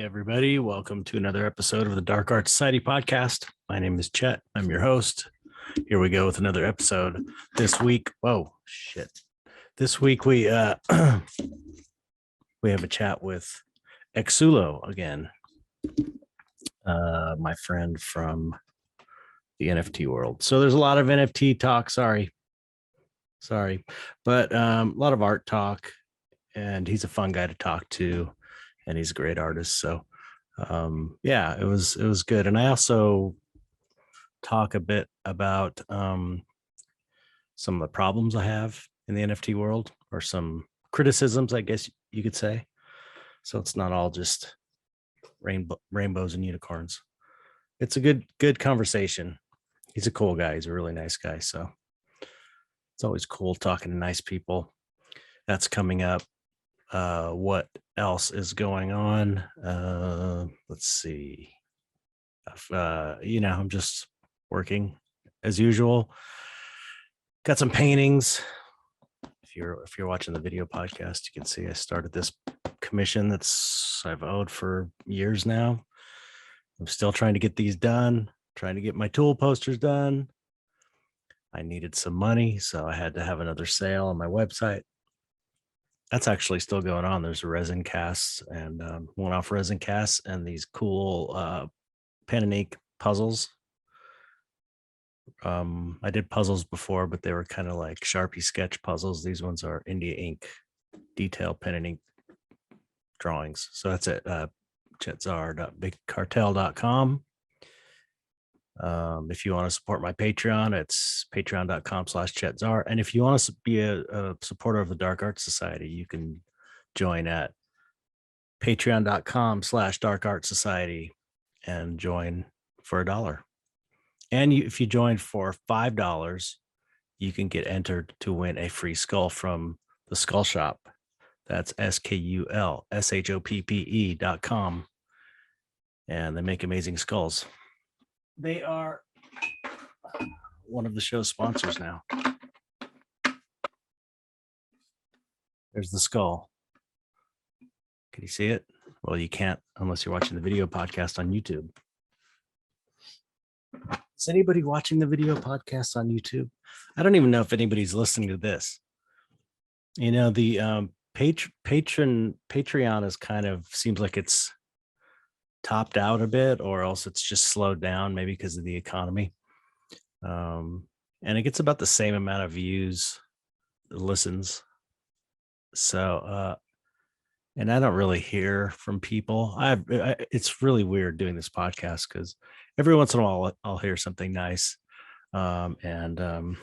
everybody. Welcome to another episode of the Dark Art Society podcast. My name is Chet. I'm your host. Here we go with another episode. This week, whoa, shit. This week we have a chat with Xsullo again. My friend from the NFT world. So there's a lot of NFT talk. Sorry. But a lot of art talk, and he's a fun guy to talk to, and he's a great artist. So it was good. And I also talk a bit about some of the problems I have in the NFT world, or some criticisms, I guess you could say. So it's not all just rainbows and unicorns. It's a good conversation. He's a cool guy. He's a really nice guy. So it's always cool talking to nice people. That's coming up. What else is going on? Let's see. I'm just working as usual. Got some paintings. If you're watching the video podcast, you can see I started this commission I've owed for years now. I'm still trying to get these done, trying to get my tool posters done. I needed some money, so I had to have another sale on my website. That's actually still going on. There's resin casts and one-off resin casts and these cool pen and ink puzzles. I did puzzles before, but they were kind of like Sharpie sketch puzzles. These ones are India ink detail pen and ink drawings. So that's at chetzar.bigcartel.com. If you want to support my Patreon, it's patreon.com/Chet Zar. And if you want to be a supporter of the Dark Art Society, you can join at patreon.com/Dark Art Society and join for $1. And if you join for $5, you can get entered to win a free skull from the Skull Shoppe. That's SkullShoppe.com. And they make amazing skulls. They are one of the show's sponsors now. There's the skull. Can you see it? Well, you can't unless you're watching the video podcast on YouTube. Is anybody watching the video podcast on YouTube? I don't even know if anybody's listening to this. You know, the Patreon is kind of seems like it's topped out a bit, or else it's just slowed down, maybe because of the economy. And it gets about the same amount of views, listens. So, and I don't really hear from people. It's really weird doing this podcast because every once in a while I'll hear something nice. And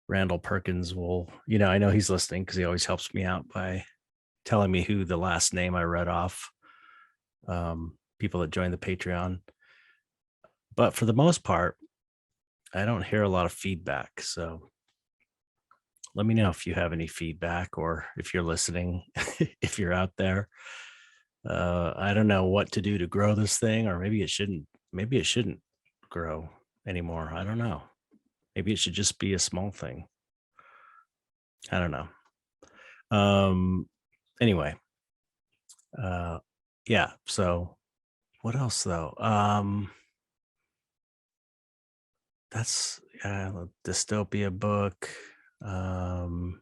Randall Perkins will, I know he's listening because he always helps me out by telling me who the last name I read off. People that join the Patreon. But for the most part, I don't hear a lot of feedback. So let me know if you have any feedback, or if you're listening, if you're out there. I don't know what to do to grow this thing, or maybe it shouldn't grow anymore. I don't know. Maybe it should just be a small thing. I don't know. Anyway. Yeah. So what else though? That's the dystopia book. I'm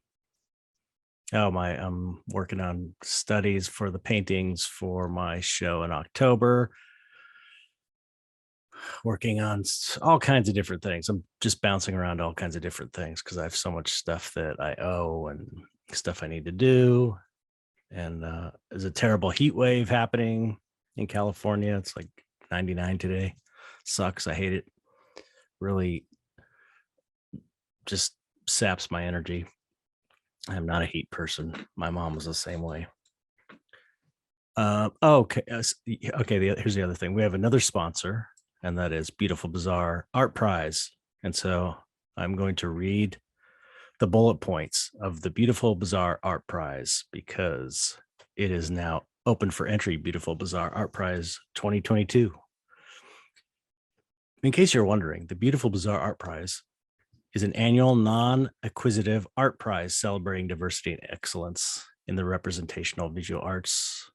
working on studies for the paintings for my show in October. Working on all kinds of different things. I'm just bouncing around all kinds of different things because I have so much stuff that I owe and stuff I need to do. And there's a terrible heat wave happening in California. It's like 99 today. Sucks. I hate it. Really just saps my energy. I'm not a heat person. My mom was the same way. Okay. Here's the other thing. We have another sponsor, and that is Beautiful Bazaar Art Prize. And so I'm going to read the bullet points of the Beautiful Bazaar Art Prize because it is now open for entry. Beautiful Bazaar Art Prize 2022. In case you're wondering, the Beautiful Bazaar Art Prize is an annual non-acquisitive art prize celebrating diversity and excellence in the representational visual arts.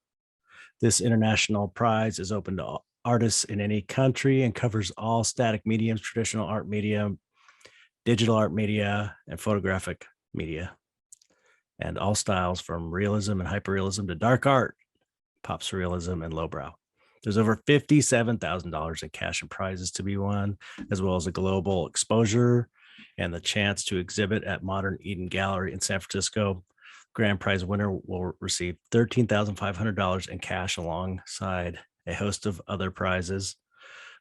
This international prize is open to artists in any country and covers all static mediums, traditional art media, digital art media, and photographic media, and all styles from realism and hyperrealism to dark art, pop surrealism, and lowbrow. There's over $57,000 in cash and prizes to be won, as well as a global exposure and the chance to exhibit at Modern Eden Gallery in San Francisco. Grand prize winner will receive $13,500 in cash alongside a host of other prizes.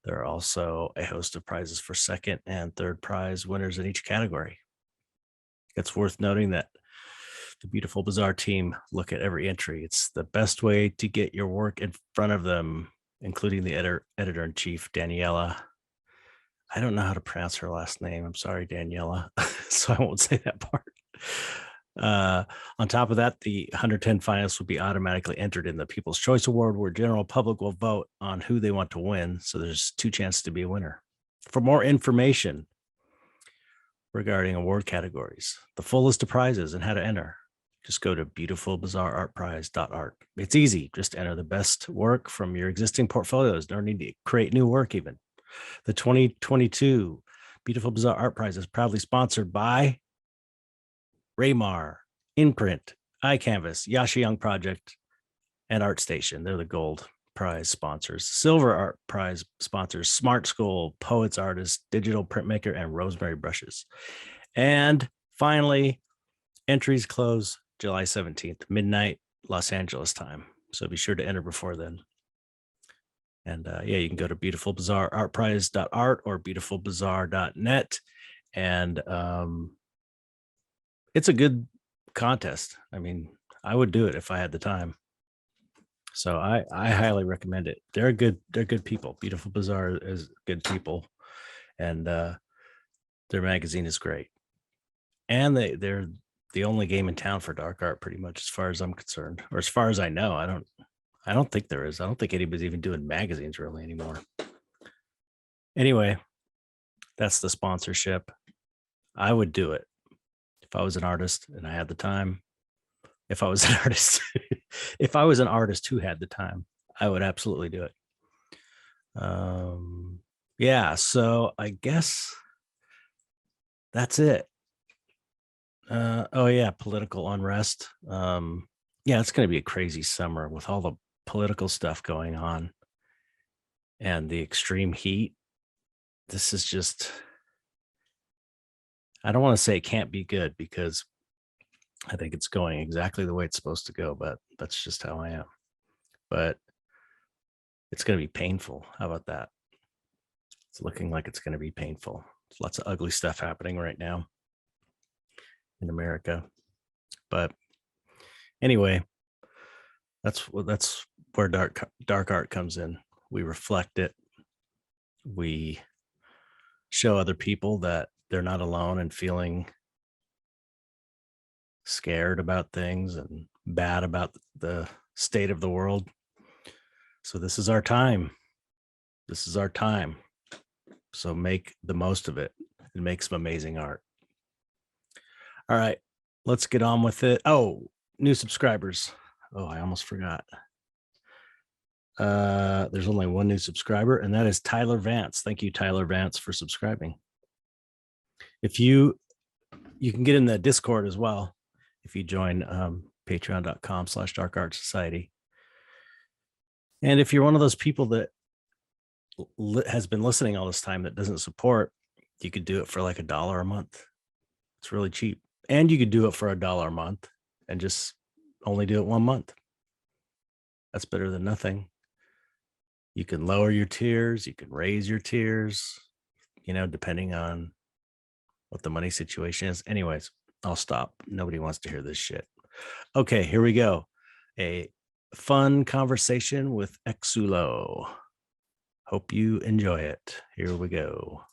There are also a host of prizes for second and third prize winners in each category. It's worth noting that the Beautiful Bazaar team look at every entry. It's the best way to get your work in front of them, including the editor-in-chief, Daniela. I don't know how to pronounce her last name. I'm sorry, Daniela. So I won't say that part. On top of that, the 110 finalists will be automatically entered in the People's Choice Award, where general public will vote on who they want to win. So there's 2 chances to be a winner. For more information regarding award categories, the full list of prizes, and how to enter, just go to beautifulbazaarartprize.art. It's easy. Just enter the best work from your existing portfolios. No need to create new work even. The 2022 Beautiful Bazaar Art Prize is proudly sponsored by Raymar, Imprint, iCanvas, Yasha Young Project, and ArtStation. They're the gold prize sponsors. Silver art prize sponsors: Smart School, Poets Artist, Digital Printmaker, and Rosemary Brushes. And finally, entries close July 17th, midnight, Los Angeles time. So be sure to enter before then. And you can go to beautifulbazaarartprize.art or beautifulbazaar.net. And it's a good contest. I mean, I would do it if I had the time. So I highly recommend it. They're good people. Beautiful Bazaar is good people. And their magazine is great. And they're the only game in town for dark art, pretty much, as far as I'm concerned, or as far as I know. I don't think there is. I don't think anybody's even doing magazines really anymore. Anyway, that's the sponsorship. I would do it if I was an artist and I had the time. If I was an artist, if I was an artist who had the time, I would absolutely do it. Yeah. So I guess that's it. Oh yeah, political unrest. Yeah, it's going to be a crazy summer with all the political stuff going on and the extreme heat. This is just, I don't want to say it can't be good, because I think it's going exactly the way it's supposed to go, but that's just how I am. But it's going to be painful. How about that? It's looking like it's going to be painful. There's lots of ugly stuff happening right now in America. But anyway, that's where dark art comes in. We reflect it. We show other people that they're not alone in feeling scared about things and bad about the state of the world. So this is our time. This is our time. So make the most of it and make some amazing art. All right, let's get on with it. Oh, new subscribers. Oh, I almost forgot. There's only one new subscriber, and that is Tyler Vance. Thank you, Tyler Vance, for subscribing. If you can get in the Discord as well if you join patreon.com/Dark Art Society. And if you're one of those people that has been listening all this time that doesn't support, you could do it for like $1 a month. It's really cheap. And you could do it for $1 a month and just only do it 1 month. That's better than nothing. You can lower your tiers, you can raise your tiers, depending on what the money situation is. Anyways, I'll stop. Nobody wants to hear this shit. Okay, here we go. A fun conversation with Xsullo. Hope you enjoy it. Here we go.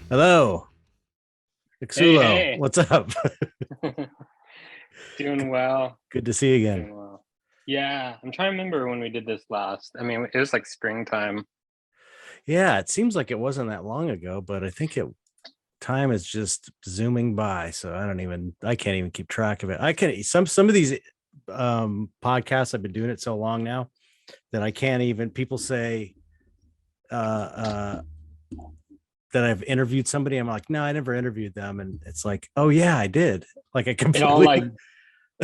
Hello, Xsullo. Hey. What's up? Doing well. Good to see you again. Doing well. Yeah, I'm trying to remember when we did this last. I mean, it was like springtime. Yeah, it seems like it wasn't that long ago, but I think time is just zooming by. So I can't even keep track of it. I can some of these podcasts, I've been doing it so long now that I can't even, people say uh that I've interviewed somebody. I'm like, no, I never interviewed them. And it's like, oh yeah, I did. Like I It all completely like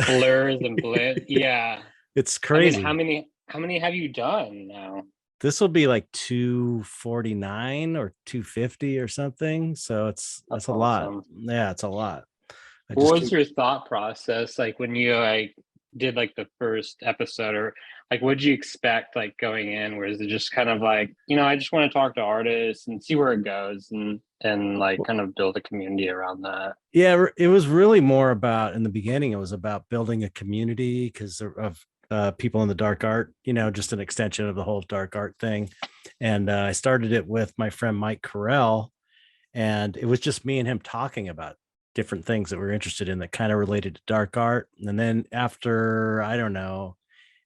blurs and blend. Yeah. it's I mean, how crazy. many how many have you done now? This will be like 249 or 250 or something. So it's That's a lot. awesome. Yeah, it's a lot. I What just was keep your thought process like when you like did like the first episode, or like what did you expect like going in? Where is it just kind of like, I just want to talk to artists and see where it goes, and like kind of build a community around that. yeah, it was really more about, in the beginning, it was about building a community because of people in the dark art, just an extension of the whole dark art thing. And I started it with my friend Mike Carell, and it was just me and him talking about different things that we are interested in that kind of related to dark art. And then after, I don't know,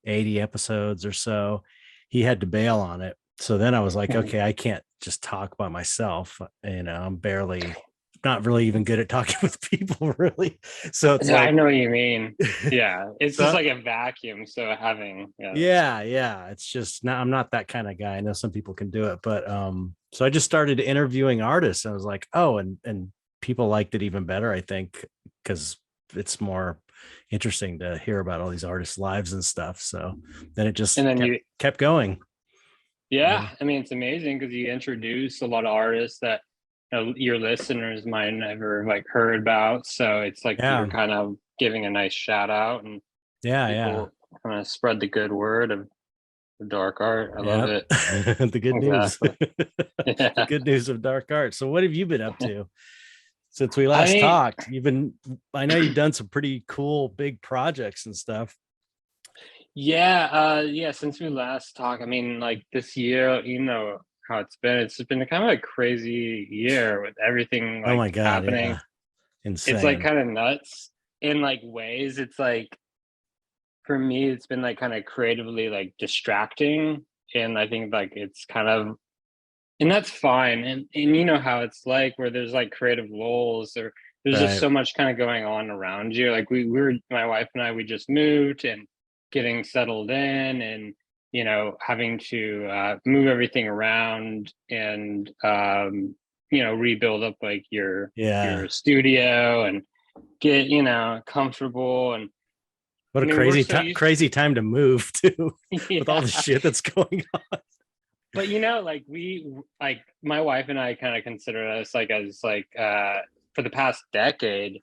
80 episodes or so, he had to bail on it. So then I was like, Mhm. okay, I can't just talk by myself. I'm barely, not really even good at talking with people, really. So it's Yeah, I like, know what you mean. Yeah, it's just so like a vacuum. So having, yeah, yeah, it's just not, I'm not that kind of guy. I know some people can do it, but so I just started interviewing artists. And I was like, oh, and people liked it even better, I think, because it's more interesting to hear about all these artists' lives and stuff. So then it just and then kept going. yeah, I mean, it's amazing because you introduce a lot of artists that your listeners might never like heard about. So it's like you're Yeah, kind of giving a nice shout out, and yeah, people kind of spread the good word of dark art. I love yeah. it. The good news, Exactly. the Yeah. good news of dark art. So what have you been up to since we I last mean, talked? I know you've done some pretty cool big projects and stuff. yeah, yeah, since we last talked, I mean, like this year, how it's been. It's been kind of a crazy year with everything Oh like my God. happening. Yeah. It's like Insane. kind of nuts in like ways. It's like for me, it's been like kind of creatively like distracting. And I think like it's kind of, and that's fine. And you know how it's like where there's like creative lulls, or there's just Right. so much kind of going on around you. Like we were, my wife and I, we just moved and getting settled in, and having to move everything around, and rebuild up like your Yeah. studio, and get comfortable. And What I a mean, we're crazy so time, used crazy time to move to with all yeah. the shit that's going on. But like we, like my wife and I kind of consider us like as like for the past decade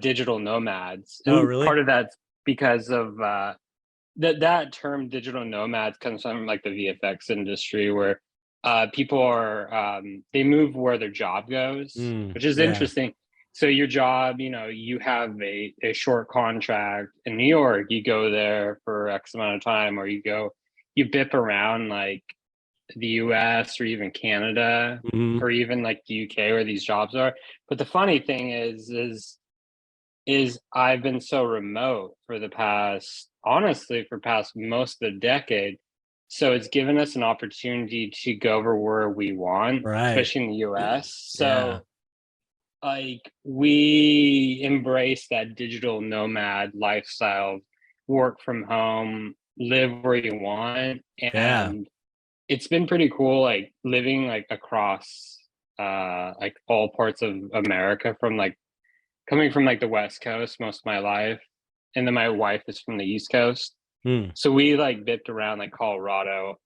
digital nomads. Oh, And really? part of that's because of that term digital nomads comes from like the VFX industry, where people are they move where their job goes, which is Yeah. interesting. So your job, you have a short contract in New York, you go there for X amount of time, or you bip around like the US or even Canada, Hmm. or even like the UK where these jobs are. But the funny thing is I've been so remote for the past, honestly, for past most of the decade. So it's given us an opportunity to go over where we want, Right. especially in the US. Yeah. So like we embrace that digital nomad lifestyle, work from home, live where you want. Yeah. And it's been pretty cool, like living like across like all parts of America, from like coming from like the West Coast most of my life, and then my wife is from the East Coast. Hmm. So we like bipped around like Colorado,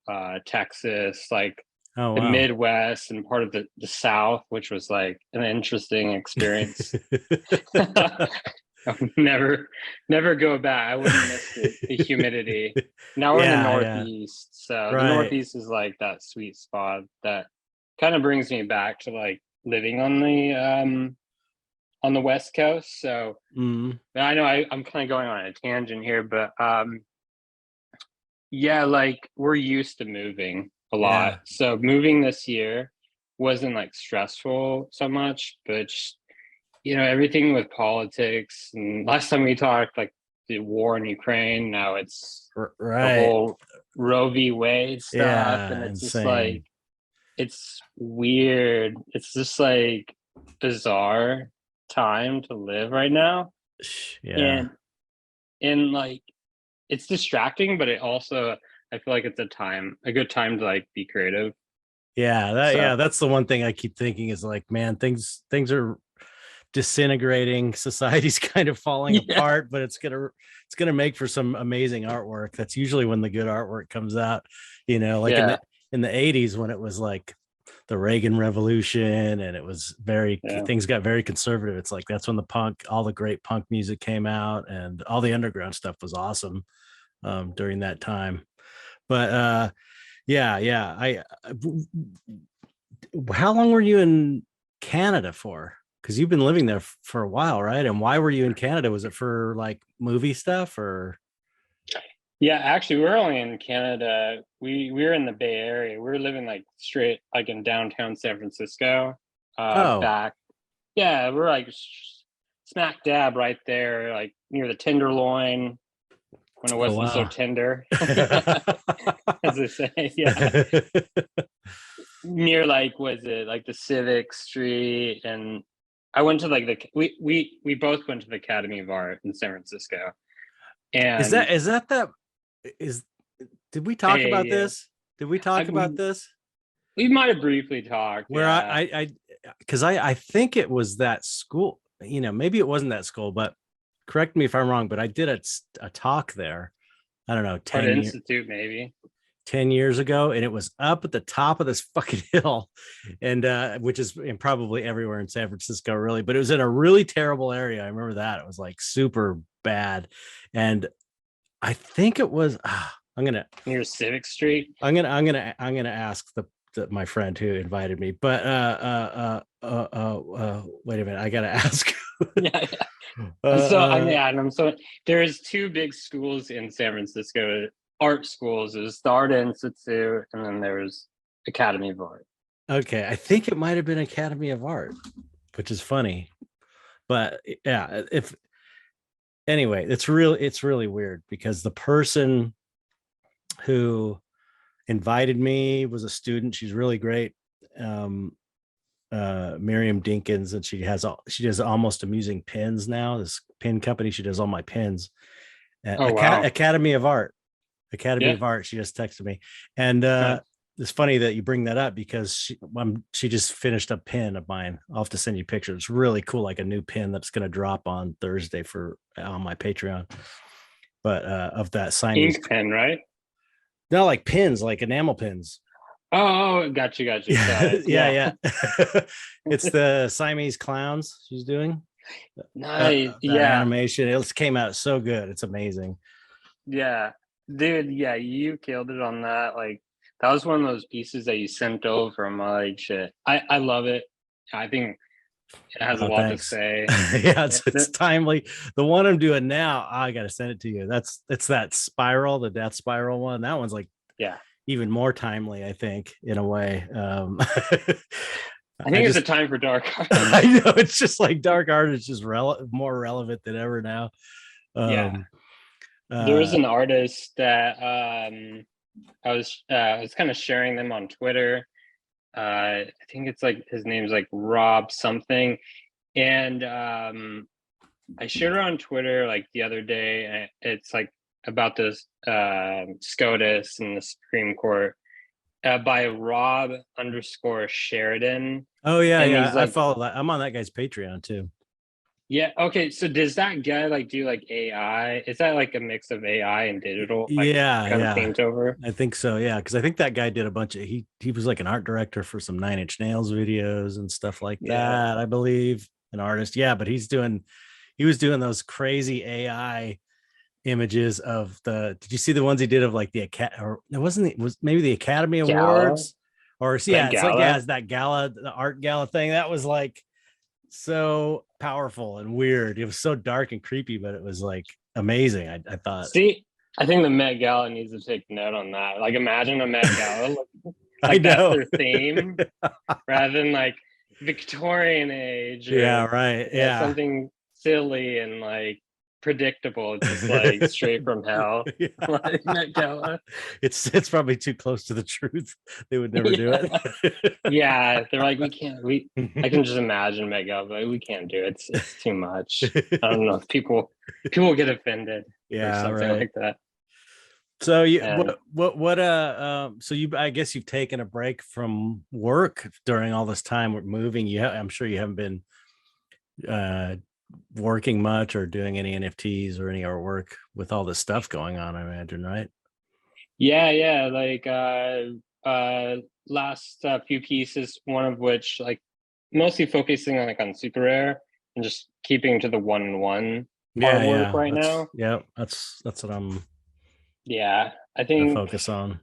Texas, like Oh, the wow. Midwest and part of the South, which was like an interesting experience. I'll never go back. I wouldn't miss the humidity. Now we're in the Yeah. Yeah. Northeast. So the Right. Northeast is like that sweet spot that kind of brings me back to like living on the West Coast. So Mm. I know I'm kind of going on a tangent here, but yeah, like we're used to moving a lot. Yeah. So moving this year wasn't like stressful so much, but just, everything with politics. And last time we talked, like the war in Ukraine, now it's the Right. whole Roe v. Wade stuff. And Yeah. it's just like, Insane. it's weird. It's just like bizarre time to live right now. Yeah. And like it's distracting, but it also I feel like it's a good time to like be creative. Yeah, So that's the one thing I keep thinking is like, man, things are disintegrating, society's kind of falling yeah, apart, but it's gonna make for some amazing artwork. That's usually when the good artwork comes out, like yeah, in the 80s when it was like the Reagan Revolution and it was yeah. things got very conservative. It's like that's when all the great punk music came out and all the underground stuff was awesome during that time. But yeah, how long were you in Canada for? Because you've been living there for a while, right? And why were you in Canada? Was it for like movie stuff or? Yeah, actually we're only in Canada. We're in the Bay Area. We're living like straight like in downtown San Francisco. Oh, Back. Yeah, we're like smack dab right there, like near the Tenderloin when it oh wasn't so wow. tender, as they say. Yeah, near like was it like the Civic Street, and I went to like we both went to the Academy of Art in San Francisco, is and that is that that is did we talk about yeah, this? Did we talk about this? we might have briefly talked. Where Yeah, I because I think it was that school, maybe it wasn't that school, but correct me if I'm wrong, but I did a talk there. I don't know, Art Institute maybe. 10 years ago, and it was up at the top of this fucking hill, and which is probably everywhere in San Francisco really, but it was in a really terrible area. I remember that it was like super bad. And I think it was Near Civic Street. I'm gonna ask my friend who invited me, but wait a minute, I gotta ask. Yeah, I'm so there's two big schools in San Francisco, art schools. There's the Art Institute, and then there's Academy of Art. Okay, I think it might have been Academy of Art, which is funny, but yeah, if anyway, it's really weird because the person who invited me was a student. She's really great. Um, Miriam Dinkins, and she does Almost Amusing Pins now. This pin company, she does all my pins. Oh wow. Academy of Art. Academy Yeah. of Art. She just texted me, and Nice. it's funny that you bring that up because she just finished a pin of mine. I'll have to send you pictures. It's really cool, like a new pin that's going to drop on Thursday on my Patreon. But of that Siamese, Ink pen, right? not like pins, like enamel pins. Oh, got you. Got Yeah, it. Yeah. It's the Siamese clowns she's doing. Nice. That Yeah. animation, it came out so good. It's amazing. Yeah. Dude, yeah, you killed it on that. Like that was one of those pieces that you sent over. I'm like, shit. I love it. I think it has a Oh, lot to thanks. say. Yeah, Yeah, it's timely. The one I'm doing now, I gotta send it to you. It's that spiral, the death spiral one. That one's like yeah. even more timely, I think, in a way. I I think it's a just time for dark art. I know it's just like dark art is just more relevant than ever now. Yeah. Um There was uh an artist that I was kind of sharing them on Twitter. I think it's like his name's like Rob something. And I shared it on Twitter like the other day. And it's like about this SCOTUS and the Supreme Court by Rob underscore Sheridan. oh And yeah, he's I like, follow that. I'm on that guy's Patreon too. yeah, okay. So does that guy like do like AI? Is that like a mix of AI and digital, like kind of Yeah, paint over? I think so. Yeah, because I think that guy did a bunch of he was like an art director for some Nine Inch Nails videos and stuff like Yeah. that. I believe an artist. Yeah, but he was doing those crazy AI images of the. Did you see the ones he did of like the or it wasn't it was maybe the Academy Gala? Awards or Met yeah, it's like yeah, Gala? it's that gala, the art gala thing. That was like so powerful and weird. It was so dark and creepy, but it was like amazing. I thought. See, I think the Met Gala needs to take note on that. Like, imagine a Met Gala, I like that's know. their theme, rather than like Victorian age Yeah, or right. Yeah. something silly and like predictable. It's just like straight from hell. Yeah. Like Met Gala. It's probably too close to the truth. They would never do Yeah. it. Yeah, they're like, we can't. I can just imagine Met Gala, but we can't do it. It's too much. I don't know if people get offended or Yeah, something right. like that. So you And so you I guess you've taken a break from work during all this time with moving. I'm sure you haven't been uh working much or doing any NFTs or any artwork with all this stuff going on, I imagine, right? yeah, like last few pieces, one of which like mostly focusing on like on super rare and just keeping to the 1-in-1 Yeah, artwork yeah. right now. That's what I'm Yeah, I gonna think focus on.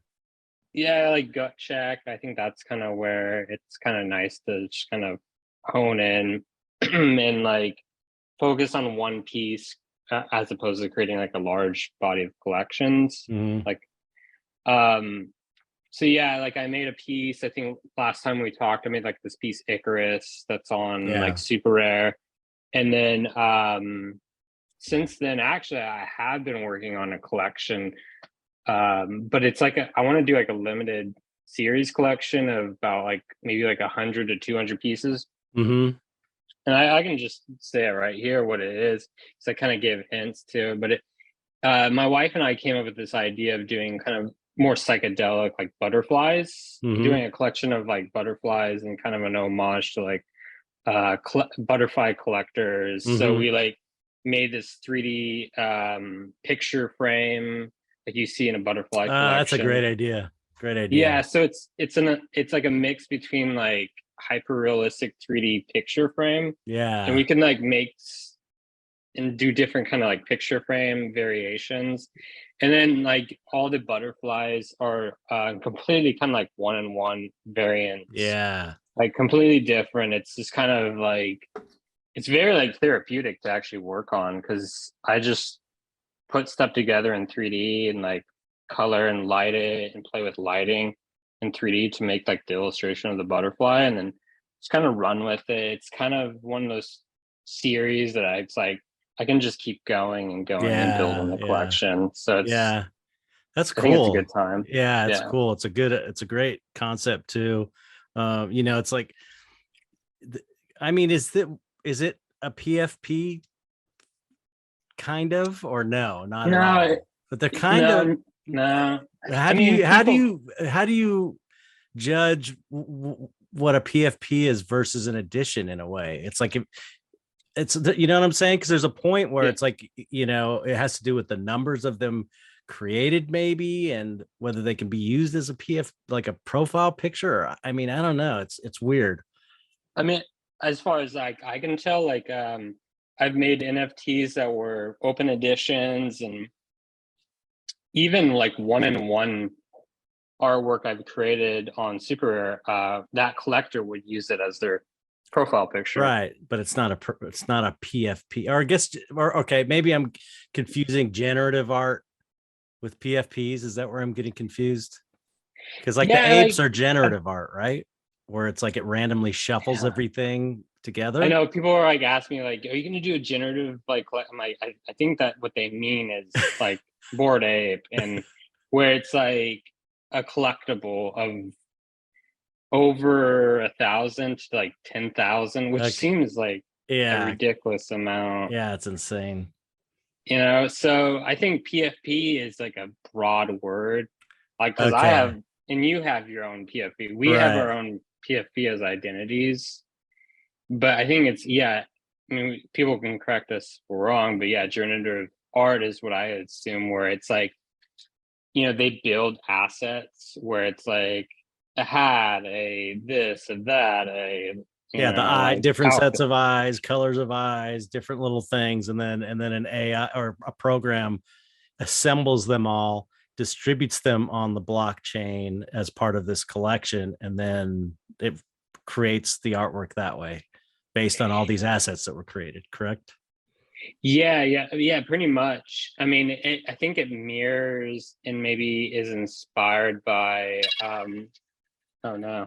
yeah, like gut check. I think that's kind of where it's kind of nice to just kind of hone in and like focus on one piece as opposed to creating like a large body of collections. Mhm. Like so yeah, like I made a piece, I think last time we talked, I made like this piece Icarus that's on Yeah. like super rare. And then since then actually I have been working on a collection, but it's like I want to do like a limited series collection of about like maybe like 100 to 200 pieces. Hmm. And I can just say it right here what it is, because I kind of gave hints to it. But my wife and I came up with this idea of doing kind of more psychedelic, like butterflies, Hmm. doing a collection of like butterflies and kind of an homage to like butterfly collectors. So Hmm. we like made this 3D picture frame like you see in a butterfly That's a collection. great idea. Great Yeah, idea. so it's like a mix between like hyper realistic 3D picture frame, and Yeah. we can like make and do different kind of like picture frame variations, and then like all the butterflies are completely kind of like 1-in-1 variants, Yeah. like completely different. It's just kind of like it's very like therapeutic to actually work on, because I just put stuff together in 3D and like color and light it and play with lighting in 3D to make like the illustration of the butterfly, and then just kind of run with it. It's kind of one of those series that it's like I can just keep going and going and building Yeah. the Yeah. collection. So Yeah. That's I think it's a good cool. time. Yeah, it's Yeah. cool. It's a great concept too. It's like, I mean, is it a PFP kind of, or no, not at No, all? But they're kind of. no, no. How I do mean, you people. judge what a PFP is versus an addition in a way? It's like, if you know what I'm saying? Because there's a point where Yeah. it's like, it has to do with the numbers of them created maybe, and whether they can be used as a PF, like a profile picture. I mean, I don't know. It's weird. I mean, as far as like I can tell, like I've made NFTs that were open editions, and even like 1-in-1 artwork I've created on Super Rare, that collector would use it as their profile picture. Right, but it's not a PFP, or I guess, or okay, maybe I'm confusing generative art with PFPs. Is that where I'm getting confused? Because like the Yeah, apes like are I, generative art, right? Where it's like it randomly shuffles yeah. everything I together. know people are like asking me like, are you going to do a generative like? I'm like, I think that what they mean is like Bored Ape, and where it's like a collectible of over 1,000 to like 10,000, which Okay. seems like a Yeah. ridiculous amount. Yeah, it's insane. So I think PFP is like a broad word, like because I Okay. have and you have your own PFP. We have Right. our own PFP as identities, but I think it's yeah. I mean, people can correct us if we're wrong, but yeah, generative art is what I assume, where it's like they build assets where it's like a hat, a this, a that, a Yeah, the eye, like different sets outfit. of eyes, colors of eyes, different little things, and then an AI or a program assembles them all, distributes them on the blockchain as part of this collection, and then it creates the artwork that way based on all these assets that were created, correct? Yeah, pretty much. I mean, I think it mirrors and maybe is inspired by. Oh no,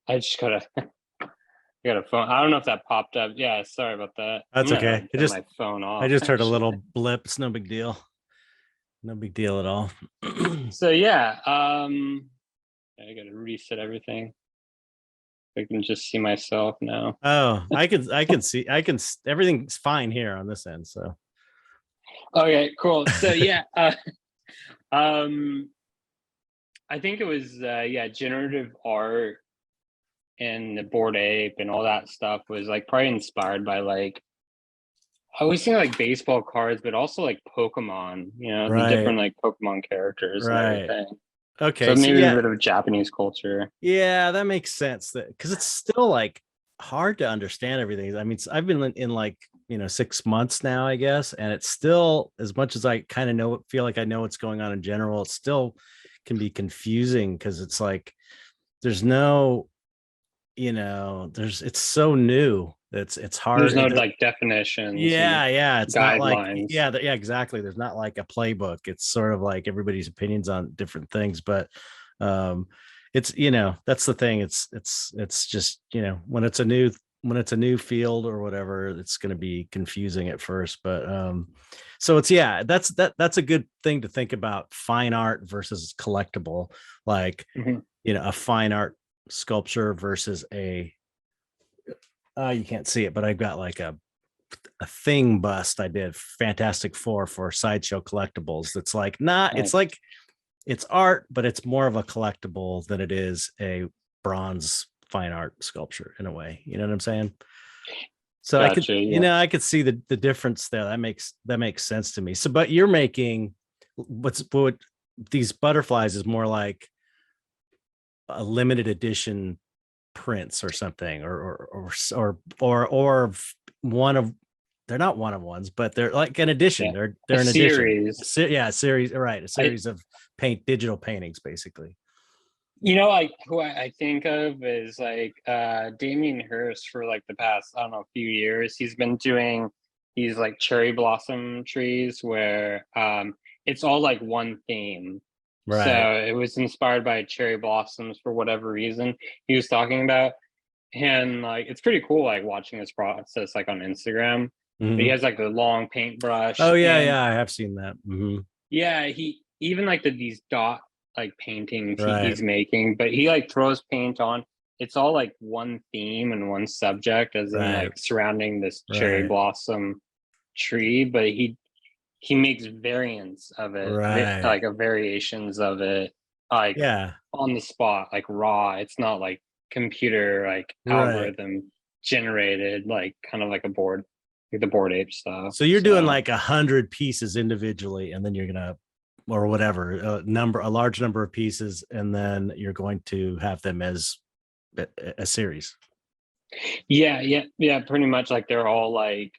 I just gotta. I got a phone. I don't know if that popped up. Yeah, sorry about that. I'm That's gonna okay. like turn my phone I off. just heard a Actually. little blip. It's no big deal. No big deal at all. So yeah, I gotta reset everything. I can just see myself now. Oh, I can see, everything's fine here on this end. So, Okay, cool. So yeah, um, I think it was yeah, generative art and the Bored Ape and all that stuff was like probably inspired by like I always think like baseball cards, but also like Pokemon, you know, the right, different like Pokemon characters and right. everything. So Okay. So maybe a yeah, bit of Japanese culture. yeah, that makes sense. That because it's still like hard to understand everything. I mean, I've been in like 6 months now, I guess, and it's still, as much as I kind of feel like I know what's going on in general, it still can be confusing because it's like there's no, it's so new. It's There's hard. no like definitions and Yeah, it's not like, guidelines. yeah, exactly. There's not like a playbook. It's sort of like everybody's opinions on different things, but um it's, that's the thing. It's just, when it's a new field or whatever, it's going to be confusing at first, but so it's, yeah, that's a good thing to think about, fine art versus collectible, like, Mhm. a fine art sculpture versus you can't see it, but I've got like a thing bust I did Fantastic Four for Sideshow Collectibles. That's like, it's Nice. like, it's art, but it's more of a collectible than it is a bronze fine art sculpture in a way. You know what I'm saying? So Gotcha. Yeah. I could see the difference there. That makes sense to me. So, but you're making what these butterflies is more like a limited edition prints or something, or one of, they're not one of ones, but they're like an addition. Yeah. They're A an addition. series. Yeah, a series, right? A I series of digital paintings, basically. like who I think of is like Damien Hirst for like the past, I don't know, a few years. He's been doing these like cherry blossom trees where it's all like one theme. So Right. it was inspired by cherry blossoms for whatever reason he was talking about. And like it's pretty cool like watching this process like on Instagram. But he Mhm. has like the long paintbrush Oh yeah, and yeah, I have seen that. yeah, he even like these dot like paintings Right, he's making, but he like throws paint on. It's all like one theme and one subject, as in right, like surrounding this cherry right, blossom tree. But he makes variants of it, right. like a variations of it, like Yeah, on the spot, like raw. It's not like computer like right. algorithm generated, like kind of like a board, like the Bored Ape stuff. So you're doing So like 100 pieces individually, and then you're gonna, or whatever, a large number of pieces, and then you're going to have them as a series. yeah, pretty much like they're all like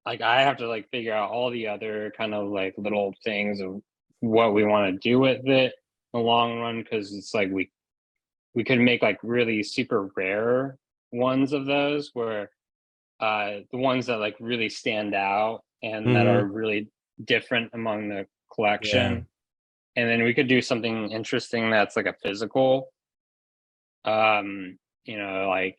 I have to like figure out all the other kind of like little things of what we want to do with it in the long run, because it's like we could make like really super rare ones of those where the ones that like really stand out and that are Hmm. really different among the Yeah. collection. And then we could do something interesting that's like a physical like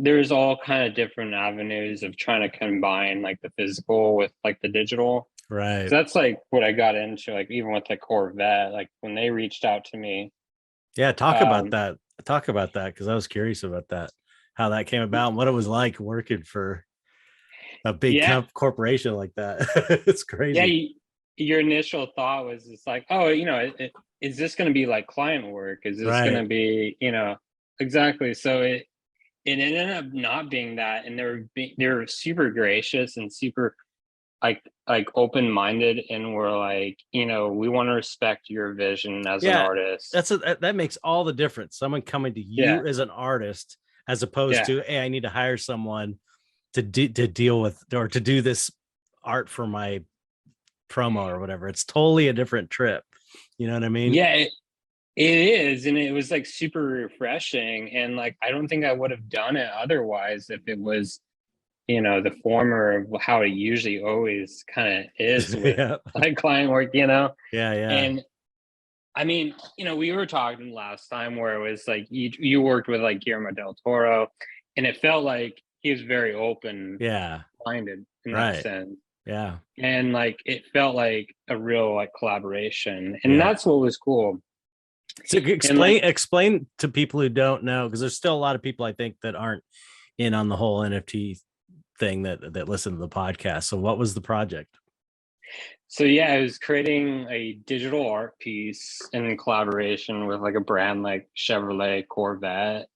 there's all kind of different avenues of trying to combine like the physical with like the digital. Right. So that's like what I got into, like even with the Corvette, like when they reached out to me. Yeah. Talk about Um, that. Talk about that, because I was curious about that, how that came about, and what it was like working for a big yeah, corporation like that. It's yeah. crazy. Your initial thought was it's like, oh, is this going to be like client work? Is this going to Right. be, exactly? So it ended up not being that, and they were super gracious and super like open minded, and we're like, we want to respect your vision as an Yeah. artist. That makes all the difference. Someone coming to Yeah, you as an artist, as opposed yeah, to, hey, I need to hire someone to deal with, or to do this art for my promo or whatever. It's totally a different trip. You know what I mean? yeah. It is, and it was like super refreshing, and like I don't think I would have done it otherwise if it was, the former of how it usually always kind of is with Yeah. like client work. Yeah. Yeah. And I mean, we were talking last time where it was like you worked with like Guillermo del Toro, and it felt like he was very open Yeah. minded in that Right. sense. Yeah. And like it felt like a real like collaboration, and Yeah. that's what was cool. So And like, explain to people who don't know, because there's still a lot of people I think that aren't in on the whole NFT thing that listen to the podcast. So what was the project? so yeah, I was creating a digital art piece in collaboration with like a brand like Chevrolet Corvette.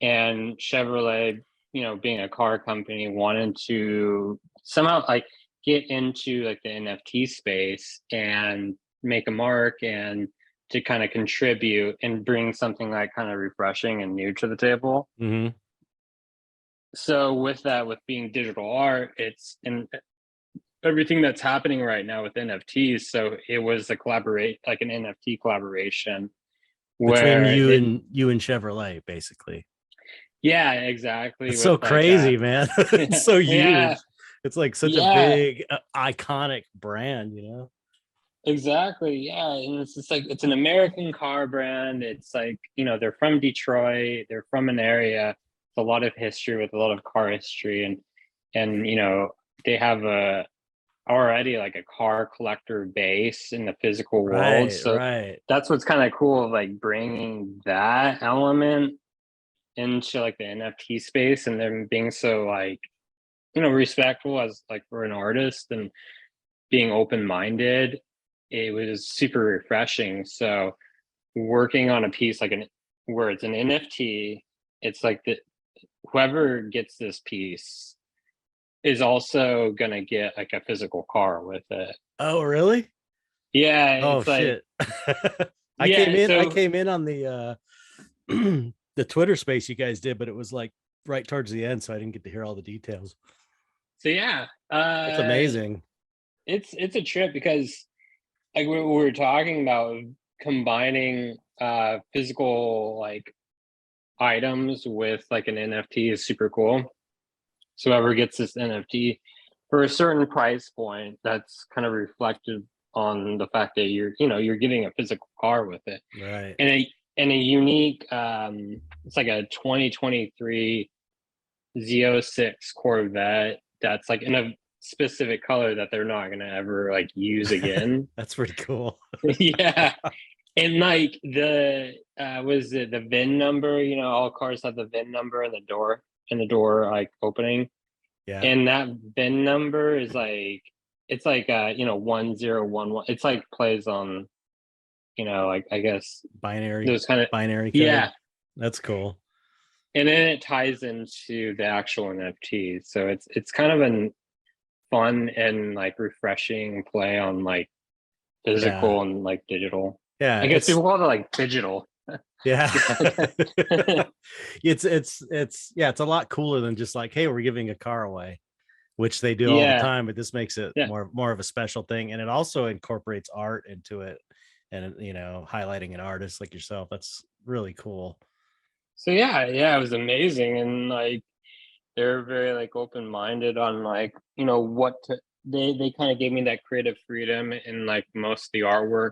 And Chevrolet, you know, being a car company, wanted to somehow like get into like the NFT space and make a mark and to kind of contribute and bring something like kind of refreshing and new to the table. Mm-hmm. So with that, with being digital art, it's and everything that's happening right now with NFTs. So it was a collaborate like an NFT collaboration Between where it, you and Chevrolet, basically. yeah, exactly, It's with so like crazy, man. It's so yeah, huge. It's like such a yeah, big, iconic brand, you know? exactly. Yeah. And it's just like it's an American car brand. It's like, you know, they're from Detroit, they're from an area with a lot of history, with a lot of car history, and you know, they have a already like a car collector base in the physical world. Right, So right. that's what's kind of cool, like bringing that element into like the NFT space and then being so like, you know, respectful as like for an artist and being open-minded. It was super refreshing. So working on a piece like an where it's an NFT, it's like the whoever gets this piece is also gonna get like a physical car with it. Oh, really? Yeah, Oh it's like shit. yeah, I so came in on the the Twitter space you guys did, but it was like right towards the end, so I didn't get to hear all the details. so yeah, That's amazing. it's a trip because like we were talking about combining physical like items with like an NFT is super cool. So whoever gets this NFT for a certain price point, that's kind of reflected on the fact that you're, you know, you're getting a physical car with it. Right. And a unique it's like a 2023 Z06 Corvette that's like in a specific color that they're not gonna ever like use again. That's pretty cool. Yeah. And like the was it the VIN number, you know, all cars have the VIN number in the door like opening. Yeah. And that VIN number is like it's like you know 1011. It's like plays on, you know, like I guess Binary those kind of binary yeah. code. That's cool. And then it ties into the actual NFT. So it's kind of a fun and like refreshing play on like Yeah. physical and like digital. Yeah. I guess It's people call it like digital. yeah. Yeah. It's yeah, it's a lot cooler than just like, hey, we're giving a car away, which they do all the Yeah. time, but this makes it Yeah. more of a special thing. And it also incorporates art into it and you know, highlighting an artist like yourself. That's really cool. So yeah, it was amazing. And like they're very like open minded on like, you know, what to they kind of gave me that creative freedom in like most of the artwork.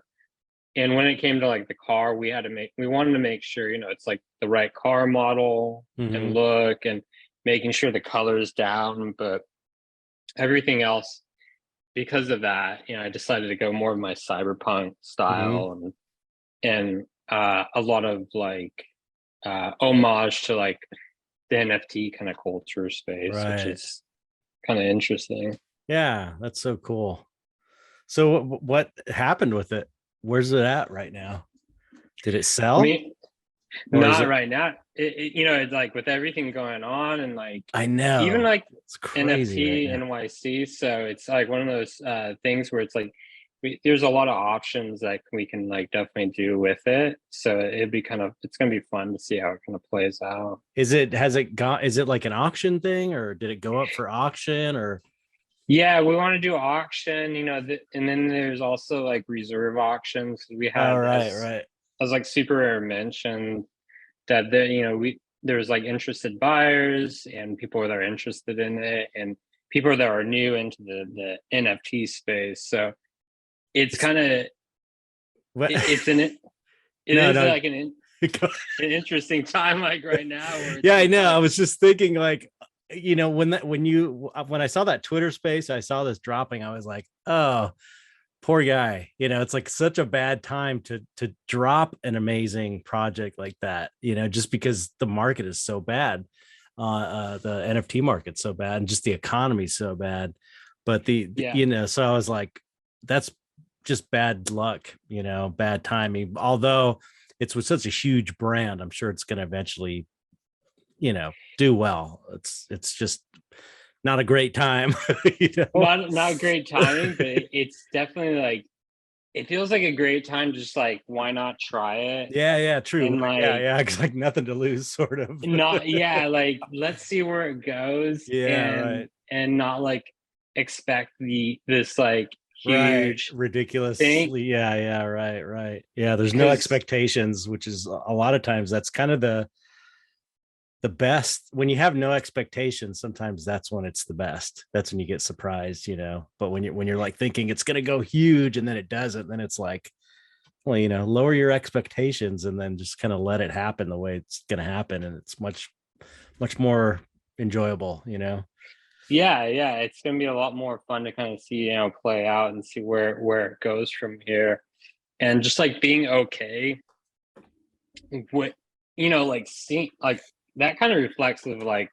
And when it came to like the car, we wanted to make sure, you know, it's like the right car model and Mm-hmm. look and making sure the color's down, but everything else because of that, you know, I decided to go more of my cyberpunk Mm-hmm. style and a lot of like homage to like the NFT kind of culture space, which Right. is kind of interesting. Yeah, that's so cool. So what happened with it? Where's it at right now? Did it I sell mean, or is not it? right now. You know, it's like with everything going on and like I even know like it's crazy right NFT now. NYC. So it's like one of those things where it's like there's a lot of options that we can like definitely do with it. So it'd be kind of it's gonna be fun to see how it kind of plays out. Has it gone? Is it like an auction thing, or did it go up for auction? Or Yeah, we want to do auction, you know, and then there's also like reserve auctions. We oh, had right, right, as like Super Rare mentioned that the you know there's like interested buyers and people that are interested in it and people that are new into the NFT space. So it's it's kind of what? it's an it No, is no, like an an interesting time like right now. Where Yeah, I just know. I like, was just thinking like, when I saw that Twitter space, I saw this dropping, I was like, oh, poor guy. It's like such a bad time to drop an amazing project like that, just because the market is so bad. The NFT market's so bad, and just the economy's so bad. But yeah, so I was like, that's just bad luck, bad timing. Although it's with such a huge brand, I'm sure it's going to eventually, do well. It's just not a great time. not great timing, but it's definitely like, it feels like a great time. Just like, why not try it? Yeah, true. And Yeah, like, yeah. It's like nothing to lose, sort of. not, yeah, like, let's see where it goes, Yeah, right. and not like expect this like Right. huge thing, Ridiculously. Yeah, right. Yeah, there's no because expectations, which is a lot of times that's kind of the best. When you have no expectations, sometimes that's when it's the best. That's when you get surprised, but when you're like thinking it's going to go huge and then it doesn't, then it's like, well, lower your expectations and then just kind of let it happen the way it's going to happen, and it's much more enjoyable. yeah, it's gonna be a lot more fun to kind of see, play out and see where it goes from here. And just like being okay with, like seeing like that kind of reflects of like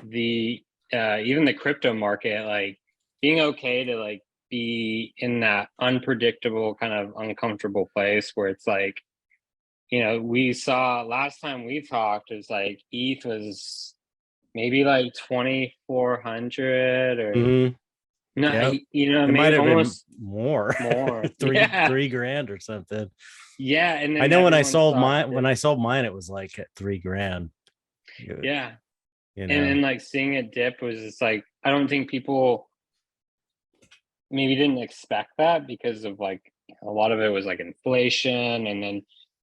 the even the crypto market, like being okay to like be in that unpredictable kind of uncomfortable place where it's like, we saw last time we talked, is like ETH was maybe like 2,400, or Mhm. no, Yep. It might maybe have been almost more, more. three Yeah, three grand or something. yeah, and I then know when I everyone sold saw it mine, dip. it was like at 3 grand. You Yeah, you and know. then like seeing it dip was just like, I don't think people maybe didn't expect that, because of like a lot of it was like inflation, and then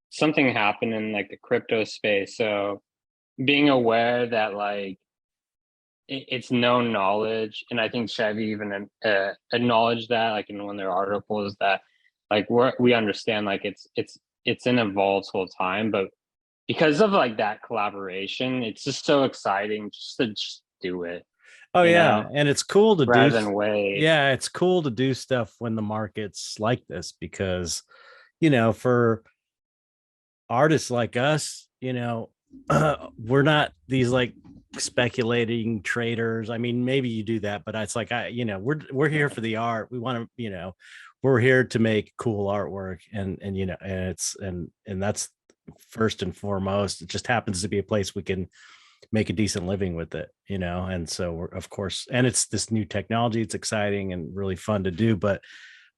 something happened in like the crypto space. So being aware that like it's known knowledge, and I think Chevy even acknowledged that, like in one of their articles, that like we understand like it's in a volatile time, but because of like that collaboration, it's just so exciting just to just do it, Oh yeah, and it's cool to do. rather than wait. Yeah, it's cool to do stuff when the market's like this, because for artists like us, we're not these like speculating traders. I mean, maybe you do that, but it's like we're here for the art. We want to, we're here to make cool artwork, and and and that's first and foremost. It just happens to be a place we can make a decent living with it, and so we're, of course, and it's this new technology. It's exciting and really fun to do, but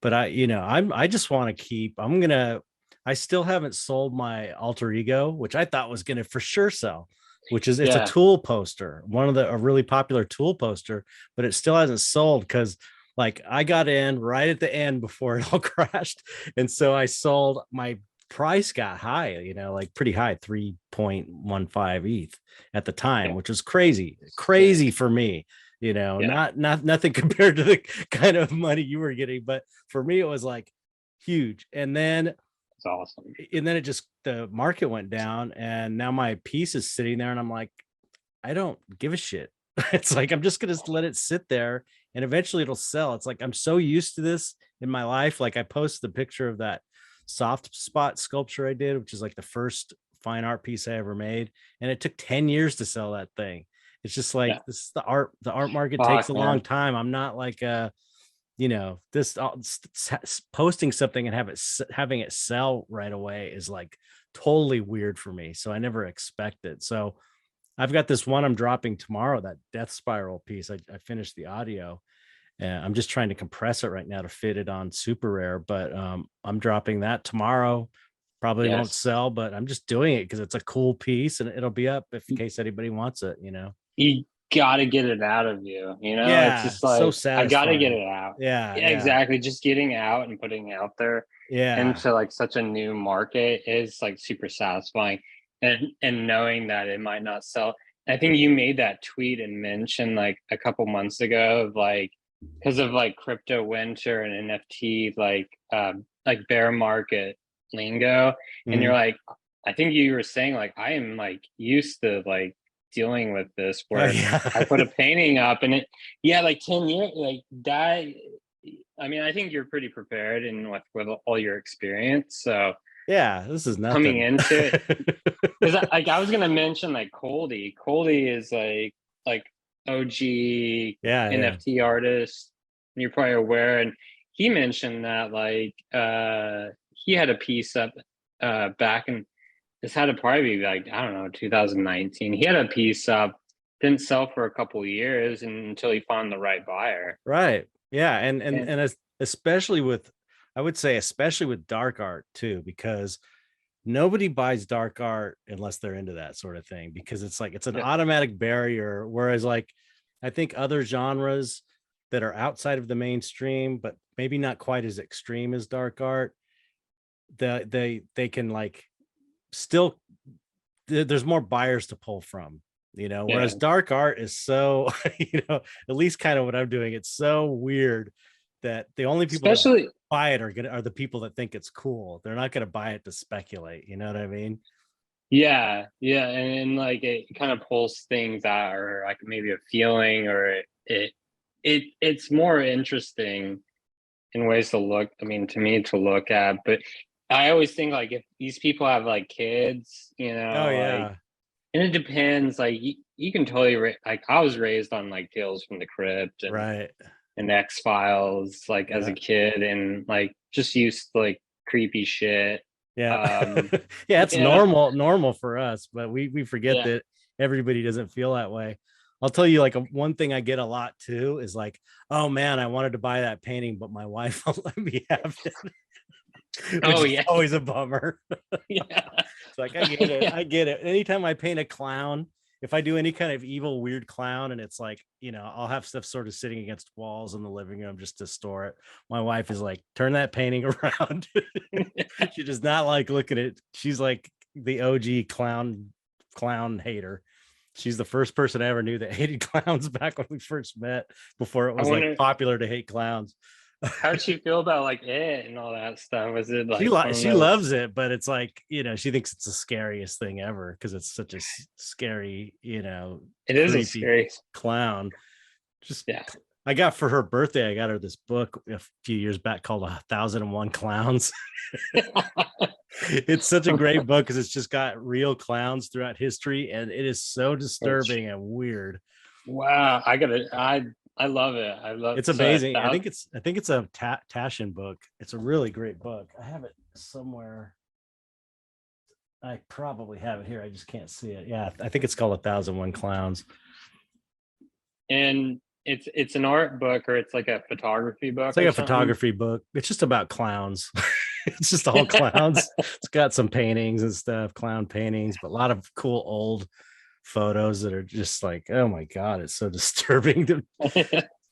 I just want to keep. I still haven't sold my alter ego, which I thought was going to for sure sell, which is, it's a Yeah, Tool poster, a really popular Tool poster, but it still hasn't sold because like I got in right at the end before it all crashed. And so I sold. My price got high, like pretty high, 3.15 ETH at the time, yeah, which was crazy, sick. crazy for me. Yeah, Not nothing compared to the kind of money you were getting, but for me it was like huge. it's awesome. And then it just, the market went down, and now my piece is sitting there, and I'm like, I don't give a shit. It's like I'm just gonna let it sit there, and eventually it'll sell. It's like I'm so used to this in my life. Like I posted the picture of that soft spot sculpture I did, which is like the first fine art piece I ever made, and it took 10 years to sell that thing. It's just like Yeah, this is the art market takes fuck, a long man. time. I'm not like this posting something and having it sell right away is like totally weird for me, so I never expect it. So I've got this one I'm dropping tomorrow, that death spiral piece. I finished the audio, and I'm just trying to compress it right now to fit it on super rare, but I'm dropping that tomorrow. Probably won't Yes, sell, but I'm just doing it because it's a cool piece, and it'll be up if in case anybody wants it. you gotta get it out of you. It's Yeah, just so like, I gotta get satisfying. it out. Yeah, Yeah, yeah, exactly. Just getting out and putting it out there yeah. into like such a new market is like super satisfying, and knowing that it might not sell. I think you made that tweet and mentioned like a couple months ago of like, because of like crypto winter and NFT, like bear market lingo, and you're Mhm. like, I think you were saying like I am like used to like dealing with this Oh where I yeah. put a painting up and it, yeah, like 10 years, like that. I mean, I think you're pretty prepared and with all your experience. So Yeah, this is coming nothing. into it, because like I was gonna mention like Coldy. Coldy is like OG Yeah, yeah. NFT artist, and you're probably aware. And he mentioned that like he had a piece up back in, this had to probably be like, I don't know, 2019. He had a piece up, didn't sell for a couple years until he found the right buyer. Right. Yeah, And especially with, I would say especially with dark art too, because nobody buys dark art unless they're into that sort of thing, because it's like it's an yeah, automatic barrier. Whereas like I think other genres that are outside of the mainstream, but maybe not quite as extreme as dark art, they can like still there's more buyers to pull from, yeah, whereas dark art is so at least kind of what I'm doing, it's so weird that the only people that especially. buy it are the people that think it's cool. They're not going to buy it to speculate, you know what I mean? Yeah, yeah, and like it kind of pulls things out, or like maybe a feeling, or it's more interesting in ways to look. I mean, to me to look at, but I always think like if these people have like kids, Oh like, yeah. and it depends. Like you can totally like I was raised on like Tales from the Crypt Right. and X-Files like as a Yeah. kid, and like just used to like creepy shit. Yeah. Um, Yeah, it's yeah, normal for us, but we forget yeah. that everybody doesn't feel that way. I'll tell you, like one thing I get a lot too is like, oh man, I wanted to buy that painting, but my wife won't let me have it, which Oh is yeah, always a bummer. yeah. It's like, I get it. I get it. Anytime I paint a clown, if I do any kind of evil, weird clown, and it's like, I'll have stuff sort of sitting against walls in the living room just to store it. My wife is like, turn that painting around. She does not like looking at it. She's like the OG clown hater. She's the first person I ever knew that hated clowns back when we first met, before it I was like wonder popular to hate clowns. how did she feel about like it and all that stuff. Was it she like li- one of she those? loves it, but it's like, she thinks it's the scariest thing ever because it's such a scary, It is a creepy scary. clown. Just Yeah. I got for her birthday, I got her this book a few years back called 1001 Clowns. It's such a great book because it's just got real clowns throughout history, and it is so disturbing and weird. Wow, I love it. I love It's so amazing. I that. think it's a Taschen book. It's a really great book. I have it somewhere. I probably have it here. I just can't see it. Yeah, I think it's called 1001 Clowns. And it's an art book, or it's like a photography book It's like or a something. photography book. It's just about clowns. It's just all clowns. It's got some paintings and stuff, clown paintings, but a lot of cool old photos that are just like, oh my God, it's so disturbing.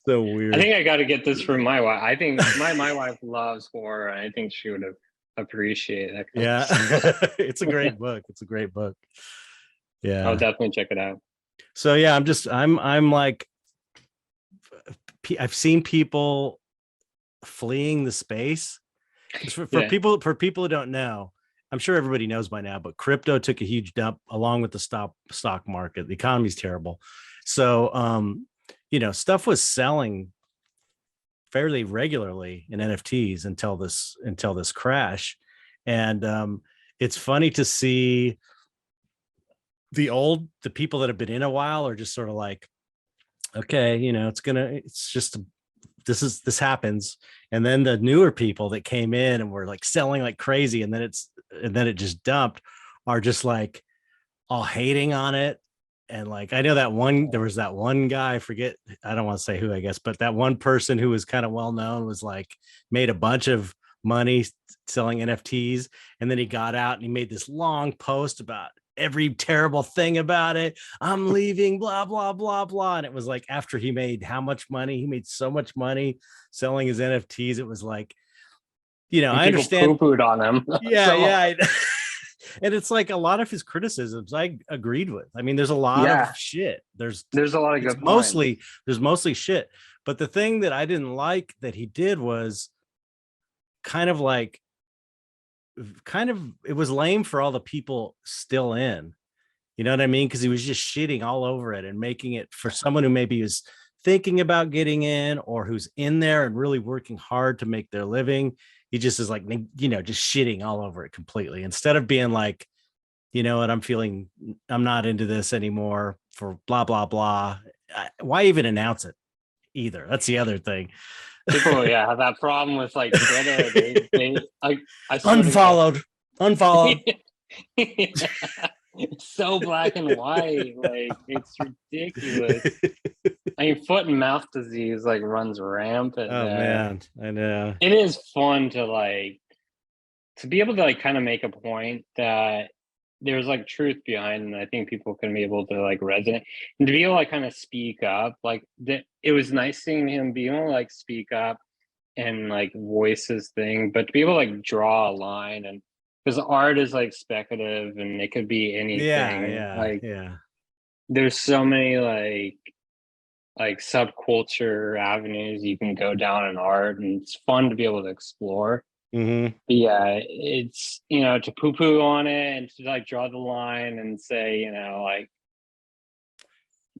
So I weird. think I got to get this from my wife. I think my wife loves horror, and I think she would have appreciate that kind of Yeah. stuff. It's a great book. It's a great book. I'll Yeah. definitely check it out. So yeah, I'm like, I've seen people fleeing the space. Because Yeah. for people who don't know, I'm sure everybody knows by now, but crypto took a huge dump along with the stock market. The economy's terrible. So stuff was selling fairly regularly in NFTs until this crash. And it's funny to see the people that have been in a while are just sort of like, okay, this happens. And then the newer people that came in and were like selling like crazy, and then it just dumped, are just like all hating on it. And like, I know there was that one guy, I forget, I don't want to say who, I guess, but that one person who was kind of well known was like, made a bunch of money selling NFTs. And then he got out and he made this long post about every terrible thing about it. I'm leaving, blah, blah, blah, blah. And it was like, after he made how much money? He made so much money selling his NFTs. It was like, And I people understand. poo-pooed on him Yeah, so yeah. hard. And it's like a lot of his criticisms I agreed with. I mean, there's a lot of Yeah, shit. there's a lot of It's good points. mostly shit. But the thing that I didn't like that he did was kind of like it was lame for all the people still in. You know what I mean? Because he was just shitting all over it and making it for someone who maybe is thinking about getting in or who's in there and really working hard to make their living. He just is like, you know, just shitting all over it completely instead of being like, you know what, I'm not into this anymore for blah, blah, blah. Why even announce it either? That's the other thing. People, yeah, have that problem with like Twitter. I swear to God. Unfollowed. It's so black and white, like it's ridiculous. I mean, foot and mouth disease like runs rampant Oh there. man, I know. It is fun to be able to like kind of make a point that there's like truth behind, and I think people can be able to like resonate and to be able to like kind of speak up. Like that, it was nice seeing him be able to like speak up and like voice his thing, but to be able to like draw a line, and because art is like speculative and it could be anything. Like Yeah. there's so many like subculture avenues you can go down in art, and it's fun to be able to explore. Mm-hmm. But yeah, it's, you know, to poo poo on it and to like draw the line and say, you know, like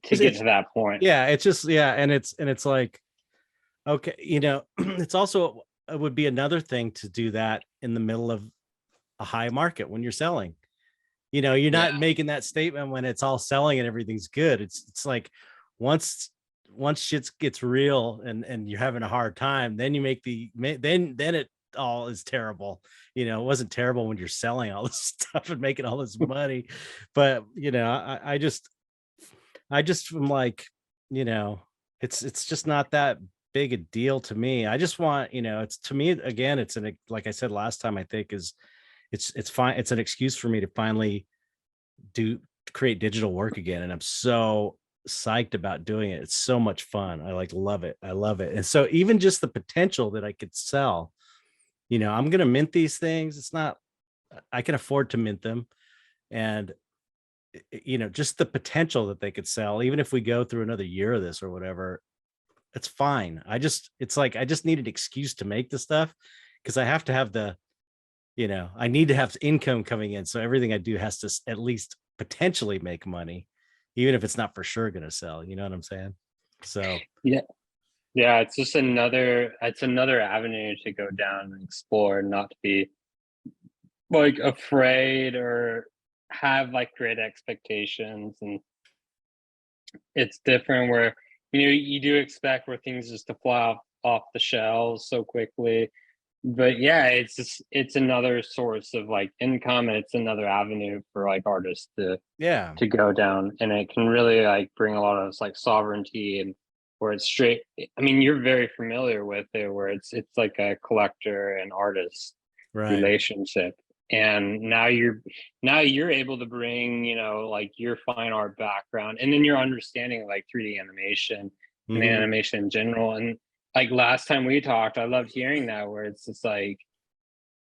to get to that point. Yeah, it's just, yeah, and it's like, okay, you know, it's also, it would be another thing to do that in the middle of a high market when you're selling. You know, you're not Yeah. making that statement when it's all selling and everything's good. It's like once shit gets real and you're having a hard time, then you make then it all is terrible. You know, it wasn't terrible when you're selling all this stuff and making all this money, but you know, I just am like, you know, it's just not that big a deal to me. I just want, you know, it's, to me again, it's like I said last time, I think is it's fine. It's an excuse for me to finally do create digital work again. And I'm so psyched about doing it. It's so much fun. I like love it. I love it. And so even just the potential that I could sell, you know, I'm gonna mint these things. It's not, I can afford to mint them. And you know, just the potential that they could sell, even if we go through another year of this or whatever, it's fine. It's like I just need an excuse to make the stuff because I have to have the, you know, I need to have income coming in. So everything I do has to at least potentially make money, even if it's not for sure going to sell. You know what I'm saying? So Yeah. Yeah. It's another avenue to go down and explore, not to be like afraid or have like great expectations. And it's different where, you know, you do expect where things just to fly off the shelves so quickly. But yeah, it's another source of like income, and it's another avenue for like artists yeah, to go down, and it can really like bring a lot of like sovereignty, and where it's straight. I mean, you're very familiar with it, where it's like a collector and artist right. relationship, and now you're able to bring, you know, like your fine art background, and then your understanding of like 3D animation and Hmm. animation in general. And like last time we talked, I loved hearing that, where it's just like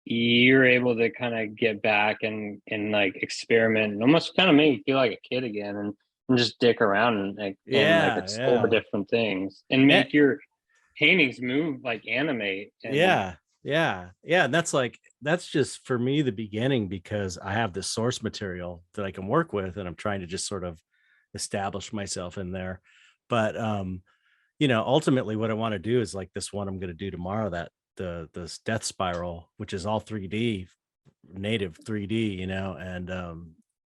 you're able to kind of get back and like experiment and almost kind of make you feel like a kid again, and just dick around and like Yeah, explore yeah. different things and Eh, make your paintings move, like animate. And yeah. And that's just for me the beginning because I have this source material that I can work with, and I'm trying to just sort of establish myself in there. But you know, ultimately what I want to do is like this one I'm going to do tomorrow, that this death spiral, which is all 3D, native 3D, you know, and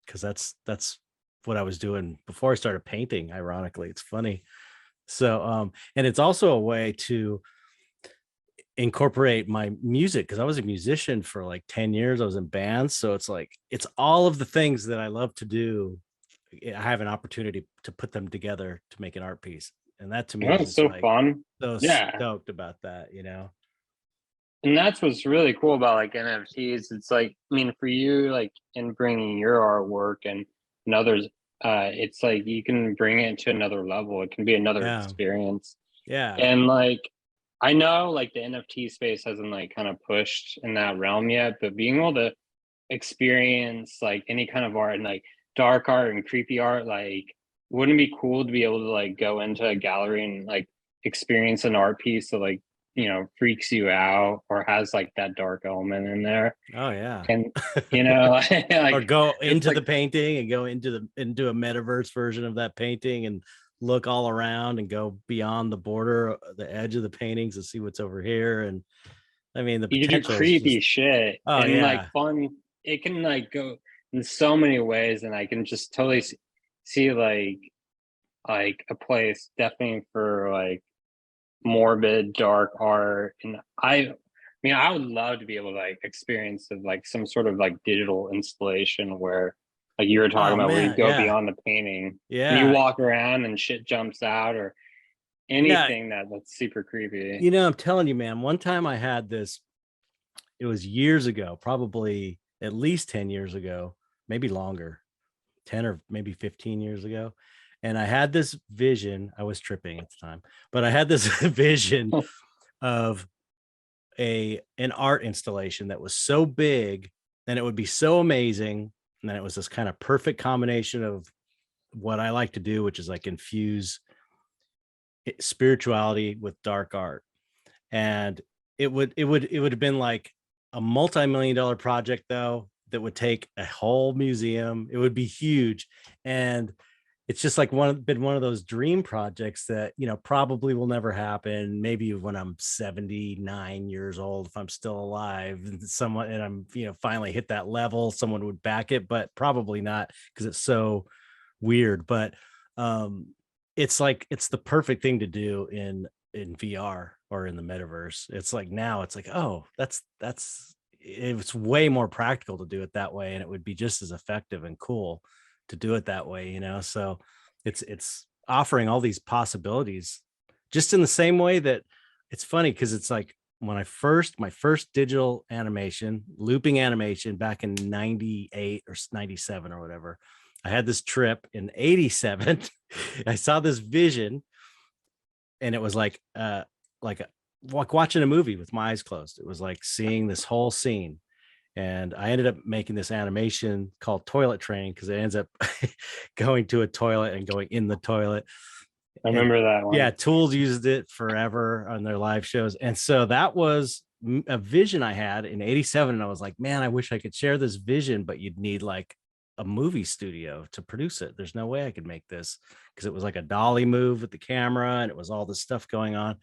because that's what I was doing before I started painting. Ironically, it's funny. So and it's also a way to incorporate my music because I was a musician for like 10 years. I was in bands. So it's like it's all of the things that I love to do. I have an opportunity to put them together to make an art piece. And that to me well, is it's just so like fun. so Yeah. stoked about that, you know. And that's what's really cool about like NFTs. It's like, I mean, for you, like in bringing your artwork and others, it's like you can bring it to another level. It can be another Yeah. experience. Yeah. And like, I know like the NFT space hasn't like kind of pushed in that realm yet, but being able to experience like any kind of art and like dark art and creepy art, like wouldn't it be cool to be able to like go into a gallery and like experience an art piece of like freaks you out or has like that dark element in there. Oh yeah. And like Or go it's into like the painting and go into a metaverse version of that painting and look all around and go beyond the border, the edge of the paintings, and see what's over here. And I mean, the you can do potential is creepy just, shit oh and like yeah. fun. It can like go in so many ways, and I can just totally see like a place definitely for like morbid dark art. And I mean, I would love to be able to like experience of like some sort of like digital installation where like you were talking Oh about where you man, go yeah, beyond the painting and you yeah, walk around and shit jumps out or yeah. anything that's super creepy. I'm telling you, man, one time I had this, it was years ago, probably at least 10 years ago, maybe longer, 10 or maybe 15 years ago. And I had this vision. I was tripping at the time, but I had this vision of an art installation that was so big and it would be so amazing. And then it was this kind of perfect combination of what I like to do, which is like infuse spirituality with dark art. And it would have been like a multi-million dollar project though, that would take a whole museum. It would be huge. And it's just like been one of those dream projects that, probably will never happen. Maybe when I'm 79 years old, if I'm still alive, and someone, and I'm, finally hit that level, someone would back it, but probably not, because it's so weird. But um it's like, it's the perfect thing to do in VR or in the metaverse. It's like, now it's like, oh, it's way more practical to do it that way, and it would be just as effective and cool to do it that way. So it's offering all these possibilities, just in the same way that it's funny, because it's like, when my first digital animation, looping animation, back in 98 or 97 or whatever, I had this trip in 87. I saw this vision, and it was like like watching a movie with my eyes closed. It was like seeing this whole scene. And I ended up making this animation called Toilet Train, because it ends up going to a toilet and going in the toilet. I And remember that yeah, one. Tools used it forever on their live shows. And so that was a vision I had in 87. And I was like, man, I wish I could share this vision, but you'd need like a movie studio to produce it. There's no way I could make this, because it was like a dolly move with the camera, and it was all this stuff going on.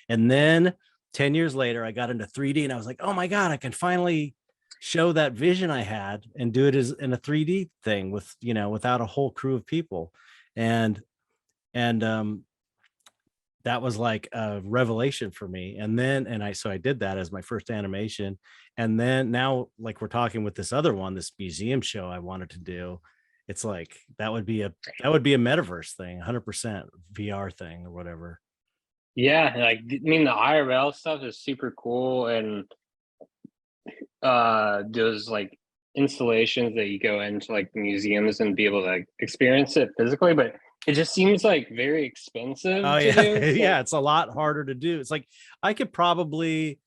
And then 10 years later, I got into 3D, and I was like, oh my God, I can finally show that vision I had and do it as in a 3D thing with, without a whole crew of people. And and that was like a revelation for me. So I did that as my first animation. And then now, like, we're talking with this other one, this museum show I wanted to do. It's like, that would be a metaverse thing, 100% VR thing or whatever. Yeah, like I mean the IRL stuff is super cool, and those like installations that you go into like museums and be able to like, experience it physically, but it just seems like very expensive Oh to yeah. do. So Yeah, it's a lot harder to do. It's like, I could probably,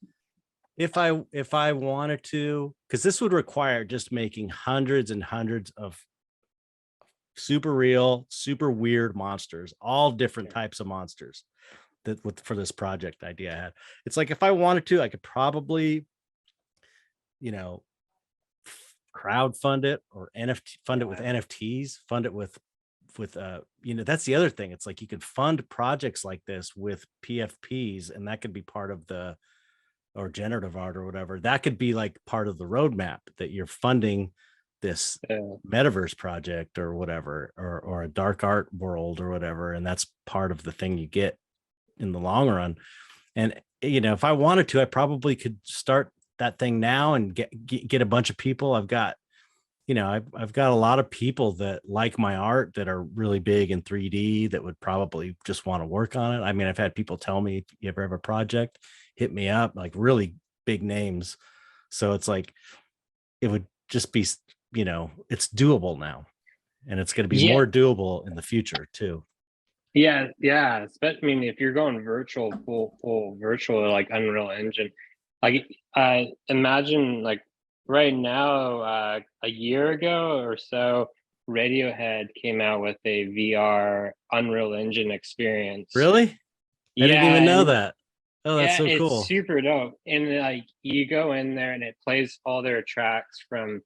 if I wanted to, because this would require just making hundreds and hundreds of super real, super weird monsters, all different types of monsters, for this project idea I had. It's like, if I wanted to, I could probably, you know, crowd fund it, or NFT fund it with yeah. NFTs, fund it with that's the other thing. It's like, you can fund projects like this with PFPs, and that could be part of the, or generative art or whatever. That could be like part of the roadmap, that you're funding this Yeah. metaverse project or whatever, or a dark art world or whatever. And that's part of the thing you get in the long run. And, if I wanted to, I probably could start that thing now and get a bunch of people. I've got a lot of people that like my art, that are really big in 3D, that would probably just want to work on it. I mean, I've had people tell me, if you ever have a project, hit me up, like really big names. So it's like, it would just be, it's doable now, and it's going to be Yeah, more doable in the future too. yeah. Especially, I mean, if you're going virtual, full virtual, like Unreal Engine, like I imagine, like right now, a year ago or so, Radiohead came out with a VR Unreal Engine experience. Really? I didn't Yeah, even know and that. Oh, that's Yeah, so it's cool. super dope. And like you go in there and it plays all their tracks from,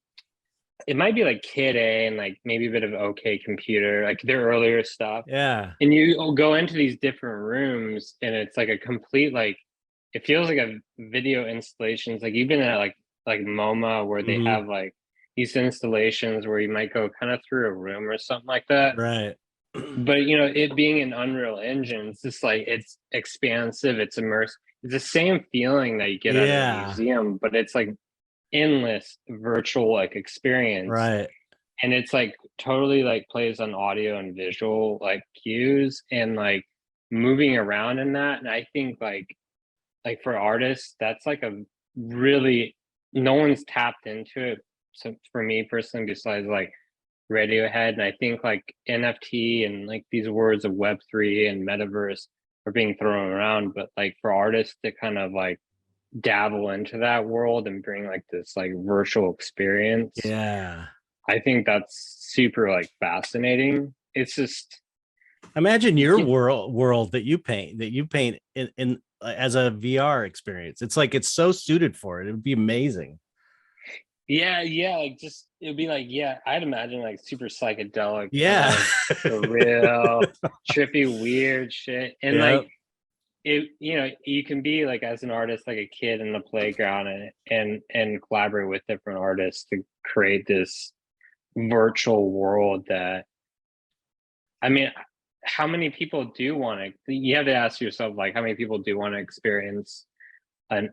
it might be like Kid A and like maybe a bit of OK Computer, like their earlier stuff. Yeah. And you go into these different rooms and it's like a complete like, it feels like a video installations. Like you've been at like MoMA where they Hmm. have like these installations where you might go kind of through a room or something like that. Right. But it being an Unreal Engine, it's just like it's expansive, it's immersive. It's the same feeling that you get at a Yeah. museum, but it's like endless virtual like experience. Right. And it's like totally like plays on audio and visual like cues and like moving around in that. And I think like for artists, that's like a really, no one's tapped into it. So for me personally, besides like Radiohead, and I think like NFT and like these words of Web3 and metaverse are being thrown around, but like for artists to kind of like dabble into that world and bring like this like virtual experience, Yeah. I think that's super like fascinating. It's just Imagine you your can, world that you paint in as a VR experience. It's like it's so suited for it. It would be amazing. yeah, like just it'd be like, yeah, I'd imagine like super psychedelic, kind Yeah. of surreal, trippy, weird shit. And Yeah. like it, you can be like as an artist like a kid in the playground and collaborate with different artists to create this virtual world that, I mean, how many people do want to, you have to ask yourself like how many people do want to experience an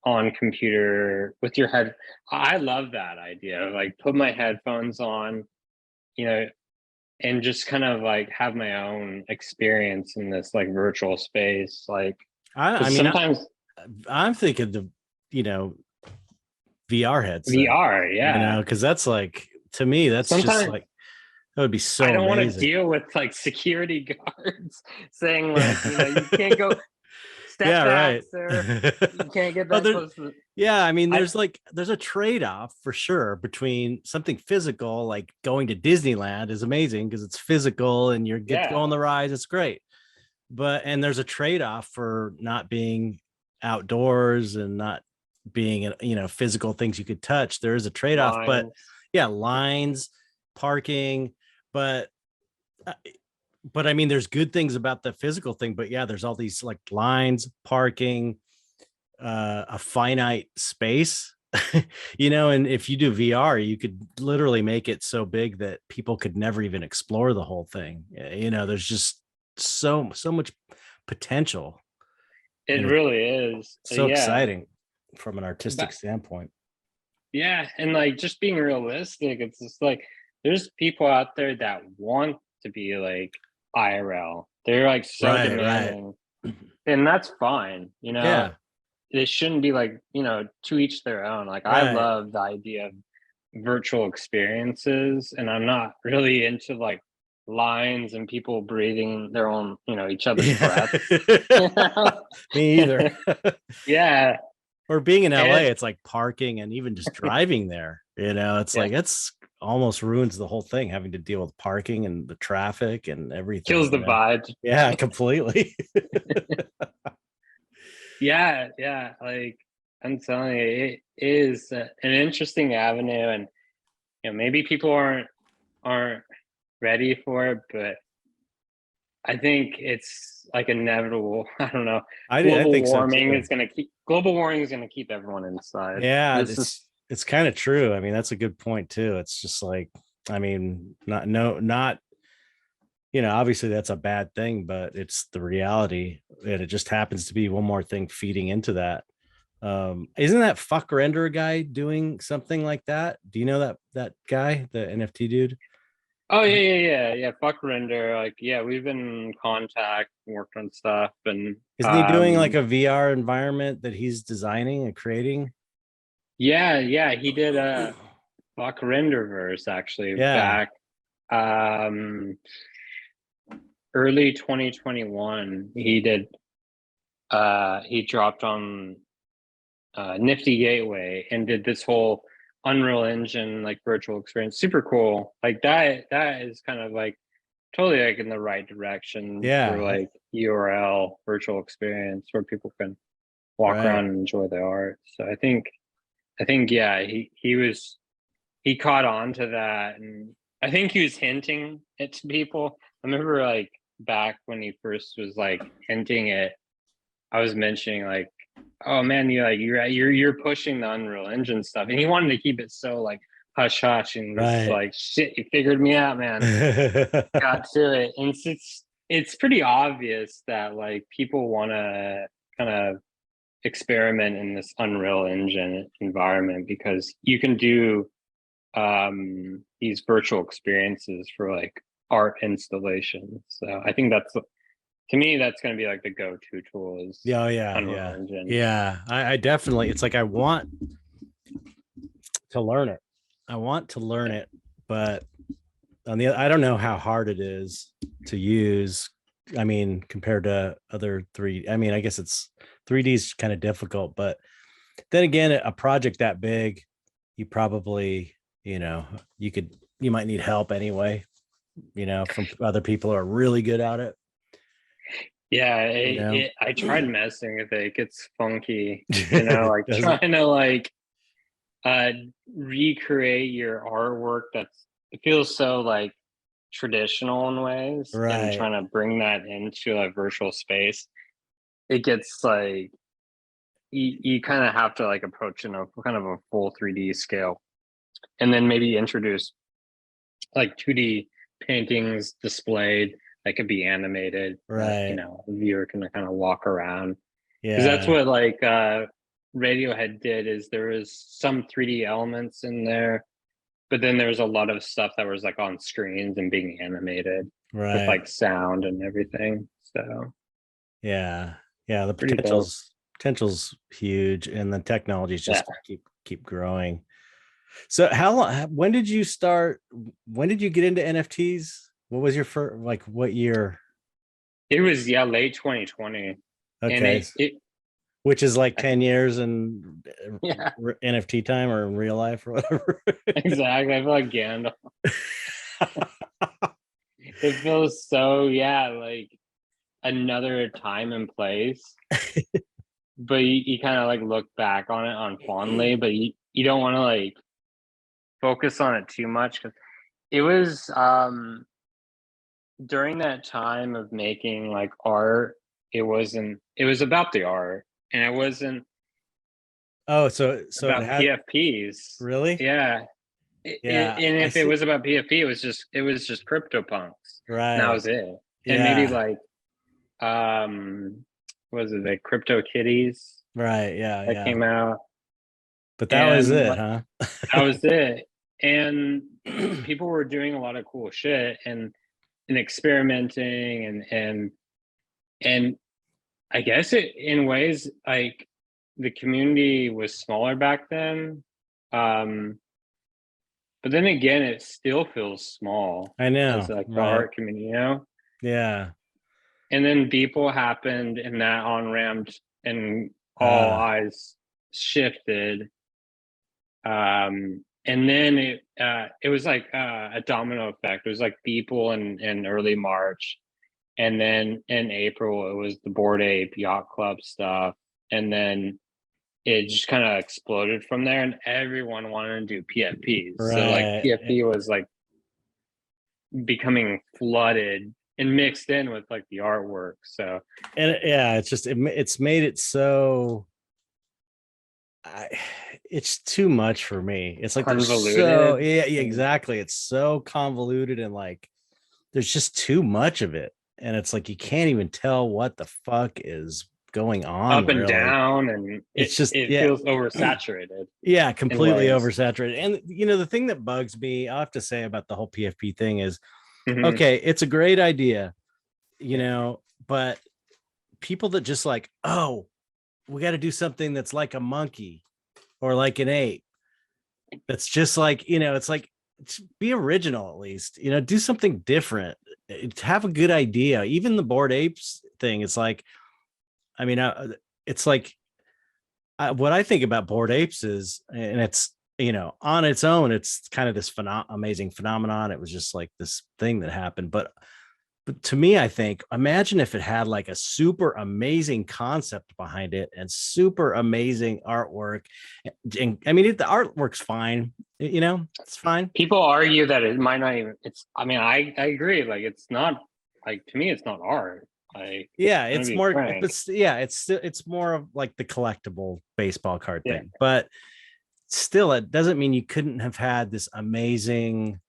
on computer with your head. I love that idea, like put my headphones on, you know and just kind of like have my own experience in this like virtual space, like I because mean, sometimes I'm thinking the, you know, VR headset, VR, you know, yeah. because that's like, to me, that's just Sometimes like, that would be I so don't want to amazing. deal with like security guards saying like, you can't go, step Yeah, back, right. sir. You can't get Oh, that there, close to yeah, I mean, I there's a trade-off for sure between something physical, like going to Disneyland is amazing because it's physical and you get to go yeah, on the rides, it's great. But and there's a trade-off for not being outdoors and not being, you know, physical things you could touch. There is a trade-off, but lines. yeah, lines, parking, but uh, but I mean, there's good things about the physical thing, but yeah, there's all these like lines, parking, a finite space, you know. And if you do VR, you could literally make it so big that people could never even explore the whole thing. You know, there's just so much potential, It and it's really is. so Yeah. exciting from an artistic But standpoint. yeah, and like just being realistic, it's just like there's people out there that want to be like IRL. They're like so Right, right. demanding, and that's fine. Yeah, It shouldn't be like, to each their own. Like I right. love the idea of virtual experiences, and I'm not really into like lines and people breathing their own, each other's Yeah. breath. You know? Me either. Yeah. Or being in LA, And it's like parking and even just driving there, you know, it's yeah, like it's almost ruins the whole thing having to deal with parking and the traffic and everything, kills you the know. vibe. Yeah, completely. Yeah, yeah. Like I'm telling you, it is an interesting avenue, and maybe people aren't ready for it, but I think it's like inevitable. I don't know. I think so too. Global warming is gonna keep everyone inside. Yeah, This is it's kind of true. I mean, that's a good point too. It's just like, I mean, not no not, you know, obviously that's a bad thing, but it's the reality, and it just happens to be one more thing feeding into that. Isn't that fuck render guy doing something like that? Do you know that guy, the NFT dude? oh yeah. Fuck render. Like, yeah, we've been in contact, worked on stuff, and Isn't he doing like a VR environment that he's designing and creating? yeah, he did a fuck render verse actually Yeah. back early 2021. He dropped on Nifty Gateway and did this whole Unreal Engine like virtual experience. Super cool. Like that is kind of like totally like in the right direction for Yeah. like URL virtual experience where people can. walk Right. around and enjoy the art. So I think yeah, he caught on to that, and I think he was hinting it to people. I remember like back when he first was like hinting it, I was mentioning like, oh man, you're pushing the Unreal Engine stuff, and he wanted to keep it so like hush hush, and was Right. like, shit, you figured me out, man. Got to it, and it's pretty obvious that like people want to kind of experiment in this Unreal Engine environment because you can do these virtual experiences for like art installations. So I think that's, to me, that's going to be like the go-to tool is Yeah, oh, yeah, Unreal yeah, Engine. yeah. I definitely. It's like I want to learn it. I want to learn Yeah. it, but I don't know how hard it is to use. I mean, compared to other three. I mean, I guess it's 3D is kind of difficult, but then again, a project that big, you probably, you might need help anyway. From other people who are really good at it. Yeah, You know, I tried messing with it. It gets funky, like does it? trying to like uh recreate your artwork that's, it feels so like traditional in ways, and Right. trying to bring that into a virtual space, it gets like you kind of have to like approach in a kind of a full 3D scale, and then maybe introduce like 2D paintings displayed that could be animated, that Right. the viewer can kind of walk around, because that's Yeah. what like Radiohead did, is there was some 3D elements in there, but then there was a lot of stuff that was like on screens and being animated with Right. like sound and everything. So Yeah. Yeah. The pretty dope. potential's huge, and the technology's Yeah. just keep growing. So how long? When did you start? When did you get into NFTs? What was your first? Like what year? It was, yeah, late 2020. And Okay, it which is like I 10 think, years in yeah, NFT time or in real life or whatever. exactly. I feel like Gandalf. It feels so, yeah, like another time and place. But you kind of like look back on it on fondly, but you don't want to like focus on it too much, because it was during that time of making like art, it was about the art, and it wasn't Oh, so it about had PFPs. really? Yeah. Yeah, And I if it see. was about PFP, it was just CryptoPunks. And that Right. was it. And maybe Yeah. like was it like Crypto Kitties Right. Yeah. that Yeah. came out, But that was and it, like huh? that was it. And people were doing a lot of cool shit, and experimenting, and I guess it, in ways, like the community was smaller back then. Um but then again, it still feels small I as know. like the Right. art community. Yeah. And then Beeple happened, and that on ramped, and all Uh, eyes shifted. And then it was like a domino effect. It was like Beeple in early March, and then in April it was the Bored Ape Yacht Club stuff, and then it just kind of exploded from there, and everyone wanted to do PFPs. So like right. PFP was like becoming flooded and mixed in with like the artwork. So Yeah, it's just it's made it so I, it's too much for me. It's like there's so convoluted. yeah, yeah, And exactly. It's so convoluted and like there's just too much of it. And it's like you can't even tell what the fuck is going on, up and really. down, and It's it just it yeah. feels oversaturated Yeah, in completely ways. oversaturated. And the thing that bugs me, I have to say about the whole PFP thing is Hmm. okay, it's a great idea, Yeah. but people that just like, oh, we got to do something that's like a monkey or like an ape. That's just like, it's like be original at least, do something different. Have a good idea. Even the Bored Apes thing, it's like, I mean, it's like what I think about Bored Apes is, and it's, on its own, it's kind of this amazing phenomenon. It was just like this thing that happened. But but to me, I think, imagine if it had like a super amazing concept behind it and super amazing artwork. And I mean, the artwork's fine, you know, it's fine. People argue that it might not even. It's. I mean, I agree. Like, it's not. Like, to me, it's not art. Like, Yeah, I'm gonna it's be more, frank. but yeah, it's more of like the collectible baseball card Yeah. thing. But still, it doesn't mean you couldn't have had this amazing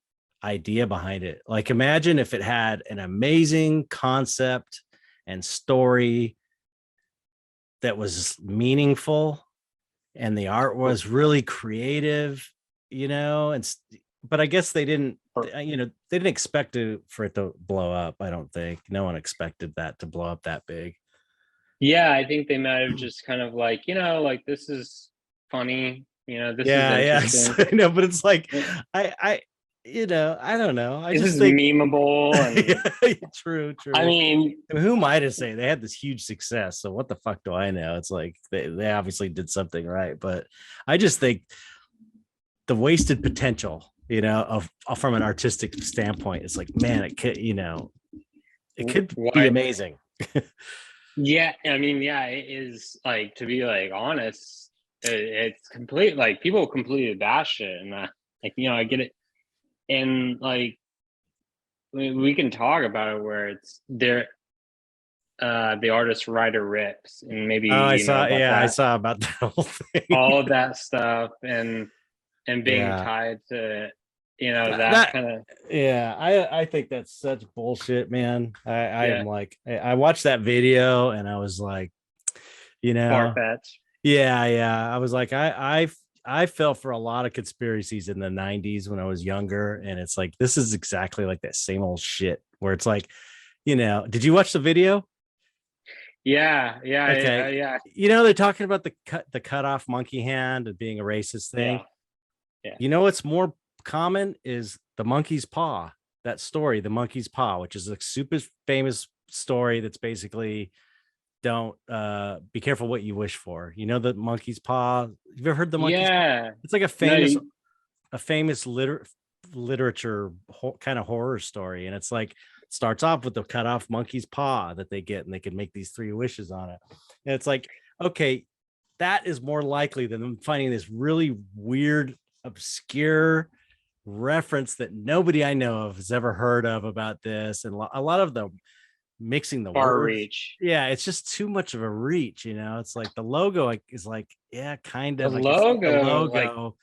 idea behind it. Like, imagine if it had an amazing concept and story that was meaningful and the art was really creative, you know, but I guess they didn't, you know, they didn't expect for it to blow up. I don't think no one expected that to blow up that big. Yeah, I think they might have just kind of like, like, this is funny. This is Yeah, interesting. I know, but it's like, I, you know, I don't know. I This just is think, memeable, and true, I true. mean, I mean, who am I to say they had this huge success? So what the fuck do I know? It's like they obviously did something right, but I just think the wasted potential, you know, of from an artistic standpoint, it's like, man, it could, you know, it could be what? amazing. Yeah, I mean, yeah, it is, like, to be like honest, it's complete. Like, people completely bash it, and like, I get it, and like, we can talk about it where it's there. The artist writer rips, and maybe Oh, I you know saw, about yeah, I that, saw about that whole thing. all of that stuff, and being Yeah. tied to that That kind of. yeah, I think that's such bullshit, man. I am Yeah, like, I watched that video and I was like, you know, far-fetched. yeah. I was like, I fell for a lot of conspiracies in the 90s when I was younger. And it's like, this is exactly like that same old shit where it's like, you know, did you watch the video? Yeah, Okay. yeah, You know, they're talking about the cut off monkey hand and being a racist thing. yeah, yeah, You know what's more common is the monkey's paw. That story, the monkey's paw, which is a super famous story that's basically don't be careful what you wish for. You know the monkey's paw. Have you ever heard the monkey's paw? yeah. It's like No, a famous literature kind of horror story, and it's like it starts off with the cut off monkey's paw that they get, and they can make these three wishes on it. And it's like, okay, that is more likely than them finding this really weird, obscure reference that nobody I know of has ever heard of about this, and a lot of them mixing the far words. reach. Yeah, it's just too much of a reach, you know. It's like the logo is like, yeah, kind The of. I can see the logo, like, logo.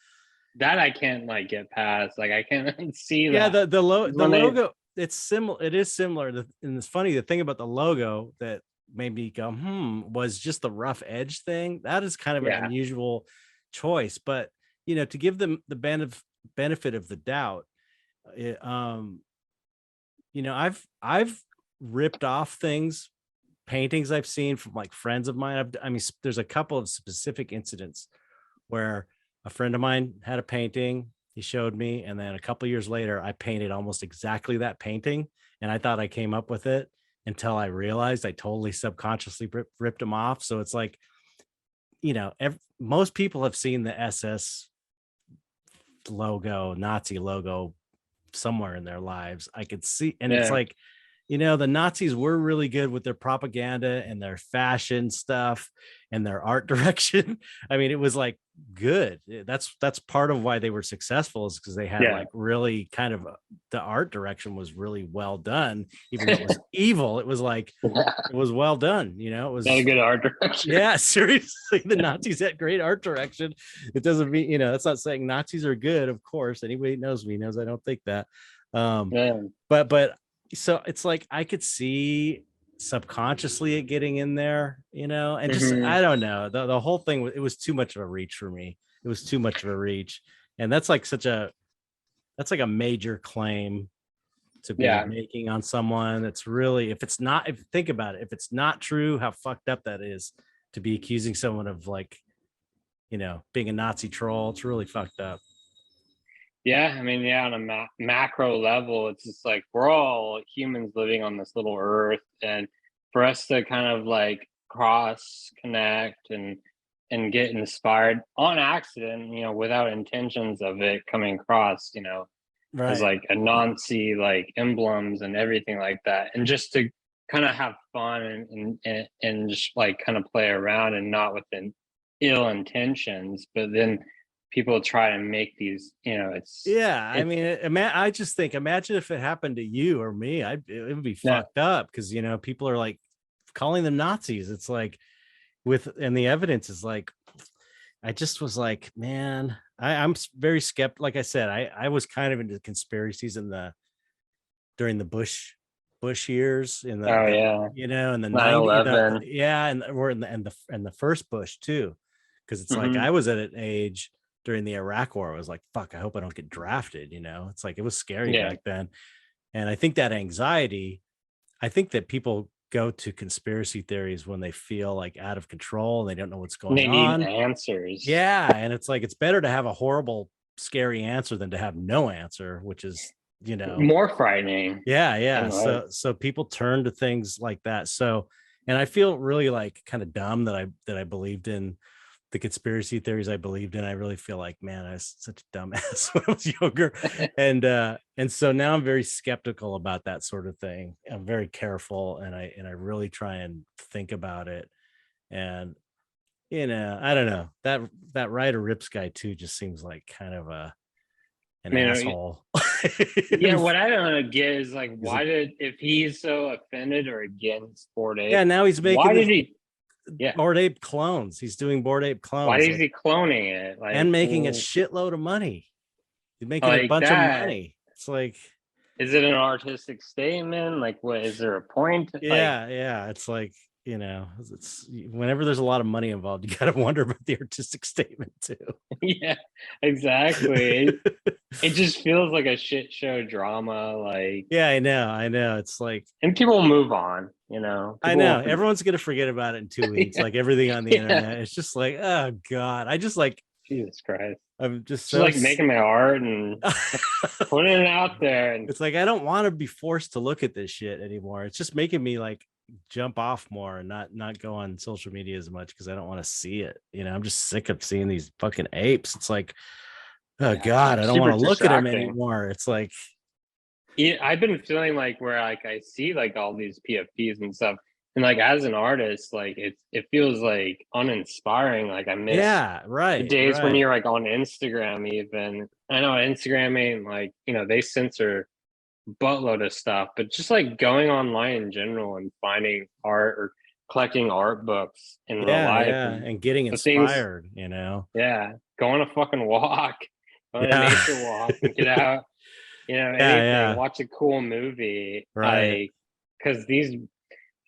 that I can't, like, get past. Like, I can't see Yeah, that. the When they, logo, it's similar. It is similar. And it's funny, the thing about the logo that made me go, was just the rough edge thing. That is kind of an yeah, unusual choice, but you know, to give them the benefit of the doubt, it, you know, I've ripped off things, paintings I've seen from like friends of mine. I mean, there's a couple of specific incidents where a friend of mine had a painting he showed me, and then a couple years later I painted almost exactly that painting, and I thought I came up with it until I realized I totally subconsciously ripped them off. So it's like, you know, most people have seen the SS logo, Nazi logo somewhere in their lives. I could see, and it's yeah, like, you know, the Nazis were really good with their propaganda and their fashion stuff and their art direction. I mean, it was like good. That's part of why they were successful, is because they had yeah. like really kind of the art direction was really well done, even though it was evil. It was like Yeah. it was well done. You know, it Not a was, good art direction. yeah, seriously. The Nazis had great art direction. It doesn't mean, you know, that's not saying Nazis are good. Of course, anybody knows me knows I don't think that. Um, Yeah. but so it's like I could see subconsciously it getting in there, you know, and just Hmm. I don't know. The whole thing, it was too much of a reach for me. It was too much of a reach. And that's like a major claim to be Yeah. making on someone. That's really, if it's not, if think about it, if it's not true, how fucked up that is to be accusing someone of, like, you know, being a Nazi troll. It's really fucked up. Yeah. I mean, yeah, on a macro level, it's just like we're all humans living on this little earth. And for us to kind of like cross connect and get inspired on accident, without intentions of it coming across, as Right. like a Nazi like emblems and everything like that, and just to kind of have fun and just like kind of play around and not with an ill intentions, but then people try to make these, Yeah, I it's mean, I just think, imagine if it happened to you or me, it would be yeah. fucked up because people are like calling them Nazis. It's like and the evidence is like, I just was like, man, I'm very skeptical. Like I said, I was kind of into conspiracies during the Bush years in Oh yeah, in the 90s, 9/11. yeah, and we're in the first Bush too, because it's like Hmm. I was at an age during the Iraq war. I was like, fuck, I hope I don't get drafted. It's like it was scary Yeah, back then, and I think that anxiety. I think that people go to conspiracy theories when they feel like out of control and they don't know what's going they need on. answers. Yeah, and it's like it's better to have a horrible, scary answer than to have no answer, which is, More frightening. yeah. And like, So people turn to things like that. So, and I feel really like kind of dumb that I believed in the conspiracy theories I believed in. I really feel like, man, I was such a dumbass when I was younger. And so now I'm very skeptical about that sort of thing. I'm very careful, and I really try and think about it. And I don't know. That Ryder Rips guy too just seems like kind of an I mean, asshole. yeah, what I don't get is like, He's a, if he's so offended or against Bored yeah, Ape, now he's making why this did he? Yeah, Bored Ape clones. He's doing Bored Ape why clones, is like, he cloning it? and Like, making a well, shitload of money. He's making a like bunch of that. money. It's like, Is it an artistic statement? Like, what is there a point? Like, yeah. It's like, it's whenever there's a lot of money involved, you gotta wonder about the artistic statement too. yeah, exactly. It just feels like a shit show drama. Like, Yeah, I know. It's like, and people move on. I People know will forget. everyone's gonna forget about it in 2 weeks, Yeah, like everything on the yeah. internet. It's just like, oh God. I just like, Jesus Christ. I'm just Just so like making my art and putting it out there, and it's like I don't want to be forced to look at this shit anymore. It's just making me like jump off more and not go on social media as much because I don't want to see it. I'm just sick of seeing these fucking apes. It's like, oh yeah, God, I don't want super to look at them distracting. anymore. It's like, Yeah, I've been feeling like where like I see like all these PFPs and stuff, and like as an artist, like it feels like uninspiring. Like I miss yeah, the right, days when right. you're like on Instagram. Even I know Instagram ain't like they censor buttload of stuff, but just like going online in general and finding art or collecting art books in real life Yeah. and And getting the things, inspired. yeah, go on a fucking walk, go on a Yeah. nature walk and get out, anything, Yeah. watch a cool movie. Right. Because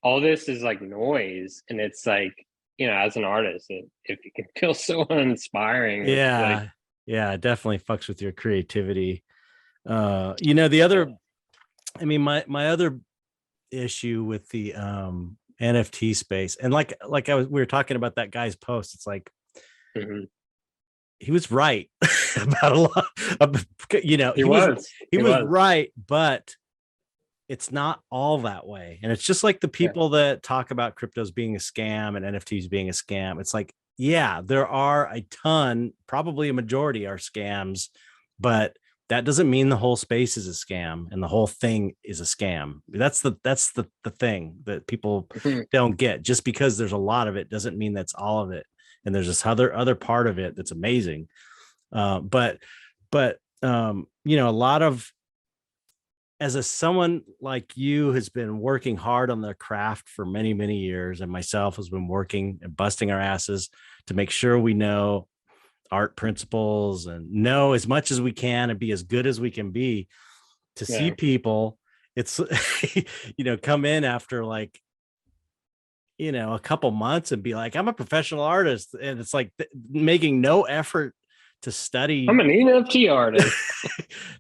all this is like noise, and it's like, as an artist, if it can feel so uninspiring, it's like, Yeah. Yeah. It definitely fucks with your creativity. The other, I mean, my other issue with the NFT space, and like we were talking about that guy's post, it's like mhm. he was right about a lot of, He was, he he was was, right, but it's not all that way. And it's just like the yeah, people that talk about cryptos being a scam and NFTs being a scam. It's like, yeah, there are a ton, probably a majority are scams, but that doesn't mean the whole space is a scam and the whole thing is a scam. That's the thing that people mhm, don't get. Just because there's a lot of it doesn't mean that's all of it. And there's this other part of it that's amazing. But a lot of, as someone like you has been working hard on their craft for many, many years, and myself has been working and busting our asses to make sure we know art principles and know as much as we can and be as good as we can be, to see yeah. people, it's come in after like a couple months and be like, I'm a professional artist, and it's like making no effort to I'm study an NFT artist.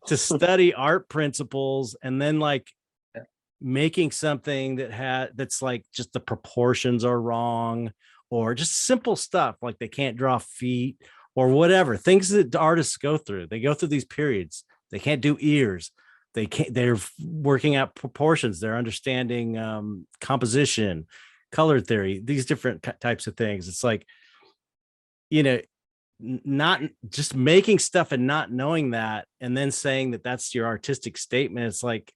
to study art principles, and then like Yeah. making something that's like just the proportions are wrong, or just simple stuff like they can't draw feet or whatever, things that artists go through. They go through these periods. They can't do ears. They're working out proportions. They're understanding composition, color theory, these different types of things. It's like, you know not just making stuff and not knowing that, and then saying that that's your artistic statement. It's like,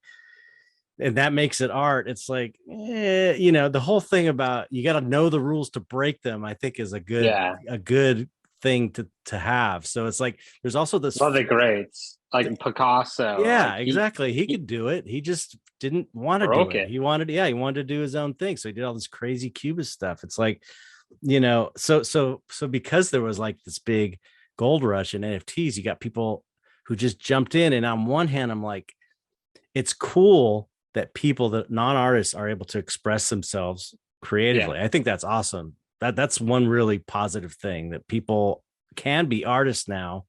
and that makes it art. It's like, the whole thing about you got to know the rules to break them, I think is a good thing to have. So it's like, there's also this, Love the greats like Picasso. yeah, Like exactly. He could do it. He just didn't want to do broke it. it. He wanted to do his own thing. So he did all this crazy Cubist stuff. It's like, so because there was like this big gold rush in NFTs, you got people who just jumped in. And on one hand, I'm like, it's cool that people, that non-artists, are able to express themselves creatively. I think that's awesome. That's one really positive thing, that people can be artists now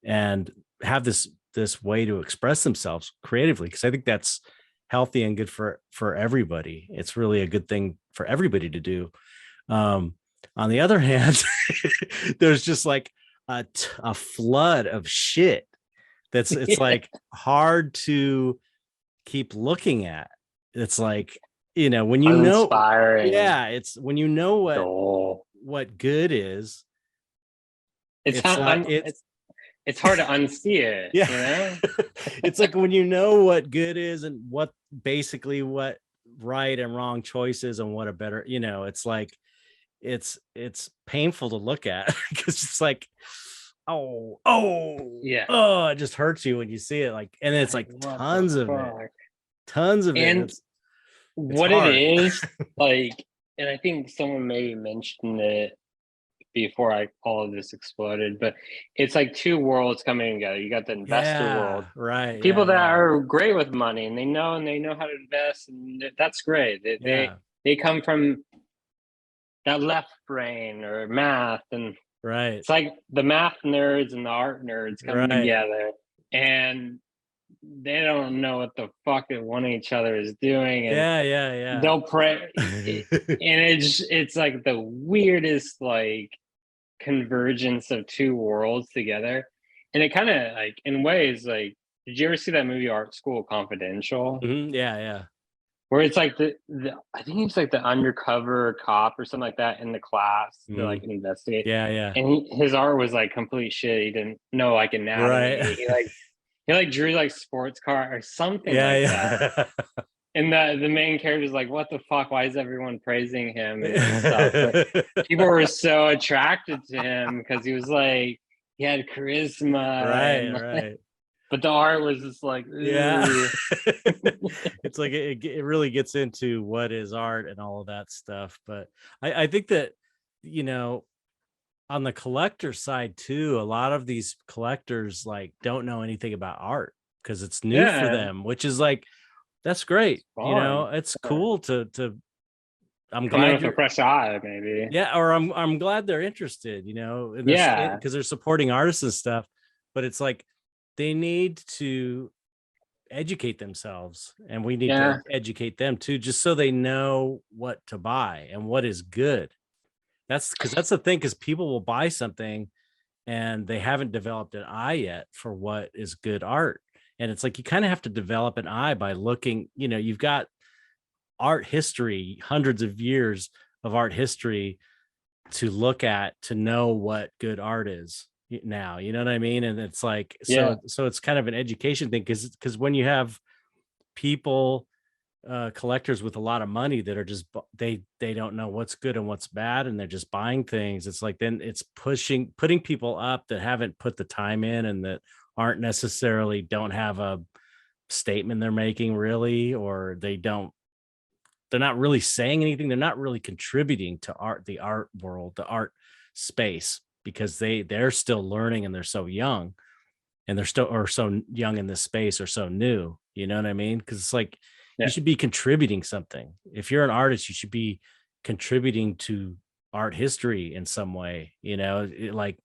and have this way to express themselves creatively, because I think that's healthy and good for everybody. It's really a good thing for everybody to do. On the other hand, there's just like a flood of shit that's it's like hard to keep looking at. It's like, when you know, it's when you know what good is, it's hard to unsee it. Yeah. It's like when you know what good is and what basically what right and wrong choices and what a better, it's like, it's painful to look at, because it's like, it just hurts you when you see it. Like, and it's like tons of it. And it's what hard. It is like, and I think someone maybe mentioned it before all of this exploded, but it's like two worlds coming together. You got the investor world, right? People that are great with money and they know how to invest, and that's great. They come from that left brain or math, and right. it's like the math nerds and the art nerds coming together, and they don't know what the fuck that one of each other is doing. And they'll pray, and it's like the weirdest like convergence of two worlds together. And it kind of like, in ways, like, did you ever see that movie Art School Confidential? Yeah. Where it's like the I think it's like the undercover cop or something like that in the class to like investigate. And his art was like complete shit. He didn't know like anatomy. He like drew like sports car or something that. And the main character is like, what the fuck? Why is everyone praising him and stuff? But people were so attracted to him because he was like, he had charisma. Right. But the art was just like, It's like it really gets into what is art and all of that stuff. But I think that, on the collector side too, a lot of these collectors like don't know anything about art because it's new for them, which is like, that's great. It's cool to I'm glad with a fresh eye, maybe. Yeah, or I'm glad they're interested, because they're supporting artists and stuff. But it's like they need to educate themselves, and we need to educate them too, just so they know what to buy and what is good. That's the thing, because people will buy something and they haven't developed an eye yet for what is good art. And it's like, you kind of have to develop an eye by looking, you've got art history, hundreds of years of art history to look at, to know what good art is now, you know what I mean? And it's like, so it's kind of an education thing, because when you have people, collectors with a lot of money that are just, they don't know what's good and what's bad, and they're just buying things. It's like, then it's putting people up that haven't put the time in, and that aren't necessarily, don't have a statement they're making really, or they're not really saying anything. They're not really contributing to the art world, the art space, because they're still learning, and they're so young, and they're still, or so young in this space, or so new, you know what I mean? Because it's like, you should be contributing something. If you're an artist, you should be contributing to art history in some way, like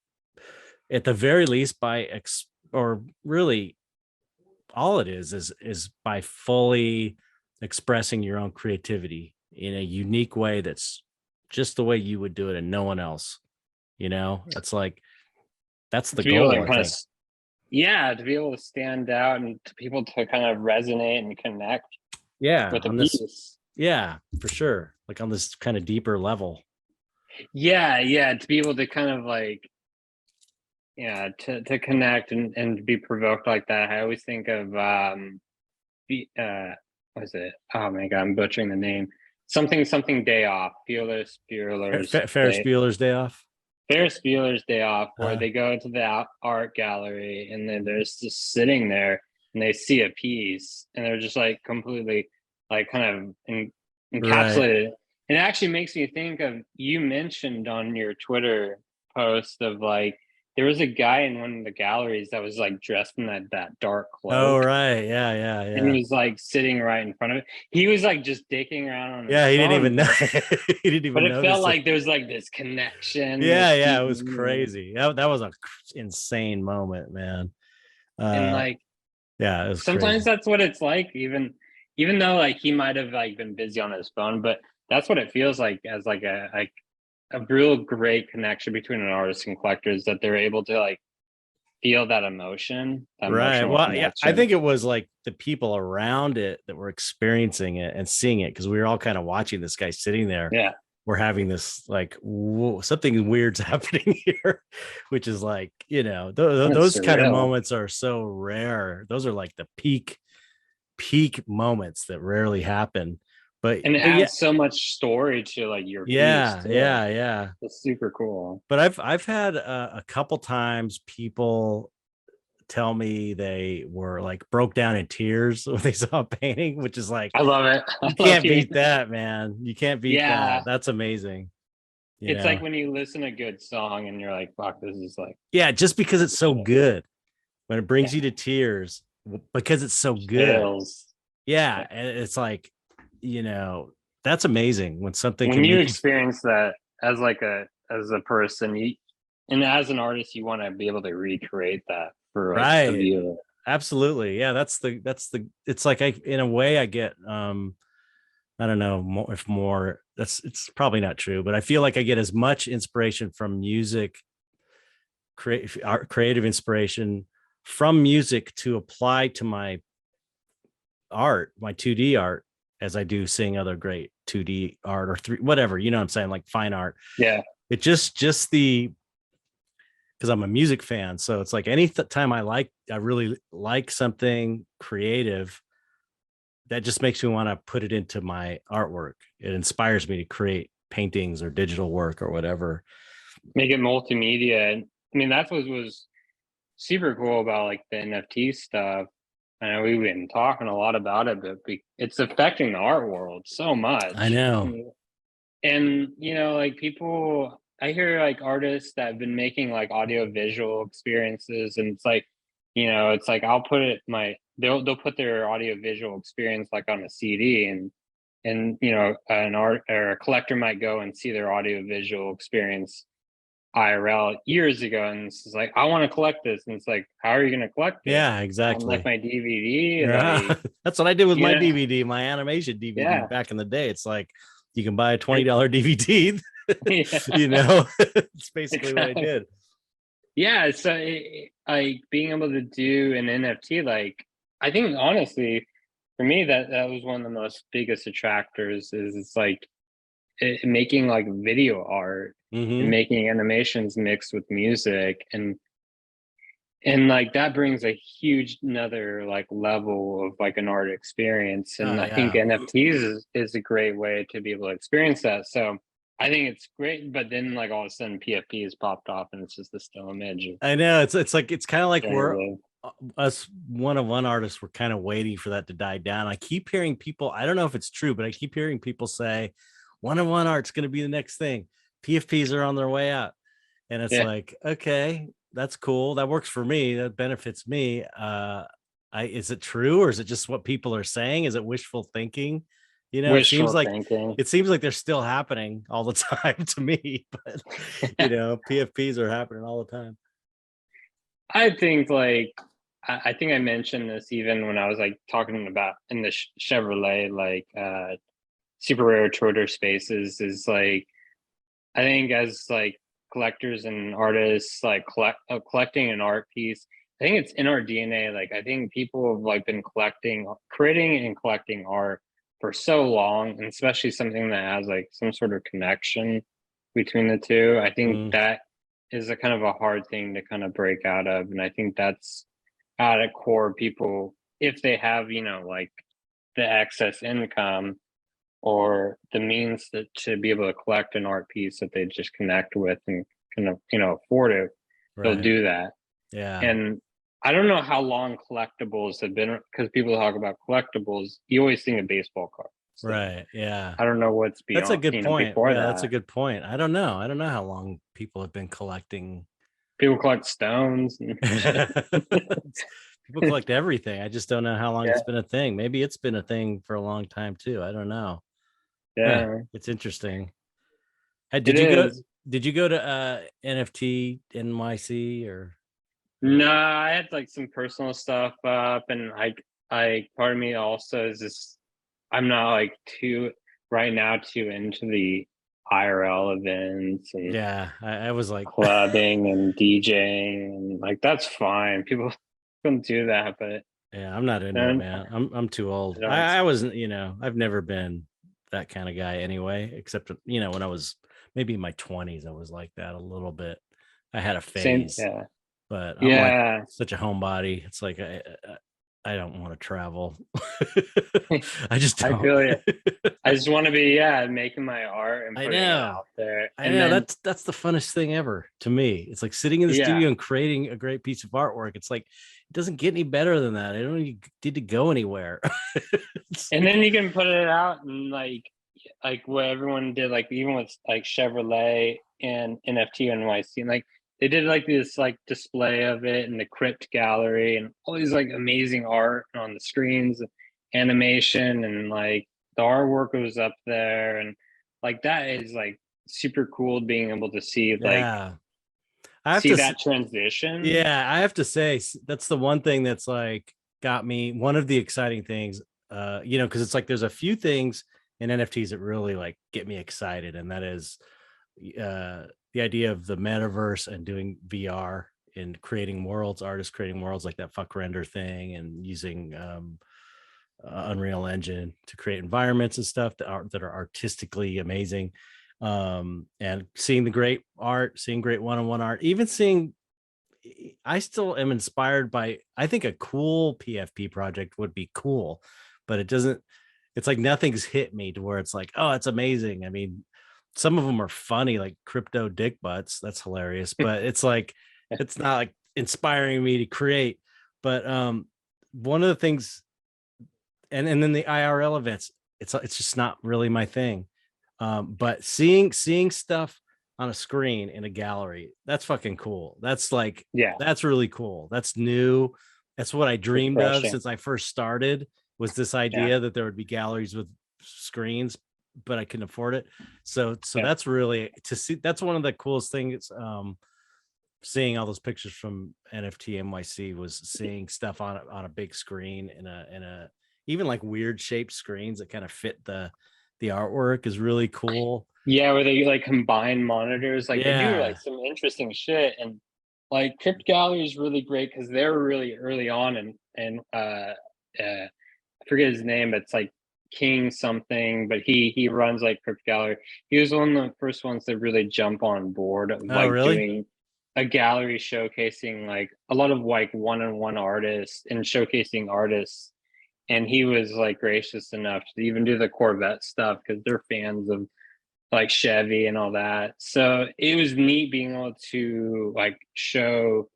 at the very least or really all it is by fully expressing your own creativity in a unique way that's just the way you would do it and no one else. It's like, that's the goal, I think. To be able to stand out and to people to kind of resonate and connect with the piece. For sure, like on this kind of deeper level. To be able to kind of like yeah, to connect and be provoked like that. I always think of what is it? Oh my god, I'm butchering the name. Something day off. Ferris Bueller's Day Off. Ferris Bueller's Day Off, where they go to the art gallery and then they're just sitting there and they see a piece and they're just like completely like kind of encapsulated. Right. It actually makes me think of, you mentioned on your Twitter post of like, there was a guy in one of the galleries that was like dressed in that dark cloak. Oh, right. Yeah. And he was like sitting right in front of it. He was like just dicking around on his he phone, didn't even know. He didn't even know. But it felt like there's like this connection. Yeah, it was crazy. That was an insane moment, man. And like, yeah, it was sometimes crazy. That's what it's like, even though like he might have like been busy on his phone, but that's what it feels like, as like a real great connection between an artist and collectors, that they're able to like feel that emotion. Right. Well, yeah, I think it was like the people around it that were experiencing it and seeing it, because we were all kind of watching this guy sitting there. Yeah. We're having this like, whoa, something weird's happening here, which is like, those kind of moments are so rare. Those are like the peak moments that rarely happen. But it adds so much story to like your piece. Yeah. It's super cool. But I've had a couple times people tell me they were like broke down in tears when they saw a painting, which is like, I love it. You can't beat that, man. You can't beat that. That's amazing. It's like when you listen to a good song and you're like, fuck, this is like, just because it's so good, when it brings you to tears because it's so good. Yeah, and it's like, that's amazing when something, when you experience that as a person, and as an artist, you want to be able to recreate that for like the viewer. Absolutely. Yeah, that's the it's like, in a way I get I don't know if more, it's probably not true, but I feel like I get as much inspiration from music, creative inspiration from music to apply to my art, my 2D art, as I do seeing other great 2D art or whatever, what I'm saying, like fine art. Yeah. It just because I'm a music fan. So it's like any time I really like something creative, that just makes me want to put it into my artwork. It inspires me to create paintings or digital work or whatever. Make it multimedia. And I mean, that's what was super cool about like the NFT stuff. I know we've been talking a lot about it, but it's affecting the art world so much. I know. And, like people, I hear like artists that have been making like audio visual experiences, and it's like, it's like I'll put it they'll put their audio visual experience like on a CD, and an art or a collector might go and see their audio visual experience IRL years ago, and it's like, I want to collect this, and it's like, how are you going to collect it? Yeah, exactly. Like my DVD. And that's what I did with my DVD, my animation DVD back in the day. It's like, you can buy a $20 DVD. It's basically what I did. Yeah, so like being able to do an NFT, like I think honestly, for me, that was one of the most biggest attractors. Is it's like making like video art and making animations mixed with music, and like that brings a huge another like level of like an art experience. And I think NFTs is a great way to be able to experience that. So I think it's great, but then like all of a sudden Pfp has popped off and it's just a still image. I know, it's like, it's kind of like us one artists, we're kind of waiting for that to die down. I keep hearing people, I don't know if it's true, but I keep hearing people say one-on-one art's going to be the next thing. PFPs are on their way out. And it's like, okay, that's cool. That works for me. That benefits me. Is it true, or is it just what people are saying? Is it wishful thinking? It seems like they're still happening all the time to me, but PFPs are happening all the time. I think like, I think I mentioned this even when I was like talking about in the Chevrolet, like super rare Twitter spaces, is like, I think as like collectors and artists, like collecting an art piece, I think it's in our DNA. Like I think people have like been creating and collecting art for so long, and especially something that has like some sort of connection between the two. I think that is a kind of a hard thing to kind of break out of. And I think that's at a core people, if they have, you know, like the excess income or the means to be able to collect an art piece that they just connect with and kind of, you know, afford it, they'll Right. do that. Yeah. And I don't know how long collectibles have been, because people talk about collectibles, you always think of baseball cards. Right. Yeah. I don't know what's That's a beyond, good you know, point. before Yeah, that's a that. good point. I don't know. I don't know how long people have been collecting. People collect stones and shit. People collect everything. I just don't know how long Yeah, it's been a thing. Maybe it's been a thing for a long time too. I don't know. Huh, yeah, it's interesting. Hey, it is. did you go to NFT NYC or No, I had like some personal stuff up, and like part of me also is just I'm not like too right now too into the IRL events and yeah, I was like clubbing and DJing, and like that's fine. People can do that, but yeah, I'm not into it, then man. I'm too I old. don't. I wasn't, I've never been that kind of guy anyway, except when I was maybe in my 20s, I was like that a little bit. I had a Same, phase, yeah, but I'm like yeah. such a homebody. It's like I don't want to travel. I just I don't. feel it. I just want to be, yeah, making my art and I putting it know. out there, I and know then that's the funnest thing ever to me. It's like sitting in the yeah, studio and creating a great piece of artwork. It's like it doesn't get any better than that. I don't even need to go anywhere. It's and like, then you can put it out and like what everyone did, like even with like Chevrolet and NFT NYC, and like they did like this like display of it in the crypt gallery and all these like amazing art on the screens, animation, and like the artwork was up there, and like that is like super cool being able to yeah, I have see to. that transition. Yeah, I have to say that's the one thing that's like got me. One of the exciting things, because it's like there's a few things in NFTs that really like get me excited, and that is the idea of the metaverse and doing VR and creating worlds, artists creating worlds like that fuck render thing, and using Unreal Engine to create environments and stuff that are artistically amazing. And seeing the great art, seeing great one-on-one art, even seeing I still am inspired by I think a cool PFP project would be cool, but it doesn't it's like nothing's hit me to where it's like, oh, it's amazing. I mean, some of them are funny, like crypto dick butts. That's hilarious, but it's like it's not like inspiring me to create. But one of the things and then the IRL events, it's just not really my thing. But seeing stuff on a screen in a gallery, that's fucking cool. That's like Yeah, that's really cool. That's new. That's what I dreamed of refreshing. since I first started was this Yeah, idea that there would be galleries with screens, but I couldn't afford it. So yeah, that's really to see that's one of the coolest things seeing all those pictures from NFT NYC was seeing stuff on a big screen in a even like weird shaped screens that kind of fit the artwork is really cool. yeah. Where they like combine monitors, like they do like Yeah. some interesting shit, and like Crypt Gallery is really great because they're really early on, and I forget his name, but it's like King something, but he runs like Crypt Gallery. He was one of the first ones to really jump on board of Oh, like really? doing a gallery showcasing like a lot of like one-on-one artists and showcasing artists. And he was like gracious enough to even do the Corvette stuff because they're fans of like Chevy and all that. So it was neat being able to like show,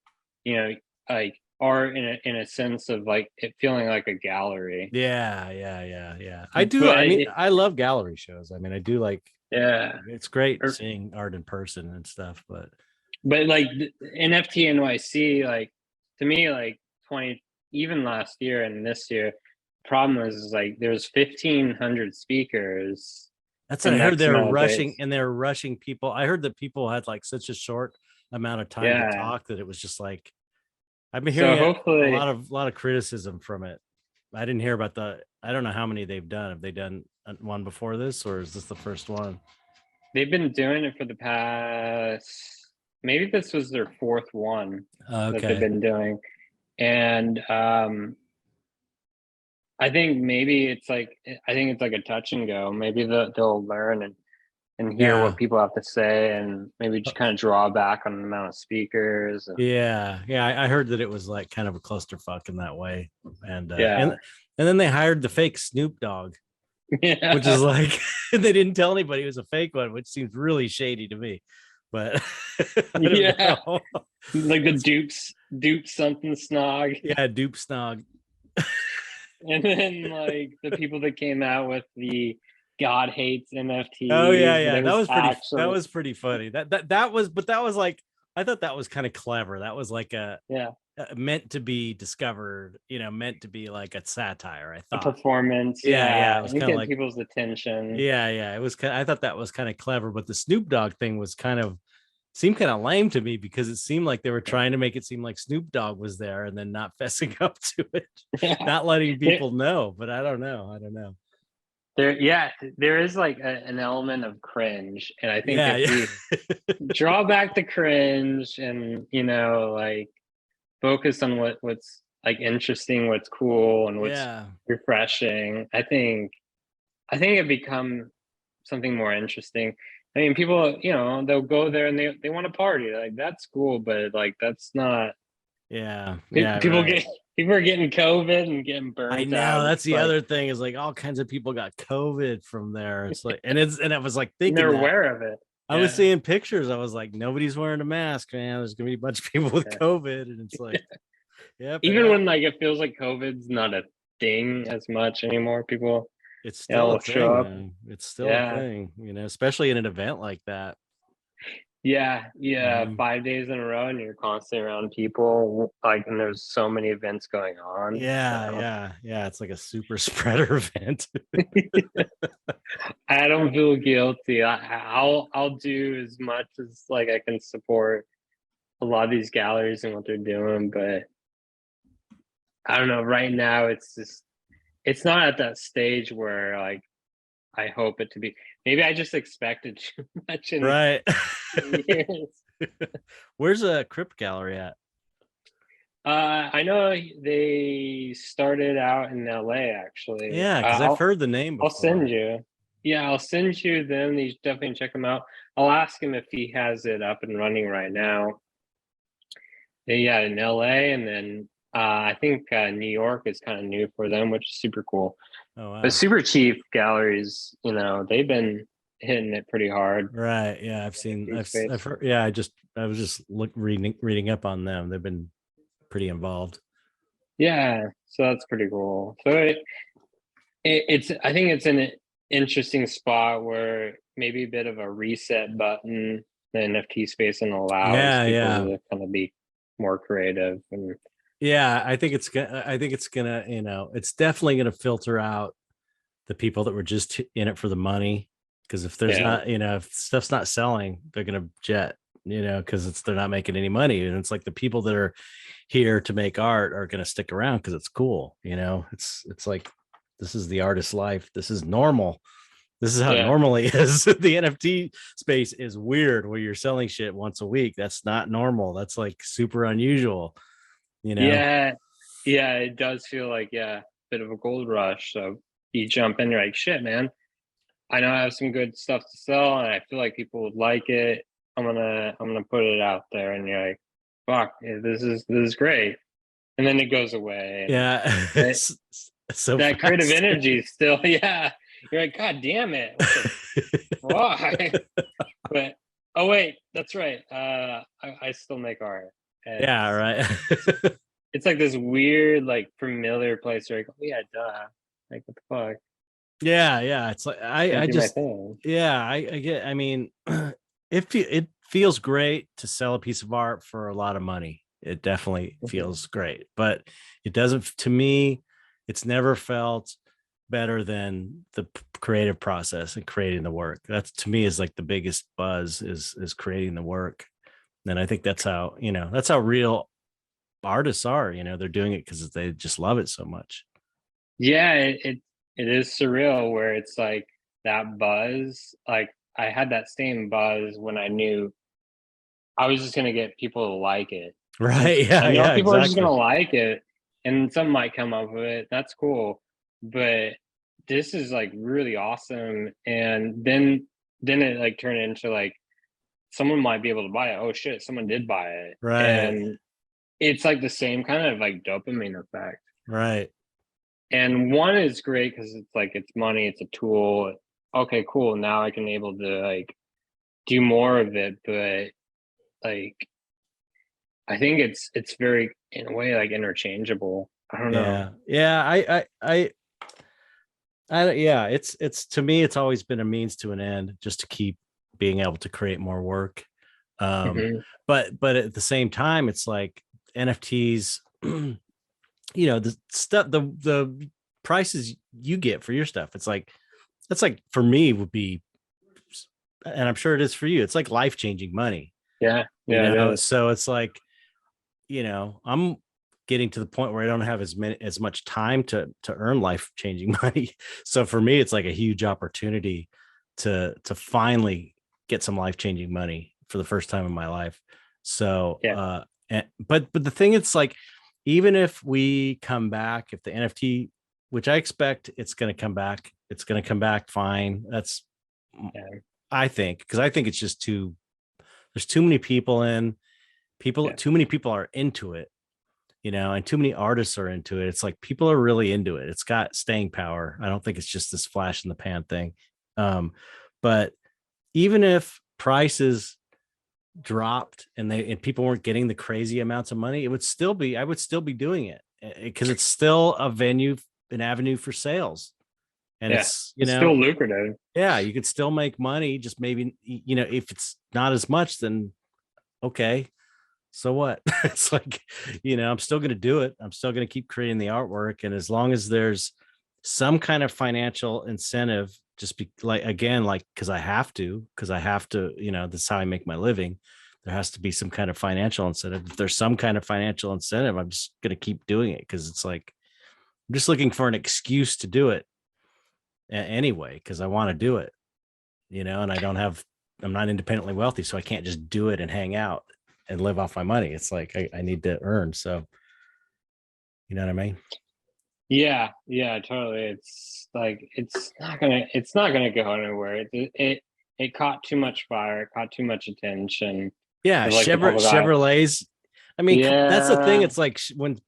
you know, like art in a sense of like it feeling like a gallery. Yeah. I do. But I mean, I love gallery shows. I mean, I do like yeah, it's great or, seeing art in person and stuff, but but like NFT NYC, like to me, like 20, even last year and this year, problem is like there's 1,500 speakers that's what I in heard. X They're amount of rushing days. and they're rushing people. I heard that people had like such a short amount of time to Yeah. talk that it was just like I've been hearing So a hopefully lot of criticism from it. I didn't hear about I don't know how many they've done. Have they done one before this, or is this the first one? they've been doing it for the past, maybe this was their fourth one that they've Okay. been doing. And I think maybe it's like, I think it's like a touch and go. Maybe they'll learn and and hear Yeah. what people have to say, and maybe just kind of draw back on the amount of speakers. And, Yeah. I heard that it was like kind of a clusterfuck in that way, and yeah, and then they hired the fake Snoop Dogg, which is yeah, like they didn't tell anybody it was a fake one, which seems really shady to me. But I don't yeah, know. like the It's, dupe something snog, yeah, dupe snog. and then like the people that came out with the God hates Oh yeah, NFTs, but yeah. it was That actually, was pretty funny. That was, but that was like, I thought that was kind of clever. That was like yeah, meant to be discovered, meant to be like a satire, I a thought. performance. Yeah, Yeah, it was and kind of get like, people's attention. yeah. It was kind, I thought that was kind of clever, but the Snoop Dogg thing was kind of seemed kind of lame to me, because it seemed like they were trying to make it seem like Snoop Dogg was there and then not fessing up to it, Yeah, not letting there, people know. But I don't know. I don't know. yeah, there is like an element of cringe, and I think Yeah, if we yeah. draw back the cringe and like focus on what's like interesting, what's cool, and what's Yeah. refreshing, I think it become something more interesting. I mean, people, they'll go there and they want to party. Like that's cool, but like that's not. Yeah. Yeah. People Right. get people are getting COVID and getting I burnt out. know, And that's it's the like other thing, is like all kinds of people got COVID from there. It's like, and I was like and thinking they're that aware of it. I was Yeah, seeing pictures. I was like, nobody's wearing a mask, man. There's gonna be a bunch of people with yeah. COVID, and it's like, yep, it Even when happened. like it feels like COVID's not a thing as much anymore, people It's still a will show thing, up. though. It's still a Yeah, thing, especially in an event like that. yeah. 5 days in a row, and you're constantly around people. Like, and there's so many events going on. Yeah. It's like a super spreader event. I don't feel guilty. I'll do as much as like I can support a lot of these galleries and what they're doing, but I don't know. Right now, it's not at that stage where like I hope it to be. Maybe I just expected too much in Right. 10 years. Where's a crypt gallery at? I know they started out in LA actually. Yeah, because I've heard the name I'll send before. you. Yeah, I'll send you them. You should definitely check them out. I'll ask him if he has it up and running right now. Yeah, in LA, and then I think New York is kind of new for them, which is super cool. Oh But wow. super cheap galleries, they've been hitting it pretty hard. Right. Yeah, I've seen. NFT I've space. heard. Yeah, I was just reading up on them. They've been pretty involved. Yeah, so that's pretty cool. So it's I think it's an interesting spot where maybe a bit of a reset button the NFT space and allows people Yeah. to kind of be more creative and Yeah, I think it's gonna, it's definitely gonna filter out the people that were just in it for the money. Because if there's yeah, not, if stuff's not selling, they're gonna jet, because they're not making any money. And it's like the people that are here to make art are gonna stick around because it's cool. It's like, this is the artist's life. This is normal. This is how it yeah, normally is. The NFT space is weird where you're selling shit once a week. That's not normal. That's like super unusual, you know? yeah, yeah. It does feel like bit of a gold rush. So you jump in, you're like, shit, man. I know I have some good stuff to sell, and I feel like people would like it. I'm gonna put it out there, and you're like, fuck, this is great. And then it goes away, and Yeah. that It's so that creative fast. energy is still, yeah. You're like, God damn it, what the fuck? But oh wait, that's right. I still make art, and Yeah, right. it's like this weird, like familiar place where like, oh yeah, duh. Like what the fuck? Yeah. It's like Gonna I do my just, thing. yeah, I get, I mean, it feels great to sell a piece of art for a lot of money. It definitely Mhm. feels great, but it doesn't, to me, it's never felt better than the creative process and creating the work. That's, to me, is like the biggest buzz, is creating the work. And I think that's how real artists are. They're doing it because they just love it so much. Yeah, it is surreal where it's like that buzz. Like I had that same buzz when I knew I was just gonna get people to like it. And Right. I Yeah. know Yeah. people are just Exactly. gonna like it, and some might come up with it. That's cool. But this is like really awesome. And then then it like turned into like someone might be able to buy it. Oh shit, someone did buy it. Right. And it's like the same kind of like dopamine effect. Right. And one is great because it's like it's money, it's a tool. Okay, cool. Now I can able to like do more of it, but like I think it's very in a way like interchangeable. I don't know. Yeah. Yeah. Yeah, it's to me, it's always been a means to an end, just to keep being able to create more work. Hmm. But at the same time, it's like NFTs, the stuff, the prices you get for your stuff, it's like, that's like, for me, would be, and I'm sure it is for you, it's like life-changing money, Yeah, yeah, it is. so it's like, I'm getting to the point where I don't have as much time to earn life-changing money. So for me, it's like a huge opportunity to finally get some life-changing money for the first time in my life. So Yeah. but the thing, it's like, even if we come back, if the NFT, which I expect it's going to come back, it's going to come back fine. That's, Yeah. I think, because I think it's just there's too many people Yeah. too many people are into it, and too many artists are into it. It's like, people are really into it. It's got staying power. I don't think it's just this flash in the pan thing. But even if prices dropped and people weren't getting the crazy amounts of money, I would still be doing it, because it's still an avenue for sales. And Yeah. it's, It's still lucrative. yeah, you could still make money, just maybe, if it's not as much, then okay, so what? It's like, I'm still going to do it. I'm still going to keep creating the artwork. And as long as there's some kind of financial incentive, just be like, again, like, because I have to, this is how I make my living. There has to be some kind of financial incentive. If there's some kind of financial incentive, I'm just going to keep doing it, because it's like, I'm just looking for an excuse to do it anyway, because I want to do it, and I'm not independently wealthy, so I can't just do it and hang out and live off my money. It's like, I need to earn. So, you know what I mean? Yeah, yeah, totally. It's like it's not gonna go anywhere. It caught too much fire, it caught too much attention. Yeah. Of like the public eye. Chevrolets. I mean, that's the thing. Yeah, It's like, when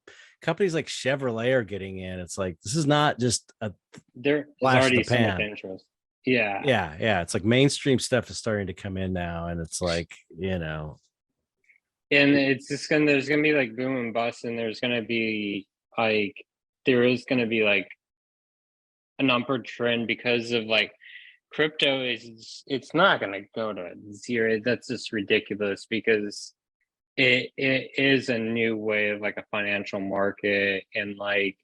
companies like Chevrolet are getting in, it's like, this is not just a there is flash in the already so much pan. interest. Yeah. Yeah. Yeah. It's like mainstream stuff is starting to come in now. And it's like, And it's just gonna there's gonna be like boom and bust, and there's gonna be like there is gonna be like an upward trend because of like crypto is it's not gonna go to zero. That's just ridiculous because it is a new way of like a financial market. And like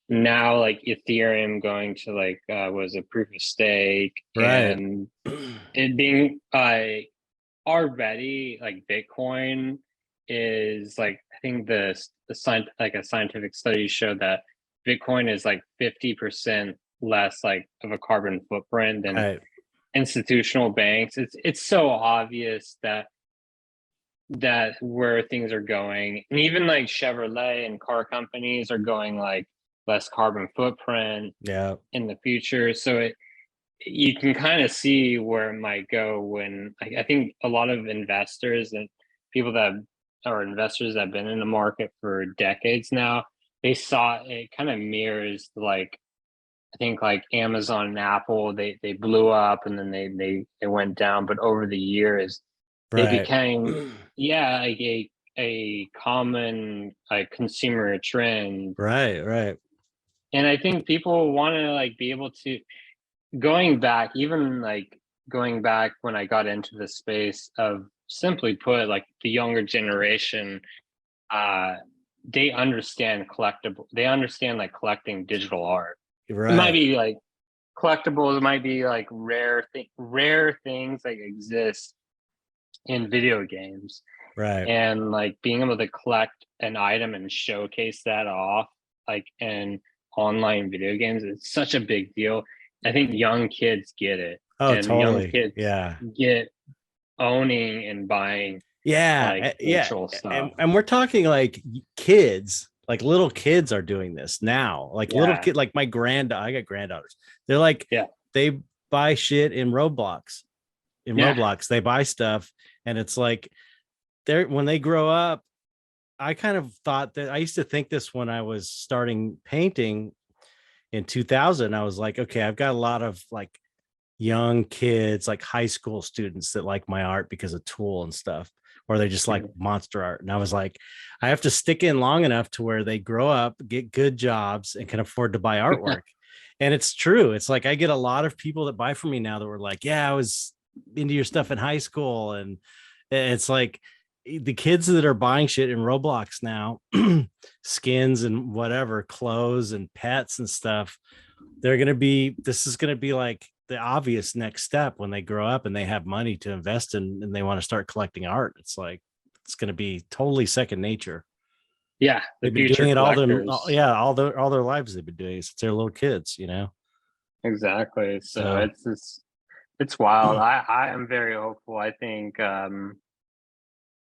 now like Ethereum going to like was a proof of stake, right. and it being already like Bitcoin is like I think the like a scientific study showed that Bitcoin is like 50% less like of a carbon footprint than Right. institutional banks. It's so obvious that where things are going, and even like Chevrolet and car companies are going like less carbon footprint Yeah. in the future. So you can kind of see where it might go when I think a lot of investors and people that are investors that have been in the market for decades now, they saw it kind of mirrors like I think like Amazon and Apple, they blew up and then they went down, but over the years they Right. became yeah like a common like consumer trend. Right. Right. And I think people want to like be able to going back, even like going back when I got into the space of simply put, like the younger generation, uh, they understand collectible. They understand like collecting digital art. It might Right. be like collectibles. It might be like rare things that exist in video games, Right. and like being able to collect an item and showcase that off, like in online video games, it's such a big deal. I think young kids get it, Oh, and young totally. kids Yeah. get owning and buying Yeah. like Yeah. virtual stuff. And we're talking like kids, like little kids are doing this now. Like little Yeah, kid, like I got granddaughters. They're like, yeah, they buy shit in Roblox. Yeah. They buy stuff, and it's like they're when they grow up. I kind of thought that I used to think this when I was starting painting in 2000. I was like, okay, I've got a lot of like young kids, like high school students that like my art because of Tool and stuff, or they just like monster art. And I was like, I have to stick in long enough to where they grow up, get good jobs, and can afford to buy artwork. And it's true. It's like I get a lot of people that buy from me now that were like, yeah, I was into your stuff in high school. And it's like the kids that are buying shit in Roblox now, skins and whatever, clothes and pets and stuff, this is going to be like the obvious next step when they grow up and they have money to invest in and they want to start collecting art. It's like, it's going to be totally second nature. Yeah, the They've been future doing it collectors. all their lives. They've been doing it since they're little kids, you know? Exactly. So So it's wild. I am very hopeful. I think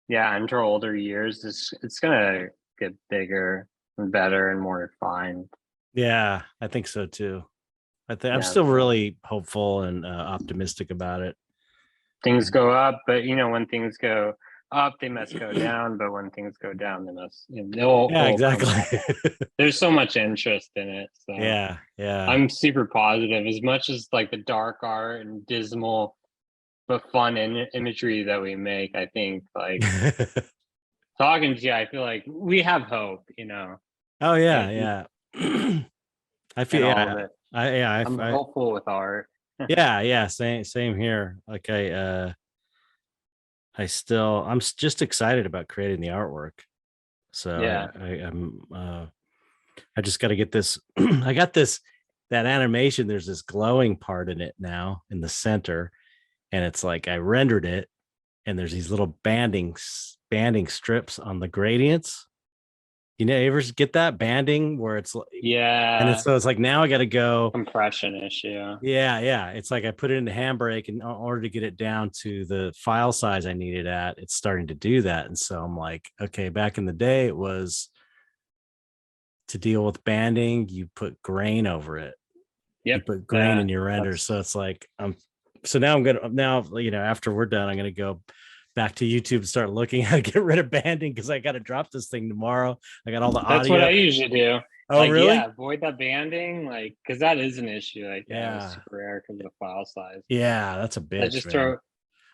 yeah, into our older years, it's gonna get bigger and better and more refined. yeah, I think so too. I'm Yeah, still so really hopeful and optimistic about it. things go up, but when things go up, they must go down. But when things go down, they must Yeah, they'll come exactly. up. There's so much interest in it. So Yeah, yeah. I'm super positive. As much as like the dark art and dismal but fun imagery that we make, I think like talking to you, I feel like we have hope, Oh and, yeah, yeah. I and feel all of yeah. it. I'm I hopeful with art. yeah, yeah, same here. Like I'm just excited about creating the artwork. So Yeah. I just got to get this I got this that animation, there's this glowing part in it now in the center, and it's like I rendered it, and there's these little banding strips on the gradients. You ever get that banding where it's like, and Yeah. it's like now I got to go. Compression issue. Yeah, yeah. It's like I put it in Handbrake, and in order to get it down to the file size I needed at, it's starting to do that. And so I'm like, okay, back in the day, it was to deal with banding, you put grain over it. You Yep. put grain Yeah. in your render. That's So it's like so now I'm gonna after we're done, I'm gonna go back to YouTube and start looking how to get rid of banding because I gotta drop this thing tomorrow. I got all the that's what I audio. usually do. Oh, Like, yeah, really? avoid that banding, like, because that is an issue. Like, yeah, it was Yeah. super rare because of the file size. Yeah, that's a I bitch, just man. throw,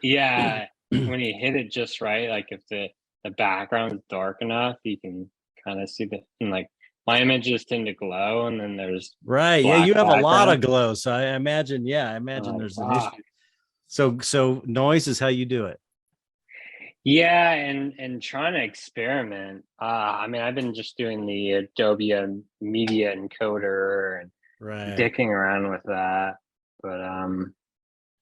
yeah, when you hit it just right, like if the background is dark enough, you can kind of see and like my images tend to glow, and then there's Right. Yeah, black you have a lot of background. glow. So I I'm imagine like, there's an issue. ah, So noise is how you do it. yeah, and trying to experiment. I mean, I've been just doing the Adobe Media Encoder and Right. dicking around with that, but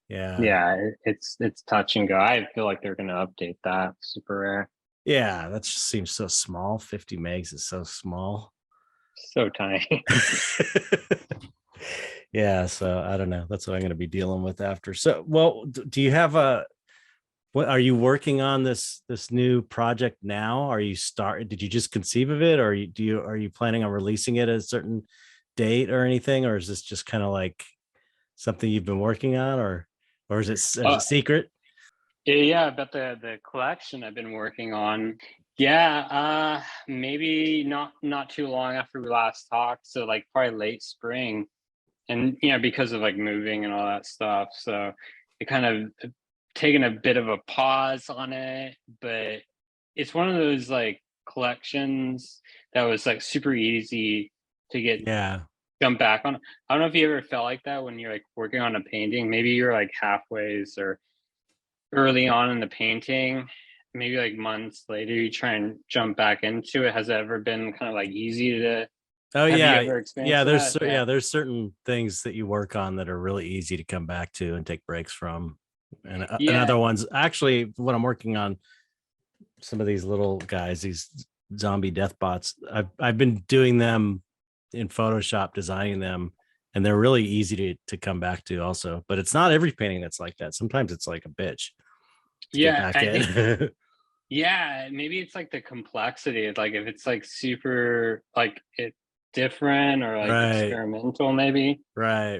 Yeah. yeah, it's touch and go. I feel like they're gonna update that. Super rare, Yeah. That just seems so small. 50 megs is so small. so tiny. Yeah. So I don't know. That's what I'm going to be dealing with after. So, well, do you have what are you working on this new project now? Did you just conceive of it, or are you planning on releasing it at a certain date or anything? Or is this just kind of like something you've been working on, or is it Uh, secret? yeah, about the collection I've been working on. Yeah, maybe not too long after we last talked. So like probably late spring, and because of like moving and all that stuff. So it kind of taken a bit of a pause on it, but it's one of those like collections that was like super easy to get Yeah. jump back on. I don't know if you ever felt like that when you're like working on a painting. Maybe you're like halfways or early on in the painting, maybe like months later, you try and jump back into it. Has it ever been kind of like easy to Oh have you yeah. ever experienced that? Yeah. There's certain things that you work on that are really easy to come back to and take breaks from. And Yeah. other ones, actually, what I'm working on, some of these little guys, these zombie death bots, I've been doing them in Photoshop, designing them, and they're really easy to come back to also. But it's not every painting that's like that. Sometimes it's like a bitch to get Yeah. back I think, in. yeah, maybe it's like the complexity. Like if it's like super, like it different or like Right. experimental, maybe. Right.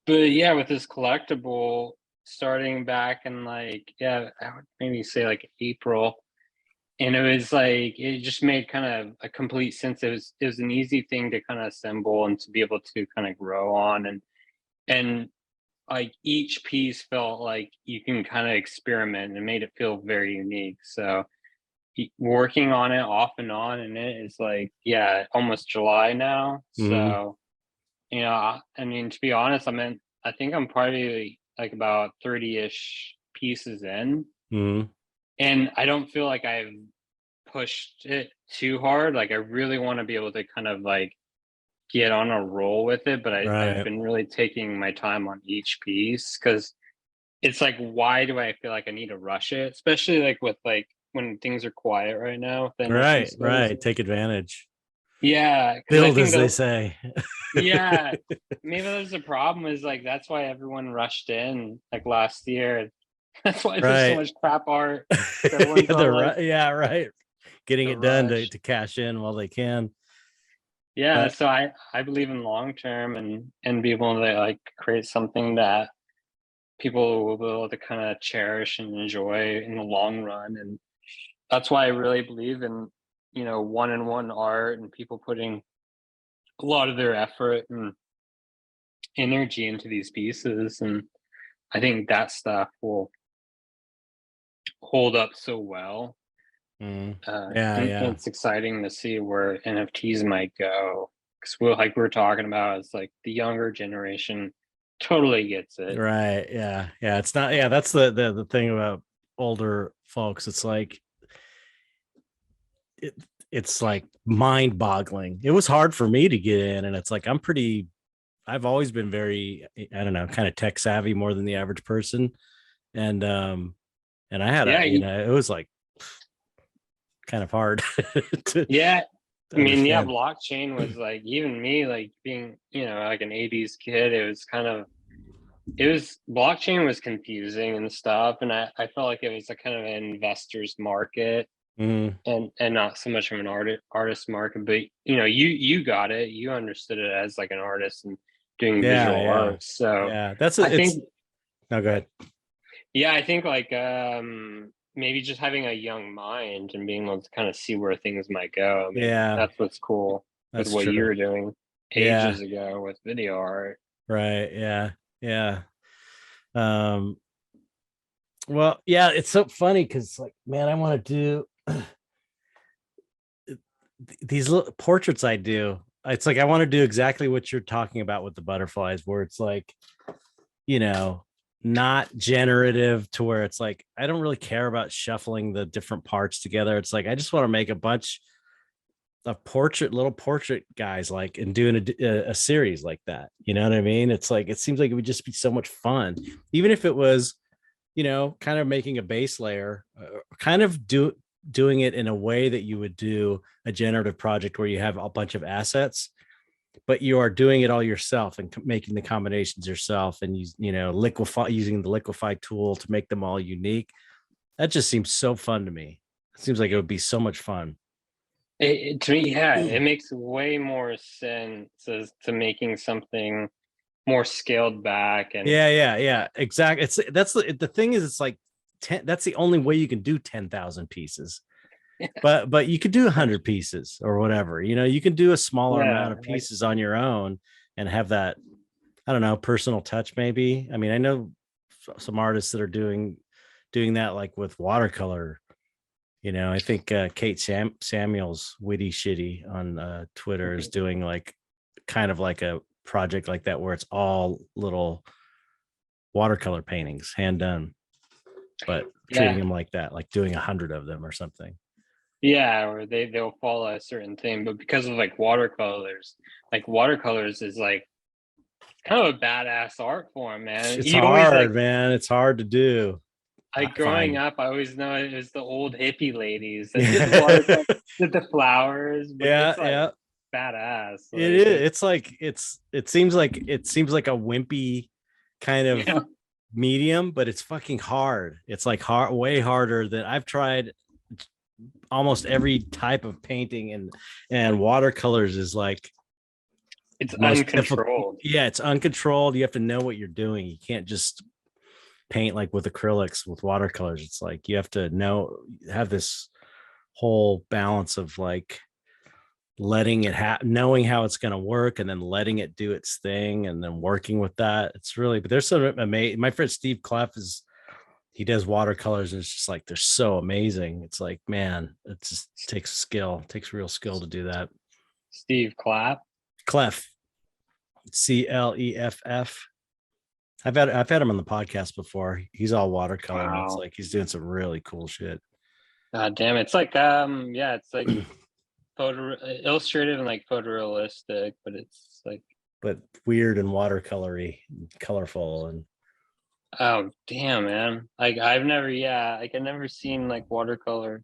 But yeah, with this collectible starting back in like, yeah, I would maybe say like April. And it was like it just made kind of a complete sense. It was an easy thing to kind of assemble and to be able to kind of grow on, and like each piece felt like you can kind of experiment and made it feel very unique. So working on it off and on, and it is like, yeah, almost July now. Mhm. So, I mean, to be honest, I think I'm probably like about 30-ish pieces in, Mhm. and I don't feel like I've pushed it too hard. Like I really want to be able to kind of like get on a roll with it, but I've Right. been really taking my time on each piece because it's like, why do I feel like I need to rush it? Especially like with like when things are quiet right now with the NFT Right. space. Right. Take advantage. Yeah, because I Build, think as they the say. yeah, maybe there's a problem is like that's why everyone rushed in like last year. That's why there's so Right. much crap art. Everyone's Yeah, all like yeah, right. Getting the it done to rush. cash in while they can. Yeah, But so I believe in long term and be able to like create something that people will be able to kind of cherish and enjoy in the long run. And that's why I really believe in, one-on-one art and people putting a lot of their effort and energy into these pieces. And I think that stuff will hold up so well. yeah, And yeah. it's exciting to see where NFTs might go. Because like we were talking about, it's like the younger generation totally gets it. Right. Yeah. Yeah. It's not, yeah, that's the thing about older folks. It's like it, it's like mind boggling. It was hard for me to get in, and it's like I've always been very, I don't know, kind of tech savvy more than the average person. And I had Yeah, it was like kind of hard to yeah. I mean, yeah, understand. blockchain was like even me, like being, like an 80s kid, it was blockchain was confusing and stuff. And I felt like it was a kind of an investor's market Mhm. and not so much of an artist market. But you got it. You understood it as like an artist and doing Yeah, visual yeah, art. So yeah. I It's think no, go ahead. yeah, I think like maybe just having a young mind and being able to kind of see where things might go. Maybe Yeah, that's what's cool with that's what you true. were doing Yeah, ages ago with video art. right. Yeah, yeah. Um, well, yeah, it's so funny because like, man, I want to do these little portraits I do. It's like I want to do exactly what you're talking about with the butterflies, where it's like, you know, not generative to where it's like I don't really care about shuffling the different parts together. It's like I just want to make a bunch of little portrait guys, like, and doing a series like that. You know what I mean? It's like it seems like it would just be so much fun, even if it was, kind of making a base layer, kind of doing it in a way that you would do a generative project where you have a bunch of assets, but you are doing it all yourself and making the combinations yourself, and liquefy using the liquefy tool to make them all unique. That just seems so fun to me. It seems like it would be so much fun. To me, yeah, it makes way more sense as to making something more scaled back and Yeah, yeah, yeah, exactly. That's the thing is, it's like 10, that's the only way you can do 10,000 pieces. But you could do 100 pieces or whatever. You can do a smaller yeah, amount of like pieces on your own and have that, I don't know, personal touch maybe. I mean, I know some artists that are doing that, like with watercolor. I think Kate Samuels, Witty Shitty on Twitter, is doing like kind of like a project like that where it's all little watercolor paintings, hand done, but treating yeah, them like that, like doing 100 of them or something. yeah, or they'll follow a certain thing, but because of like watercolors is like kind of a badass art form, man. It's You always hard, like man. It's hard to do. I growing find. up, I always know it was the old hippie ladies that did Yeah, watercolor, did the flowers, but yeah, it's like yeah. badass. It Like is. It's like it seems like a wimpy kind of yeah, medium, but it's fucking hard. It's like hard, way harder than I've tried. Almost every type of painting, and watercolors is like It's the most difficult. uncontrolled. Yeah, it's uncontrolled. You have to know what you're doing. You can't just paint like with acrylics, with watercolors. It's like you have to have this whole balance of like letting it knowing how it's going to work, and then letting it do its thing, and then working with that. It's really, but there's some amazing. My friend Steve Clef he does watercolors, and it's just like they're so amazing. It's like, man, it just takes real skill to do that. Steve Clapp. Clef, Cleff. I've had him on the podcast before. He's all watercolor. Wow. It's like he's doing some really cool shit. God damn, it's like it's like photo illustrative and like photorealistic, but it's like weird and watercolory, colorful, and oh damn, man. Like I've never seen like watercolor.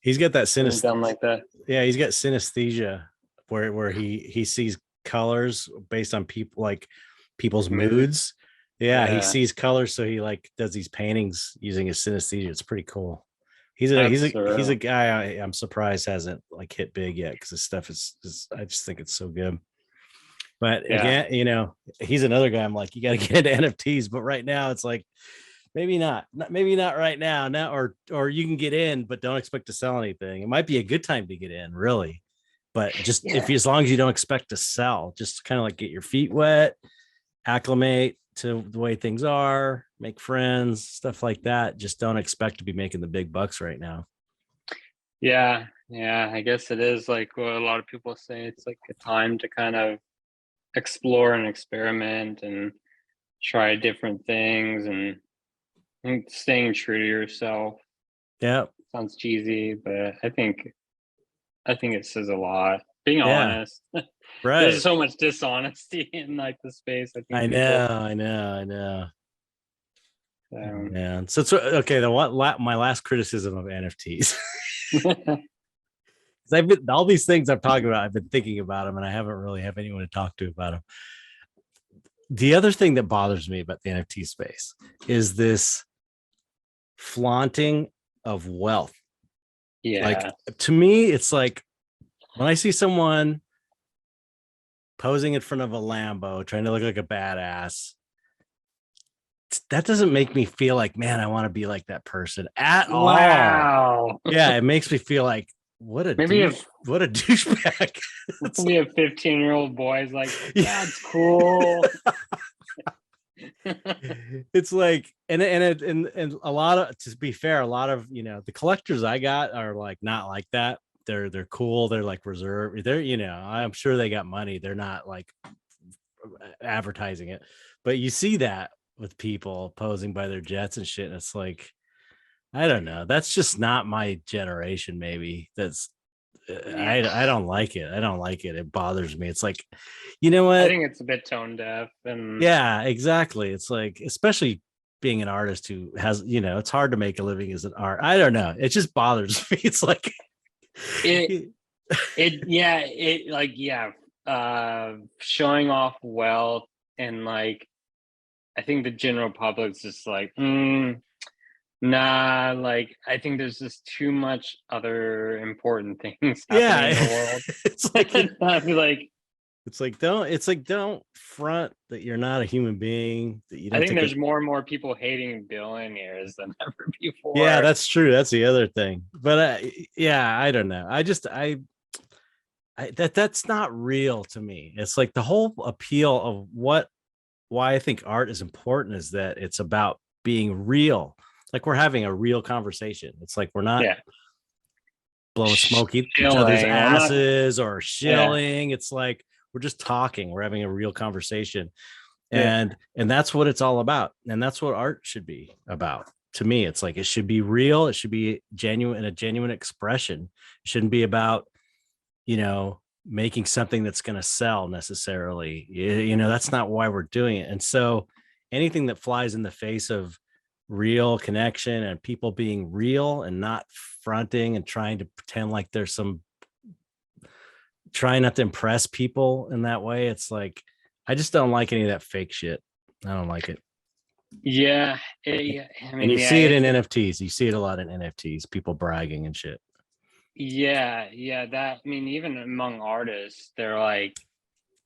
He's got that synesthesia done like that. Yeah, he's got synesthesia where he sees colors based on people's moods. Yeah, he sees colors, so he like does these paintings using his synesthesia. It's pretty cool. He's a guy I'm surprised hasn't like hit big yet, because his stuff is I just think it's so good. But again, you know, he's another guy I'm like, you got to get into NFTs, but right now it's like maybe not right now, or you can get in but don't expect to sell anything. It might be a good time to get in, really, but just as long as you don't expect to sell, just kind of like get your feet wet, acclimate to the way things are, make friends, stuff like that. Just don't expect to be making the big bucks right now. Yeah, I guess it is like what a lot of people say. It's like a time to kind of explore and experiment and try different things, and staying true to yourself. Yeah, sounds cheesy, but I think it says a lot. Being honest, right? There's so much dishonesty in like the space. I know. Man, so it's okay. My last criticism of NFTs. All these things I'm talking about, I've been thinking about them, and I haven't really have anyone to talk to about them. The other thing that bothers me about the NFT space is this flaunting of wealth. Yeah. Like, to me, it's like when I see someone posing in front of a Lambo, trying to look like a badass, that doesn't make me feel like, man, I want to be like that person at all. Wow. Yeah, it makes me feel like, what a douchebag. Maybe a 15-year-old boy is like, that's cool. It's like, and a lot of, to be fair, a lot of, you know, the collectors I got are like not like that. They're cool. They're like reserved. They're, you know, I'm sure they got money. They're not like advertising it, but you see that with people posing by their jets and shit. And it's like, I don't know. That's just not my generation. Maybe that's, I don't like it. I don't like it. It bothers me. It's like, you know what? I think it's a bit tone deaf. And yeah, exactly. It's like, especially being an artist who has, you know, it's hard to make a living as an art. I don't know. It just bothers me. It's like, showing off wealth, and like, I think the general public's just like, nah, like I think there's just too much other important things happening in the world. It's like, I'd be like, don't front that you're not a human being. That you don't. I think there's more and more people hating billionaires than ever before. Yeah, that's true. That's the other thing. But yeah, I don't know. That's not real to me. It's like the whole appeal of why I think art is important is that it's about being real. Like we're having a real conversation. It's like we're not blowing smoke each other's asses or shilling. It's like we're just talking. We're having a real conversation. And that's what it's all about. And that's what art should be about. To me, it's like it should be real. It should be genuine, a genuine expression. It shouldn't be about, you know, making something that's going to sell necessarily. You know, that's not why we're doing it. And so anything that flies in the face of real connection and people being real and not fronting and trying to pretend like there's trying not to impress people in that way, it's like, I just don't like any of that fake shit. I don't like it. Yeah. I mean, and you see it in NFTs. You see it a lot in NFTs, people bragging and shit. Yeah. That, I mean, even among artists, they're like,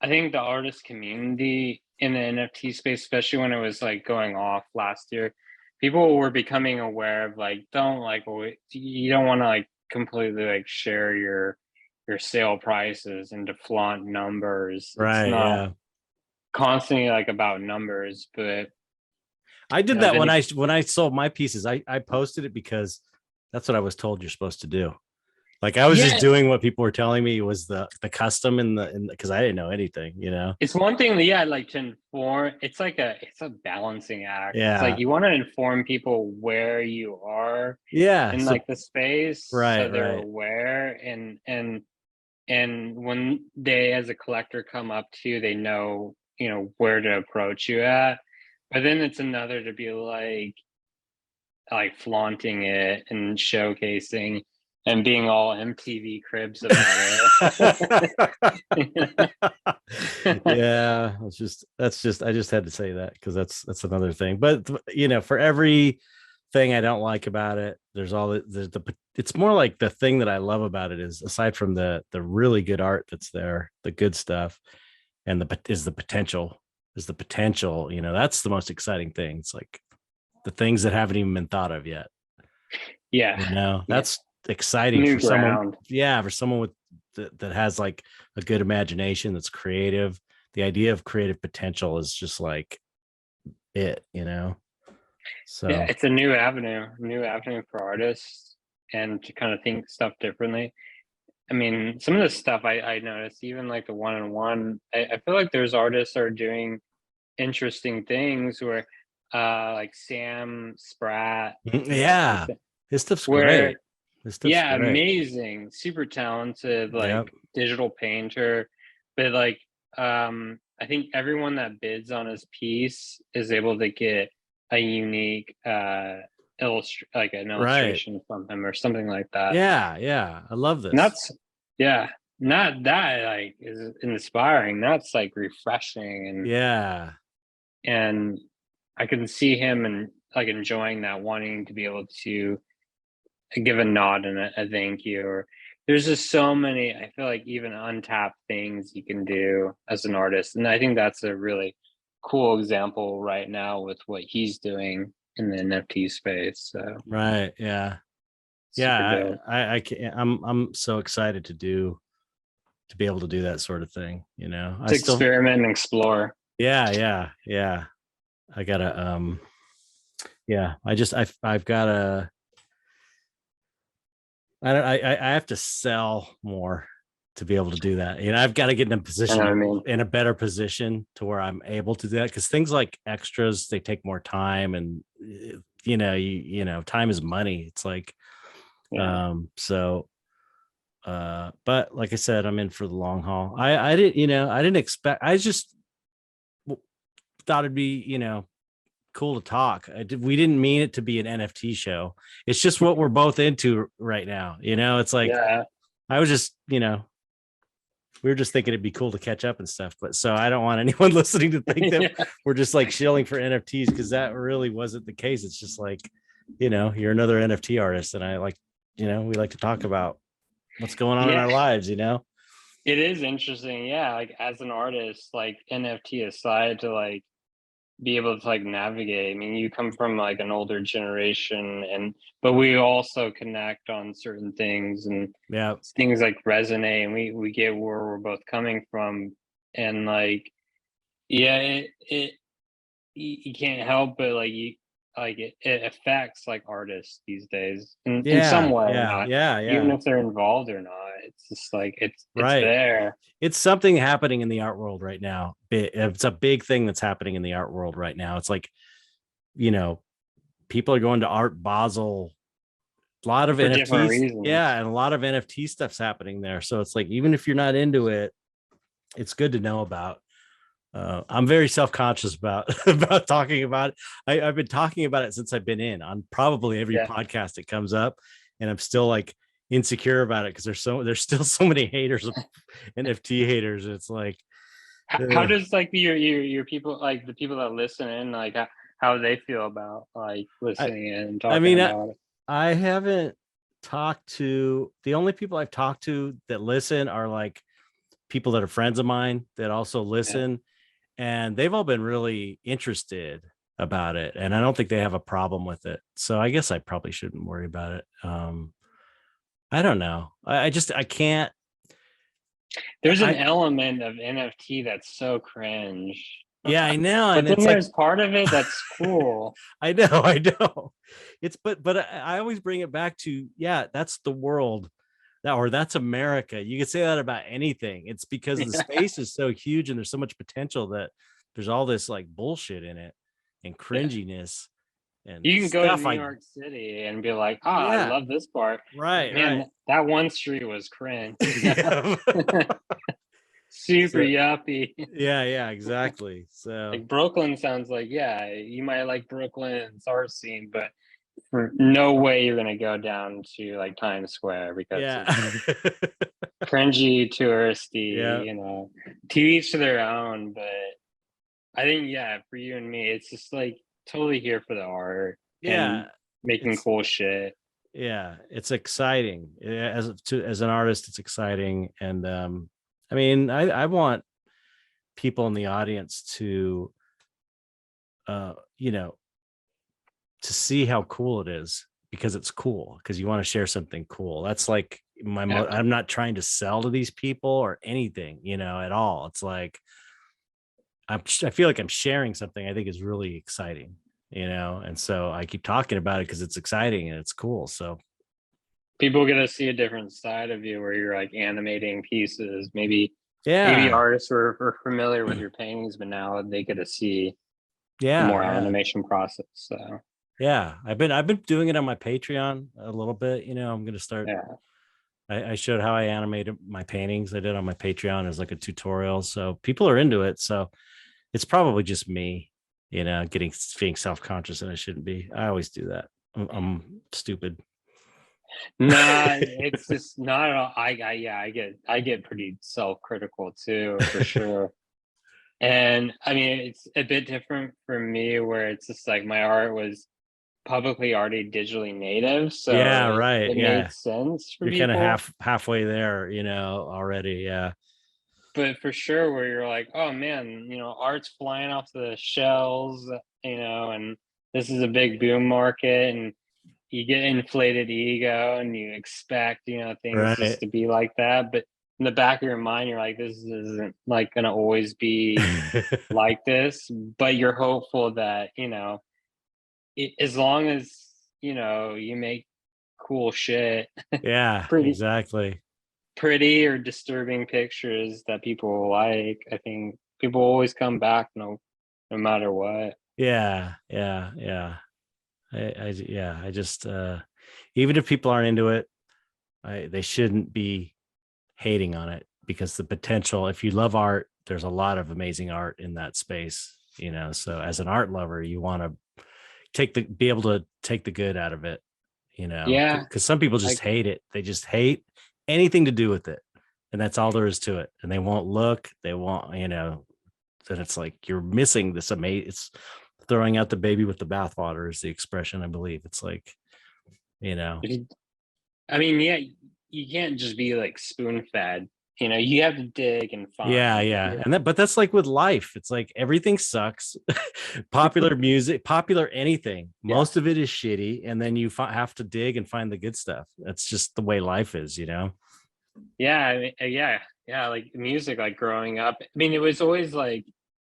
I think the artist community in the NFT space, especially when it was like going off last year, people were becoming aware of like, don't like, you don't want to like completely like share your sale prices and to flaunt numbers. It's Right. not Yeah. constantly like about numbers, but I did if that any, when I sold my pieces. I posted it because that's what I was told you're supposed to do. Like I was just yeah, doing what people were telling me was the custom in the because I didn't know anything, you know. it's one thing that, yeah, like to inform, it's a balancing act. It's like Yeah. you want to inform people where you are Yeah. in So like the space so right, they're right. aware, and when they as a collector come up to you, they know, you know, where to approach you at. But then it's another to be like flaunting it and showcasing and being all MTV Cribs about it. Yeah, that's just I just had to say that because that's another thing. But you know, for every thing I don't like about it, there's all the it's more like the thing that I love about it is aside from the really good art that's there, the good stuff, and the potential, you know, that's the most exciting thing. It's like the things that haven't even been thought of yet. Yeah, You know, yeah, that's exciting new for someone. ground. Yeah, for someone with that has like a good imagination, that's creative. The idea of creative potential is just like it, you know. Yeah, So it's a new avenue for artists and to kind of think stuff differently. I mean, some of the stuff I noticed, even like the one-on-one, I feel like there's artists that are doing interesting things where like Sam Spratt, yeah, his stuff's great. where, His stuff's yeah, great. amazing, super talented, Yep. like digital painter, but like I think everyone that bids on his piece is able to get a unique like an Right. illustration from him or something like that. Yeah, yeah. I love And this. that's, yeah, not that like is inspiring. That's like refreshing, Yeah. and I can see him and like enjoying that, wanting to be able to give a nod and a thank you. Or there's just so many, I feel like even untapped things you can do as an artist. And I think that's a really cool example right now with what he's doing in the NFT space. So Right. Yeah. super Yeah. dope. I can't, I'm so excited to be able to do that sort of thing, you know. I To still experiment and explore. yeah, yeah, yeah. I gotta yeah, I've gotta I have to sell more to be able to do that. You know, I've got to get in a You know what I position mean? in a better position to where I'm able to do that because things like extras, they take more time and you know, you know, time is money. It's like Yeah. so but like I said, I'm in for the long haul. I didn't, you know, I didn't expect, I just thought it'd be, you know, cool to talk. We didn't mean it to be an NFT show. It's just what we're both into right now. You know, it's like Yeah. I was just, you know, we were just thinking it'd be cool to catch up and stuff. But so I don't want anyone listening to think that Yeah. we're just like shilling for NFTs because that really wasn't the case. It's just like, you know, you're another NFT artist, and I like, you know, we like to talk about what's going on in Yeah. our lives. You know, It is interesting. Yeah. Like as an artist, like NFT aside, to like be able to like navigate. I mean, you come from like an older generation, and but we also connect on certain things, and yeah, things like resonate, and we get where we're both coming from. And like, yeah, it you can't help but like you like it affects like artists these days in some yeah, way, yeah, not yeah, even yeah. if they're involved or not. It's just like it's Right. there. It's something happening in the art world right now. It's a big thing that's happening in the art world right now. It's like, you know, people are going to Art Basel, a lot of For different NFTs. reasons. Yeah. And a lot of NFT stuff's happening there. So it's like, even if you're not into it, it's good to know about. I'm very self-conscious about about talking about it. I've been talking about it since I've been in on probably every Yeah. podcast that comes up, and I'm still like insecure about it because there's still so many haters of NFT haters. It's like, How does like your people, like the people that listen in, like how they feel about like I listening in and I talking mean, about it? I haven't talked to the only people I've talked to that listen are like people that are friends of mine that also Yeah. listen, and they've all been really interested about it, and I don't think they have a problem with it. So I guess I probably shouldn't worry about it. I don't know. I just I can't. There's an I element of NFT that's so cringe. Yeah, I know, But and then it's like there's part of it that's cool. I know, I know. It's but I always bring it back to, yeah, that's the world. That, or that's America. You could say that about anything. It's because the Yeah. space is so huge and there's so much potential that there's all this like bullshit in it and Yeah. cringiness and You can go to stuff New I York City and be like, "Ah, I yeah, love this part." But right, man, right. that one street was cringe, you know? Yeah. Super So yuppie. yeah, yeah, exactly. So Like Brooklyn sounds like, yeah, you might like Brooklyn's art scene, but for no way you're gonna go down to like Times Square because yeah. it's cringy, touristy, Yeah. to each to their own. But I think, yeah, for you and me, it's just like totally here for the art and Yeah. making It's cool shit. yeah, it's exciting. As an artist, it's exciting. And I mean, I want people in the audience to you know, to see how cool it is, because it's cool, because you want to share something cool. That's like Yeah. I'm not trying to sell to these people or anything, at all. It's like I feel like I'm sharing something I think is really exciting, and so I keep talking about it because it's exciting and it's cool. So People get to see a different side of you where you're like animating pieces. Maybe yeah, artists were familiar with your paintings, but now they get to see the yeah, more yeah, animation process. So yeah. I've been doing it on my Patreon a little bit. I'm gonna start. yeah. I showed how I animated my paintings. I did on my Patreon as like a tutorial, so people are into it. So it's probably just me, getting being self conscious, and I shouldn't be. I always do that. I'm stupid. Nah, it's just not at all. Yeah, I get pretty self-critical too, for sure. And I mean, it's a bit different for me where it's just like my art was publicly already digitally native, so Yeah, it, right. it made Yeah, sense for you're kind of people. halfway there, already. Yeah, But for sure, where you're like, oh man, art's flying off the shelves, and this is a big boom market, and you get inflated ego and you expect, things just right. to be like that. But in the back of your mind, you're like, this isn't like gonna always be like this. But you're hopeful that, as long as, you make cool shit, Yeah, pretty exactly. pretty or disturbing pictures that people like, I think people always come back no matter what. Yeah, yeah, yeah. Yeah, I just even if people aren't into it, they shouldn't be hating on it, because the potential, if you love art, there's a lot of amazing art in that space, so as an art lover, you want to be able to take the good out of it, Yeah, because some people just like hate it. They just hate anything to do with it, and that's all there is to it, and they won't look, they won't, then it's like you're missing this amazing. It's throwing out the baby with the bathwater is the expression, I believe. It's like, you know, if you, I mean, yeah, you can't just be like spoon fed. You have to dig and yeah, find. yeah. Yeah, But that's like with life. It's like everything sucks. Popular music, popular anything. yeah, Most of it is shitty. And then you have to dig and find the good stuff. That's just the way life is, yeah, I mean, yeah, yeah. Like music, like growing up. I mean, it was always like,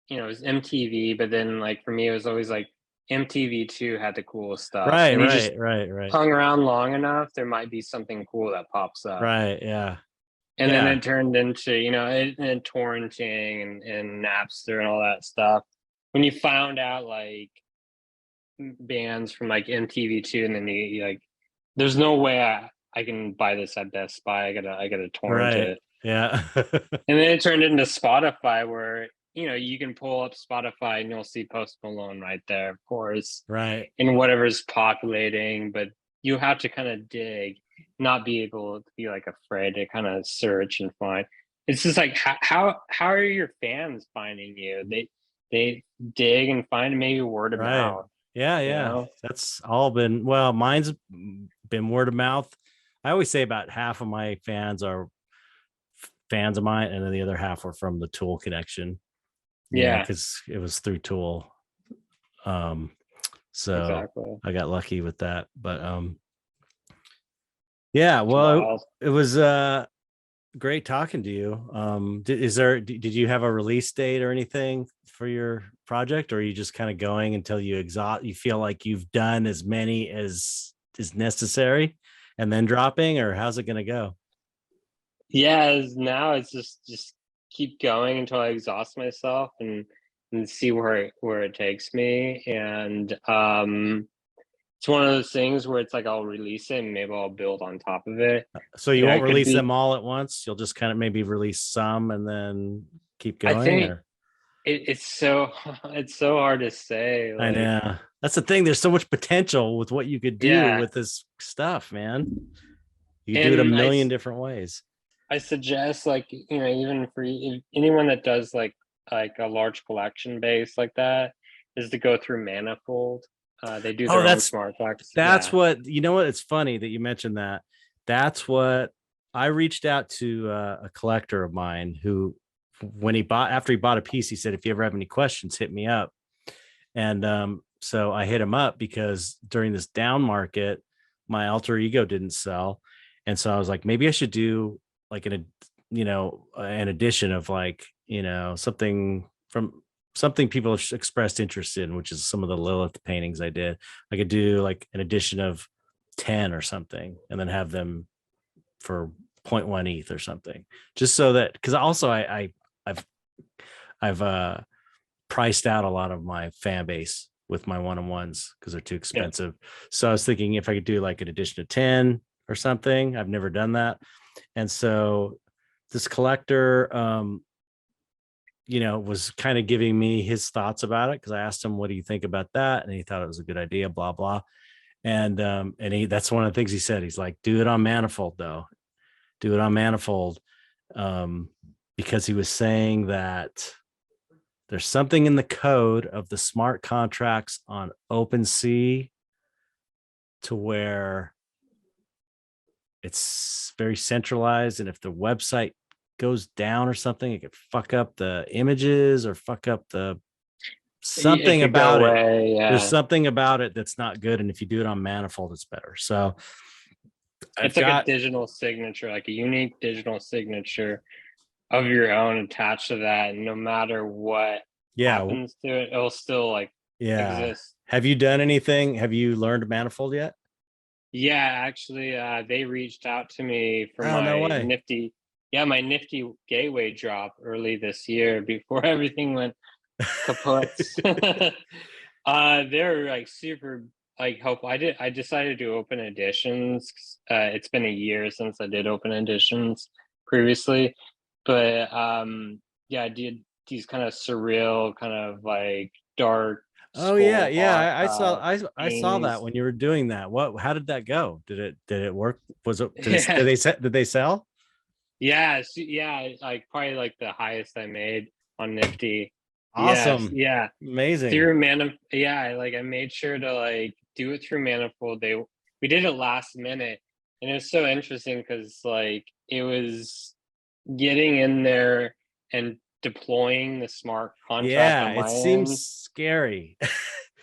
it was MTV, but then like for me, it was always like MTV2 had the coolest stuff, Right, and you just right, right, right, hung around long enough, there might be something cool that pops up. right. Yeah. And then Yeah. it turned into, and torrenting and Napster and all that stuff. When you found out like bands from like MTV2, and then you like, there's no way I can buy this at Best Buy. I gotta torrent Right. it. Yeah. And then it turned into Spotify where, you can pull up Spotify and you'll see Post Malone right there, of course, Right. and whatever's populating, but you have to kind of dig, not be able to be like afraid to kind of search and find. It's just like how are your fans finding you? They dig and find maybe word of Right. mouth, Yeah, you yeah. know? That's all been, well, mine's been word of mouth. I always say about half of my fans are fans of mine, and then the other half were from the Tool connection. Yeah, because it was through Tool. So exactly. I got lucky with that. But yeah, It's well, wild. it was great talking to you. Did you have a release date or anything for your project, or are you just kind of going until you feel like you've done as many as is necessary and then dropping, or how's it going to go? Yeah, now it's just keep going until I exhaust myself and see where it takes me. And it's one of those things where it's like I'll release it and maybe I'll build on top of it. So you won't It could release be. them all at once. You'll just kind of maybe release some and then keep I going, think or it's so it's so hard to say. I Like, know that's the thing. There's so much potential with what you could do yeah, with this stuff, man. You could do it a and million different ways. I suggest, like, even for anyone that does like a large collection base like that, is to go through Manifold. They do Oh, their own smart tracks. that's Yeah. what, you know what? It's funny that you mentioned that. That's what I reached out to a collector of mine who, when after he bought a piece, he said, if you ever have any questions, hit me up. And so I hit him up because during this down market, my alter ego didn't sell. And so I was like, maybe I should do like an edition of like, something people have expressed interest in, which is some of the Lilith paintings I did. I could do like an edition of 10 or something and then have them for 0.1 ETH or something, just so that, because also I've priced out a lot of my fan base with my one-on-ones because they're too Yeah. expensive. So I was thinking if I could do like an edition of 10 or something. I've never done that. And so this collector was kind of giving me his thoughts about it, because I asked him, what do you think about that? And he thought it was a good idea, blah blah. And that's one of the things he said. He's like, do it on Manifold though. Do it on Manifold. Because he was saying that there's something in the code of the smart contracts on OpenSea to where it's very centralized. And if the website goes down or something, it could fuck up the images or fuck up the It something could go about it. away. There's Yeah. something about it that's not good. And if you do it on Manifold, it's better. So I've It's like a got, digital signature, like a unique digital signature of your own attached to that. And no matter what yeah, happens to it, it'll still like yeah. exist. Have you done anything? Have you learned Manifold yet? Yeah, actually, they reached out to me for Oh, no my way. my nifty gateway drop early this year before everything went kaput. They're like super like helpful. I decided to do open editions. It's been a year since I did open editions previously, but yeah, I did these kind of surreal, kind of like dark Oh yeah, skull yeah. art I saw that paintings. when you were doing that. How did that go? Did it work? Was it Yeah. did they sell? Yeah, yeah, like probably like the highest I made on Nifty. Yes, Awesome. yeah. Amazing. Through yeah, like I made sure to like do it through Manifold. We did it last minute, and it was so interesting because like it was getting in there and deploying the smart contract Yeah, on it my seems end. scary.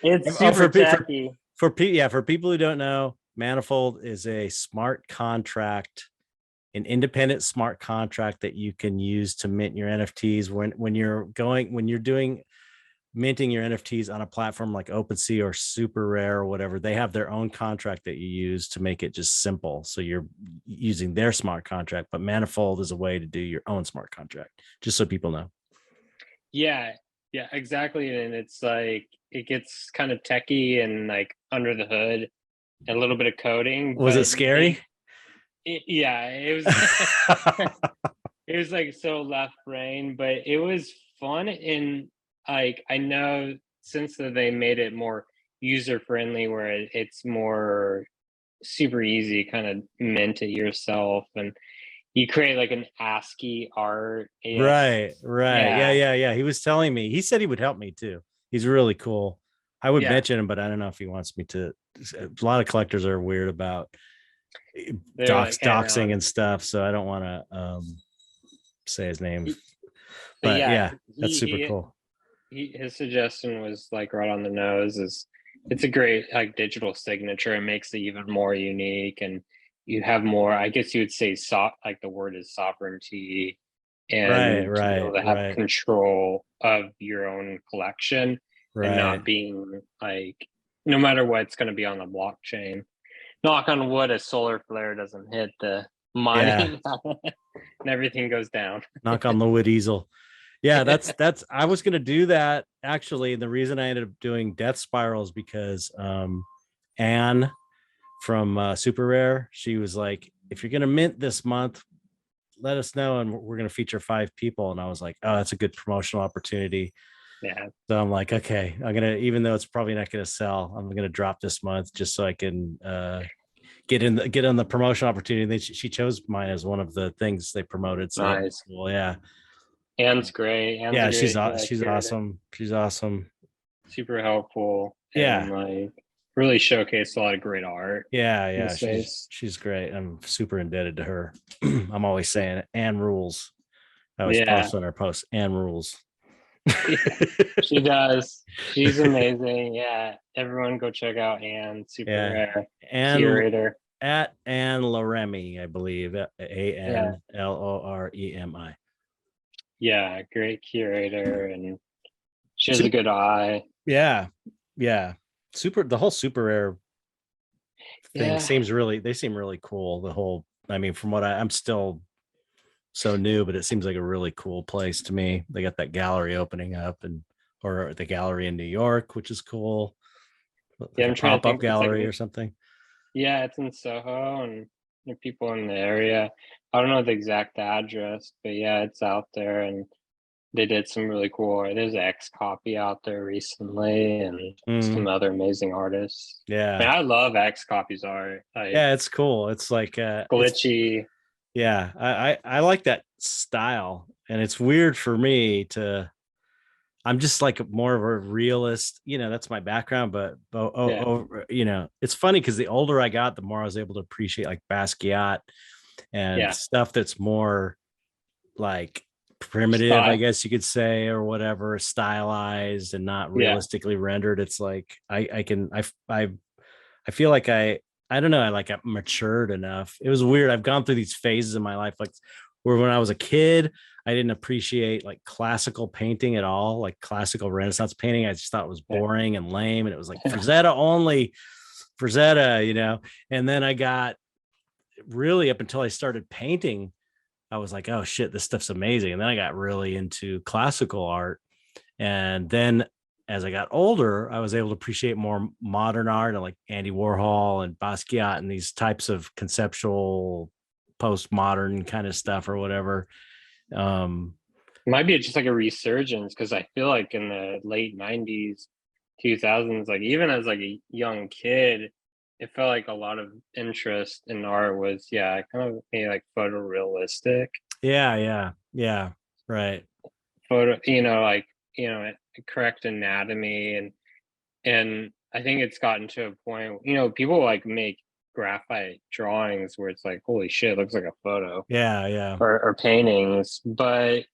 It's Oh, super techy. for people who don't know, Manifold is a smart contract, an independent smart contract that you can use to mint your NFTs when you're doing minting your NFTs on a platform like OpenSea or Super Rare or whatever. They have their own contract that you use to make it just simple. So you're using their smart contract, but Manifold is a way to do your own smart contract, just so people know. Yeah, yeah, exactly. And it's like it gets kind of techy and like under the hood and a little bit of coding, Was it but scary? yeah, it was it was like so left brain, but it was fun. And like I know since they made it more user friendly, where it's more super easy, kind of mint it yourself, and you create like an ASCII art. Yes, Right. Yeah, yeah, yeah, yeah. He was telling me. He said he would help me too. He's really cool. I would yeah. mention him, but I don't know if he wants me to. A lot of collectors are weird about They're like doxing anonymous. and stuff, so I don't want to say his name, But but yeah, yeah, that's super cool. his suggestion was like right on the nose. Is it's a great like digital signature. It makes it even more unique, and you have more. I guess you would say like the word is sovereignty, Right, and to be able right, to have right, control of your own collection and right. not being like no matter what's going to be on the blockchain. Knock on wood, a solar flare doesn't hit the Yeah, mining and everything goes down. knock on the wood easel. Yeah, that's I was gonna do that actually. And the reason I ended up doing Death Spirals because Anne from Super Rare, she was like, if you're gonna mint this month, let us know and we're gonna feature 5 people. And I was like, oh, that's a good promotional opportunity. Yeah, So I'm like, okay, I'm gonna, even though it's probably not gonna sell, I'm gonna drop this month just so I can get on the promotion opportunity. She chose mine as one of the things they promoted. So that was nice. cool. Yeah. Anne's great. Anne's a Yeah, great she's curator. awesome. She's awesome. Super helpful and Yeah. like really showcased a lot of great art Yeah, in the yeah, space. she's great. I'm super indebted to her. I'm always saying it. And rules. I always Yeah, post on her posts and rules. she does. She's amazing. Yeah, everyone go check out Anne. Super Yeah. rare And curator. at Anne Loremi, I believe. Yeah, ANLOREMI. yeah, great curator, and she has a Super, good eye. yeah. Yeah. Super, the whole super rare thing Yeah, seems really, they seem really cool. The whole, I mean, from what I'm still so new, but it seems like a really cool place to me. They got that gallery opening up, and or the gallery in New York, which is cool, yeah. like a I'm trying to pop-up think. It's like gallery or something. yeah, it's in Soho, and there are people in the area. I don't know the exact address, but yeah, it's out there, and they did some really cool art. There's X copy out there recently, and some Mm, other amazing artists. Man, yeah. I love X copies art. Like Yeah, it's cool. It's like it's, glitchy. yeah, I like that style. And it's weird for me to, I'm just like more of a realist, that's my background. But Yeah, it's funny because the older I got, the more I was able to appreciate like Basquiat and yeah. stuff that's more like primitive, I Style. guess you could say, or whatever, stylized and not Yeah, realistically rendered. It's like I can I feel like I don't know, I like I matured enough. It was weird. I've gone through these phases in my life, like where when I was a kid, I didn't appreciate like classical painting at all, like classical Renaissance painting. I just thought it was yeah, boring and lame, and it was like Frazetta only, Frazetta. And then I got really up until I started painting, I was like, oh shit, this stuff's amazing. And then I got really into classical art. And then as I got older, I was able to appreciate more modern art and like Andy Warhol and Basquiat and these types of conceptual postmodern kind of stuff or whatever. Um, might be just like a resurgence because I feel like in the late '90s, 2000s, like even as like a young kid, it felt like a lot of interest in art was yeah, kind of maybe like photorealistic. yeah, yeah, yeah, right. Photo, like correct anatomy, and I think it's gotten to a point, people like make graphite drawings where it's like holy shit, it looks like a photo, Yeah, yeah, or paintings, but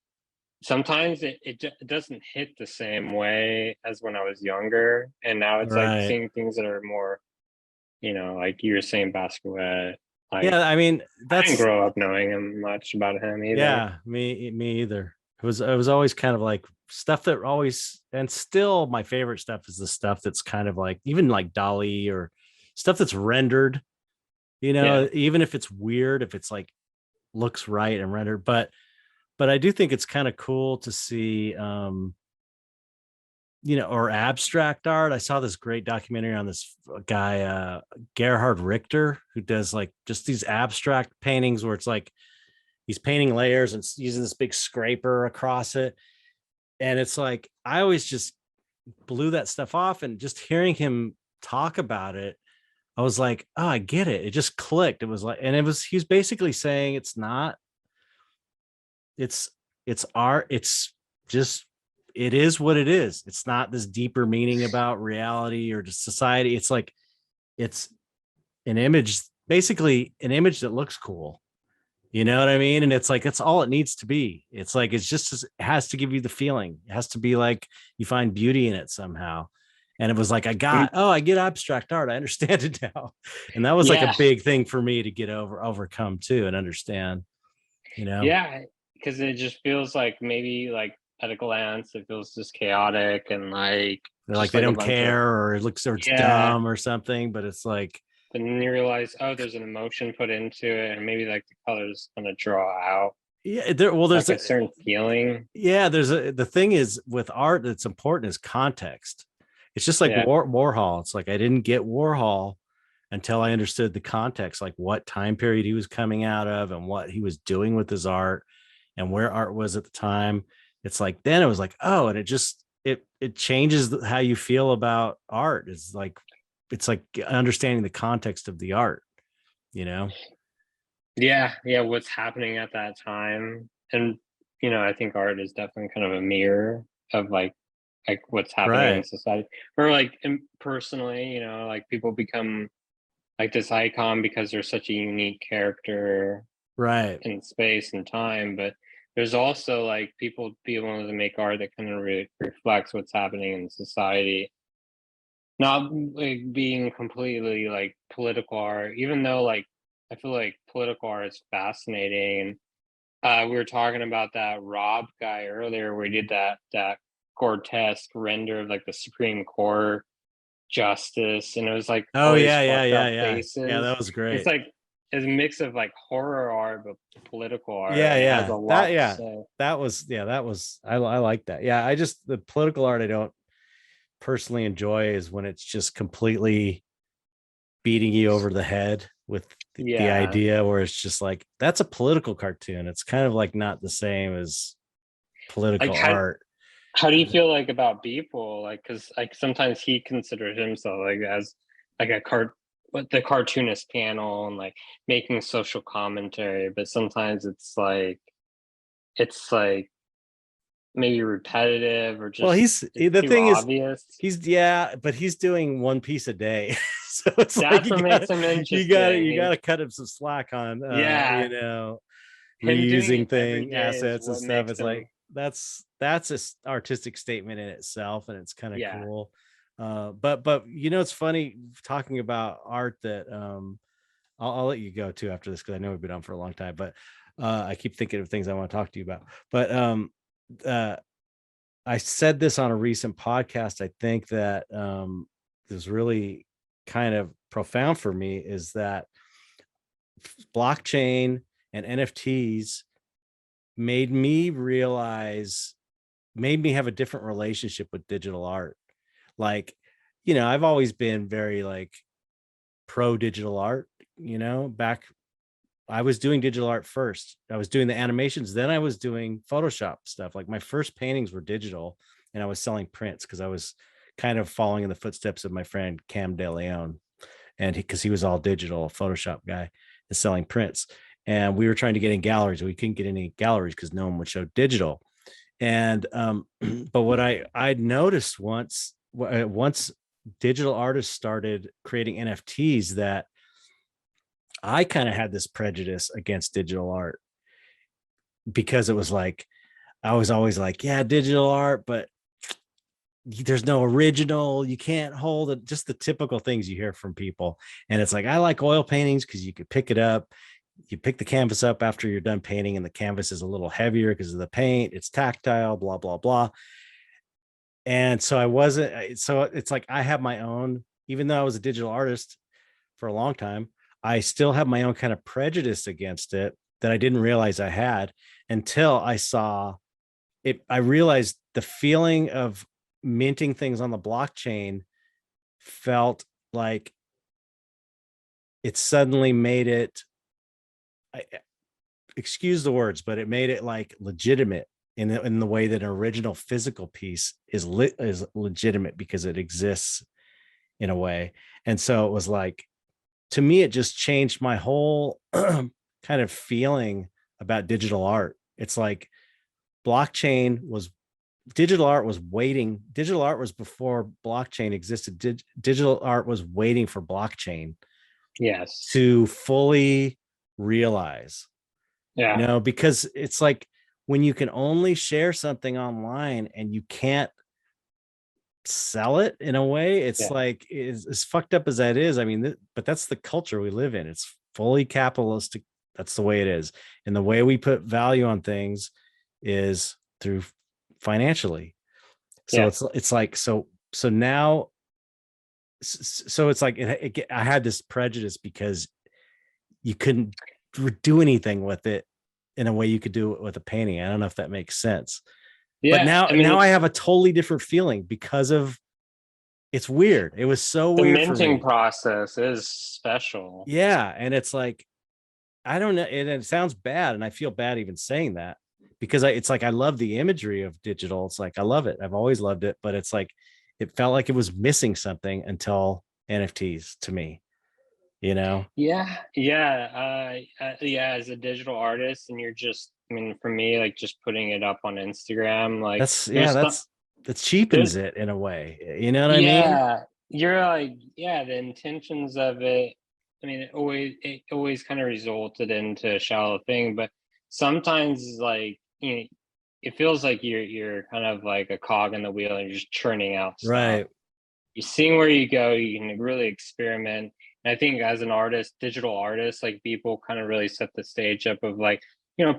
sometimes it doesn't hit the same way as when I was younger, and now it's like right. seeing things that are more, like you were saying Basquiat. Like Yeah, I mean, I didn't that's, grow up knowing him much about him either. yeah, me either. It was always kind of like stuff that always, and still my favorite stuff is the stuff that's kind of like even like Dali or stuff that's rendered, Yeah, even if it's weird, if it's like looks right and rendered. But I do think it's kind of cool to see or abstract art. I saw this great documentary on this guy, Gerhard Richter, who does like just these abstract paintings where it's like he's painting layers and using this big scraper across it. And it's like I always just blew that stuff off, and just hearing him talk about it, I was like, oh, I get it. It just clicked. It was like, and he's basically saying it's not, it's art. It's just, it is what it is. It's not this deeper meaning about reality or just society. It's like, it's an image, basically an image that looks cool, You know what I mean? And it's like, that's all it needs to be. It's like, it has to give you the feeling. It has to be like you find beauty in it somehow. And it was like, I get abstract art. I understand it now. And that was like a Yeah, big thing for me to get overcome too, and understand, you know? yeah, because it just feels like maybe like at a glance, it feels just chaotic and like They're like, just they like a don't bunch of care, or it looks, or it's yeah. dumb or something, but it's like, But then you realize, oh, there's an emotion put into it, and maybe like the colors kind of draw out yeah, there's like a, a certain feeling. yeah, the thing is with art that's important is context. It's just like Yeah, Warhol. It's like I didn't get Warhol until I understood the context, like what time period he was coming out of and what he was doing with his art and where art was at the time. It's like then it was like, oh, and it changes how you feel about art. It's like understanding the context of the art, you know? yeah, yeah. What's happening at that time, and I think art is definitely kind of a mirror of like what's happening in Right. society, or like personally, like people become like this icon because they're such a unique character Right. in space and time. But there's also like people being able to make art that kind of reflects what's happening in society, not like being completely like political art, even though like I feel like political art is fascinating. We were talking about that Rob guy earlier where he did that grotesque render of like the Supreme Court justice, and it was like Oh all these yeah, yeah, fucked yeah, up yeah. Yeah, faces. that was It's great. like it's a mix of like horror art but political art, Yeah, and it has yeah. a lot to Yeah, say. that was I like that. Yeah, I just the political art I don't personally enjoy is when it's just completely beating you over the head with the Yeah. idea where it's just like that's a political cartoon. It's kind of like not the same as Like political art. how do you feel like about people? Like, because like sometimes he considers himself like as like a what the cartoonist panel and like making social commentary, but sometimes it's like maybe repetitive or Well, just it's the too thing is obvious. but he's doing one piece a day. So it's like That's what makes him interesting. you gotta cut him some slack on Yeah, him doing reusing it every day is assets and what stuff. makes It's him. like that's a artistic statement in itself, and it's kind of Yeah, cool. But it's funny talking about art that I'll let you go too after this because I know we've been on for a long time. But I keep thinking of things I want to talk to you about. But uh, I said this on a recent podcast. I think that is really kind of profound for me is that blockchain and NFTs made me realize, made me have a different relationship with digital art. Like, I've always been very like pro digital art, back I was doing digital art first. I was doing the animations, then I was doing Photoshop stuff. Like my first paintings were digital and I was selling prints because I was kind of following in the footsteps of my friend Cam De Leon. And because he was all digital, a Photoshop guy, and selling prints. And we were trying to get in galleries. We couldn't get any galleries because no one would show digital. And but what I noticed once digital artists started creating NFTs, that I kind of had this prejudice against digital art because it was like I was always like, yeah, digital art, but there's no original. You can't hold it. Just the typical things you hear from people. And it's like, I like oil paintings because you could pick it up. You pick the canvas up after you're done painting, and the canvas is a little heavier because of the paint. It's tactile, blah, blah, blah. And so I wasn't, so it's like I have my own, even though I was a digital artist for a long time, I still have my own kind of prejudice against it that I didn't realize I had until I saw it. I realized the feeling of minting things on the blockchain felt like it suddenly made it, I, excuse the words, but it made it like legitimate in the way that an original physical piece is legitimate because it exists in a way. And so it was like, to me, it just changed my whole kind of feeling about digital art. It's like blockchain was digital art was waiting. Digital art was before blockchain existed. Digital art was waiting for blockchain yes. to fully realize. Yeah. because it's like when you can only share something online and you can't sell it in a way, it's Yeah. like as fucked up as that is. I mean, but that's the culture we live in. It's fully capitalistic. That's the way it is. And the way we put value on things is through financially. So Yeah. it's like so now so it's like I had this prejudice because you couldn't do anything with it in a way you could do it with a painting. I don't know if that makes sense. But Yeah. I now I mean, have a totally different feeling because of it's weird. It was so the weird for minting me. process is special. Yeah. And it's like, I don't know. And it sounds bad. And I feel bad even saying that because it's like, I love the imagery of digital. It's like, I love it. I've always loved it. But it's like, it felt like it was missing something until NFTs to me, you know? Yeah. Yeah. Yeah. As a digital artist, and you're just, I mean, for me, like just putting it up on Instagram, like That's, yeah, there's not, that cheapens there's, it in a way. You know what I mean? yeah, you're like, yeah, the intentions of it. I mean, it always kind of resulted into a shallow thing, but sometimes like, you know, it feels like you're kind of like a cog in the wheel and you're just churning out stuff. Right. You're seeing where you go, you can really experiment. And I think as an artist, digital artist, like people kind of really set the stage up of like,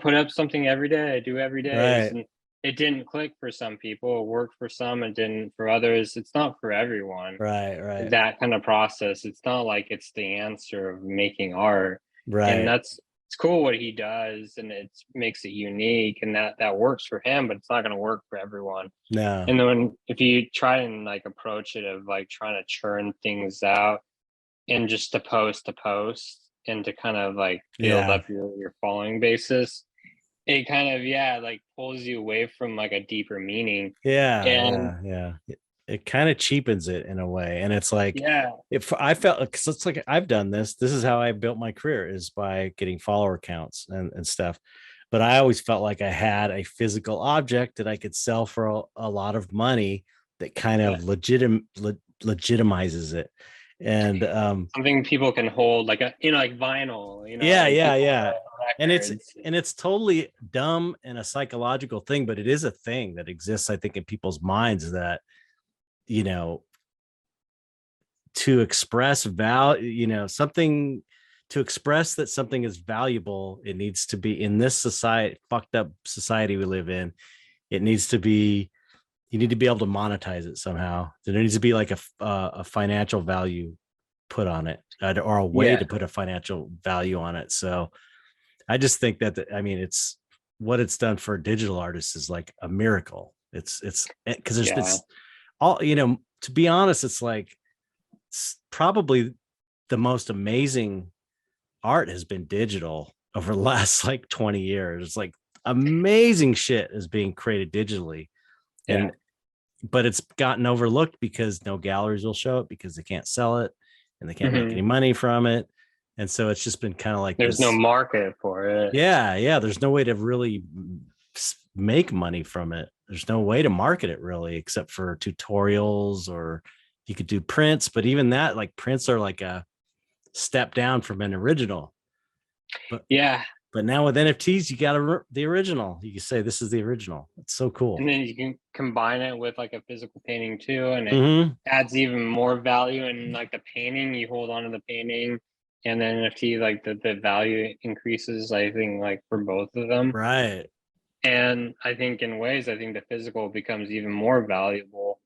put up something every day, do every day. Right. And it didn't click for some people, it worked for some, it didn't for others. It's not for everyone. Right. Right. That kind of process. It's not like it's the answer of making art. And Right. that's it's cool what he does, and it makes it unique, and that works for him, but it's not going to work for everyone. No. And then if you try and like approach it of like trying to churn things out and just to post and to kind of like build Yeah. up your following basis, it kind of, yeah, like pulls you away from like a deeper meaning. Yeah. And Yeah. Yeah. It kind of cheapens it in a way. And it's like, yeah, if I felt because it's like I've done this, this is how I built my career is by getting follower counts and stuff. But I always felt like I had a physical object that I could sell for a lot of money that kind yeah, of legitimizes it. And something people can hold, like like vinyl, yeah, like yeah, people yeah. buy And it's records. and it's totally dumb and a psychological thing, but it is a thing that exists, I think, in people's minds that, you know, to express value, something to express that something is valuable, it needs to be in this society, fucked up society we live in. It needs to be, you need to be able to monetize it somehow. There needs to be like a financial value put on it, or a way Yeah, to put a financial value on it. So I just think that, I mean, it's what it's done for digital artists is like a miracle. It's because there's yeah, this all, to be honest, it's like probably the most amazing art has been digital over the last like 20 years. It's like amazing shit is being created digitally. yeah. And but it's gotten overlooked because no galleries will show it because they can't sell it and they can't make any Hmm. money from it. And so it's just been kind of like There's no this. market for it. Yeah, yeah. There's no way to really make money from it. There's no way to market it really, except for tutorials, or you could do prints. But even that, like prints are like a step down from an original. But Yeah. but now with NFTs, you got the original. You can say this is the original. It's so cool. And then you can combine it with like a physical painting too, and it Hmm. adds even more value. And like the painting, you hold on to the painting, and then NFT, like the value increases, I think, like for both of them. Right. And I think in ways, I think the physical becomes even more valuable,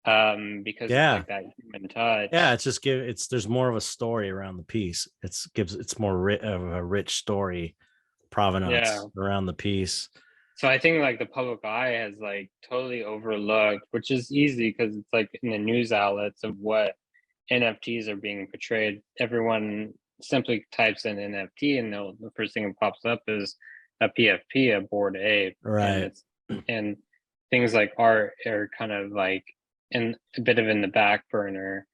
because it's Yeah. like that human Yeah. touch. It's just it's there's more of a story around the piece. It's more of a rich story Yeah. provenance around the piece. So I think like the public eye has like totally overlooked, which is easy because it's like in the news outlets of what NFTs are being portrayed. Everyone simply types in NFT, and the first thing that pops up is a PFP, a board ape, and Right. it's and things like art are kind of like in a bit of in the back burner,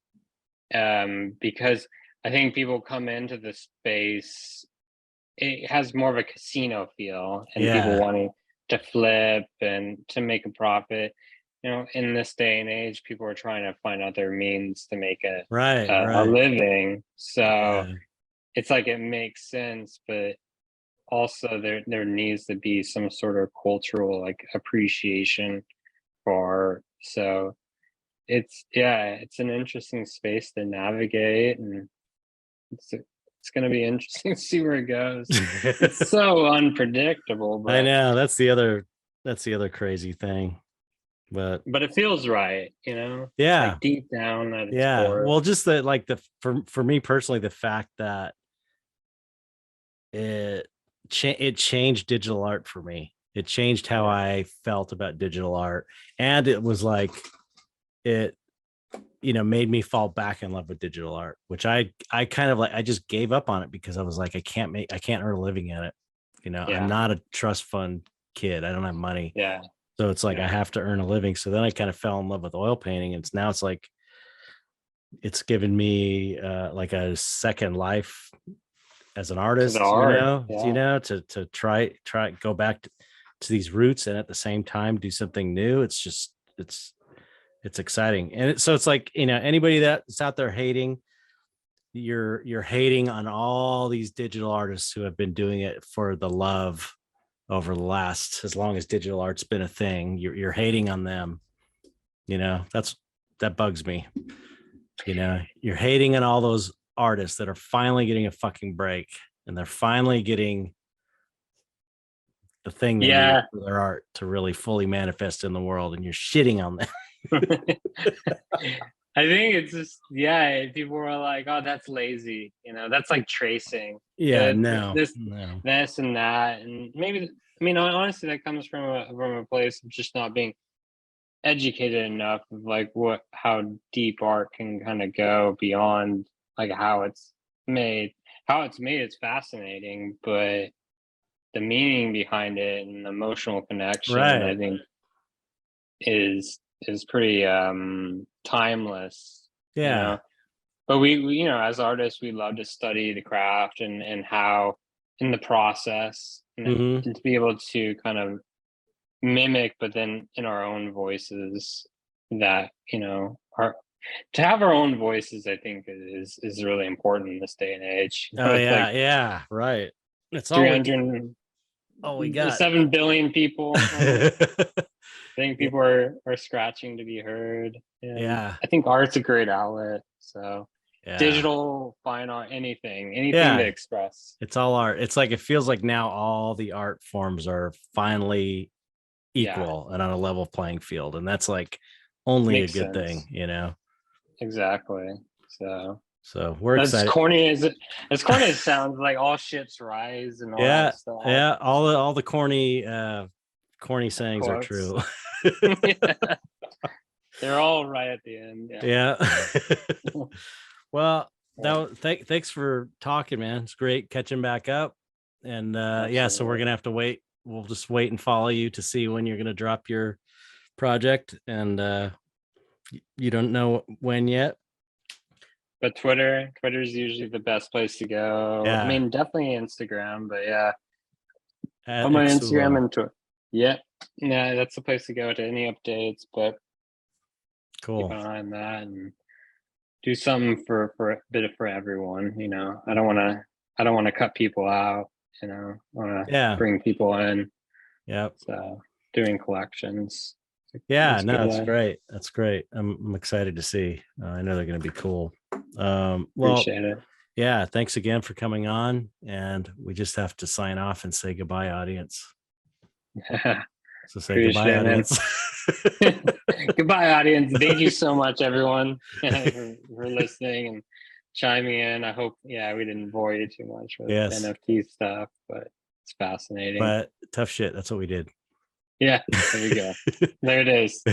because I think people come into the space. It has more of a casino feel, and people Yeah. wanting to flip and to make a profit. In this day and age, people are trying to find other means to make Right. a Right. living. So Yeah. it's like it makes sense, but also there needs to be some sort of cultural like appreciation for art. So it's an interesting space to navigate, and it's going to be interesting to see where it goes. It's so unpredictable, I but know that's the other crazy thing. But it feels right, you know? yeah, Like deep down at its yeah. core. Well, just that, like for me personally, the fact that it changed digital art for me. It changed how I felt about digital art, and it was like it made me fall back in love with digital art, which I kind of like. I just gave up on it because I was like, I can't earn a living in it. I'm not a trust fund kid. I don't have money. Yeah. So it's like I Yeah. have to earn a living. So then I kind of fell in love with oil painting, and it's like it's given me like a second life as an To the artist, art. Yeah. to try go back to these roots, and at the same time do something new. It's just it's exciting. And so it's like, anybody that's out there hating, you're hating on all these digital artists who have been doing it for the love over the last, as long as digital art's been a thing. You're hating on them. That bugs me. You're hating on all those artists that are finally getting a fucking break, and they're finally getting the thing they need for their art to really fully manifest in the world, and you're shitting on them. I think it's just, people are like, oh, that's lazy, that's like tracing. Yeah, This no. and that, and maybe, honestly, that comes from a place of just not being educated enough of like how deep art can kind of go beyond like how it's made. How it's made is fascinating, but the meaning behind it and the emotional connection, I think, is pretty timeless. But we as artists, we love to study the craft and how in the process, and to be able to kind of mimic, but then in our own voices, that to have our own voices, I think is really important in this day and age. Right. It's 300 we got 7 billion people. I think people are scratching to be heard. And I think art's a great outlet. So digital, fine art, anything to express. It's all art. It's like, it feels like now all the art forms are finally equal and on a level playing field, and that's like only a good thing. Exactly. So we're excited. As corny as it sounds, like all ships rise and all that stuff. All the corny sayings quotes are true. They're all right at the end. Well, thanks for talking, man. It's great catching back up. And so we're gonna have to wait. We'll just wait and follow you to see when you're gonna drop your project, and you don't know when yet. But Twitter's usually the best place to go. I mean, definitely Instagram, but on my Instagram and Twitter. That's the place to go to any updates. But cool. Keep an eye on that and do something for a bit for everyone. I don't want to cut people out. I want to bring people in. So doing collections. That's great. That's great. I'm excited to see. I know they're going to be cool. Appreciate it. Thanks again for coming on, and we just have to sign off and say goodbye, audience. So say goodbye, audience. Goodbye, audience. Thank you so much, everyone, for listening and chiming in. I hope we didn't bore you too much with NFT stuff, but it's fascinating. But tough shit. That's what we did. There we go. There it is.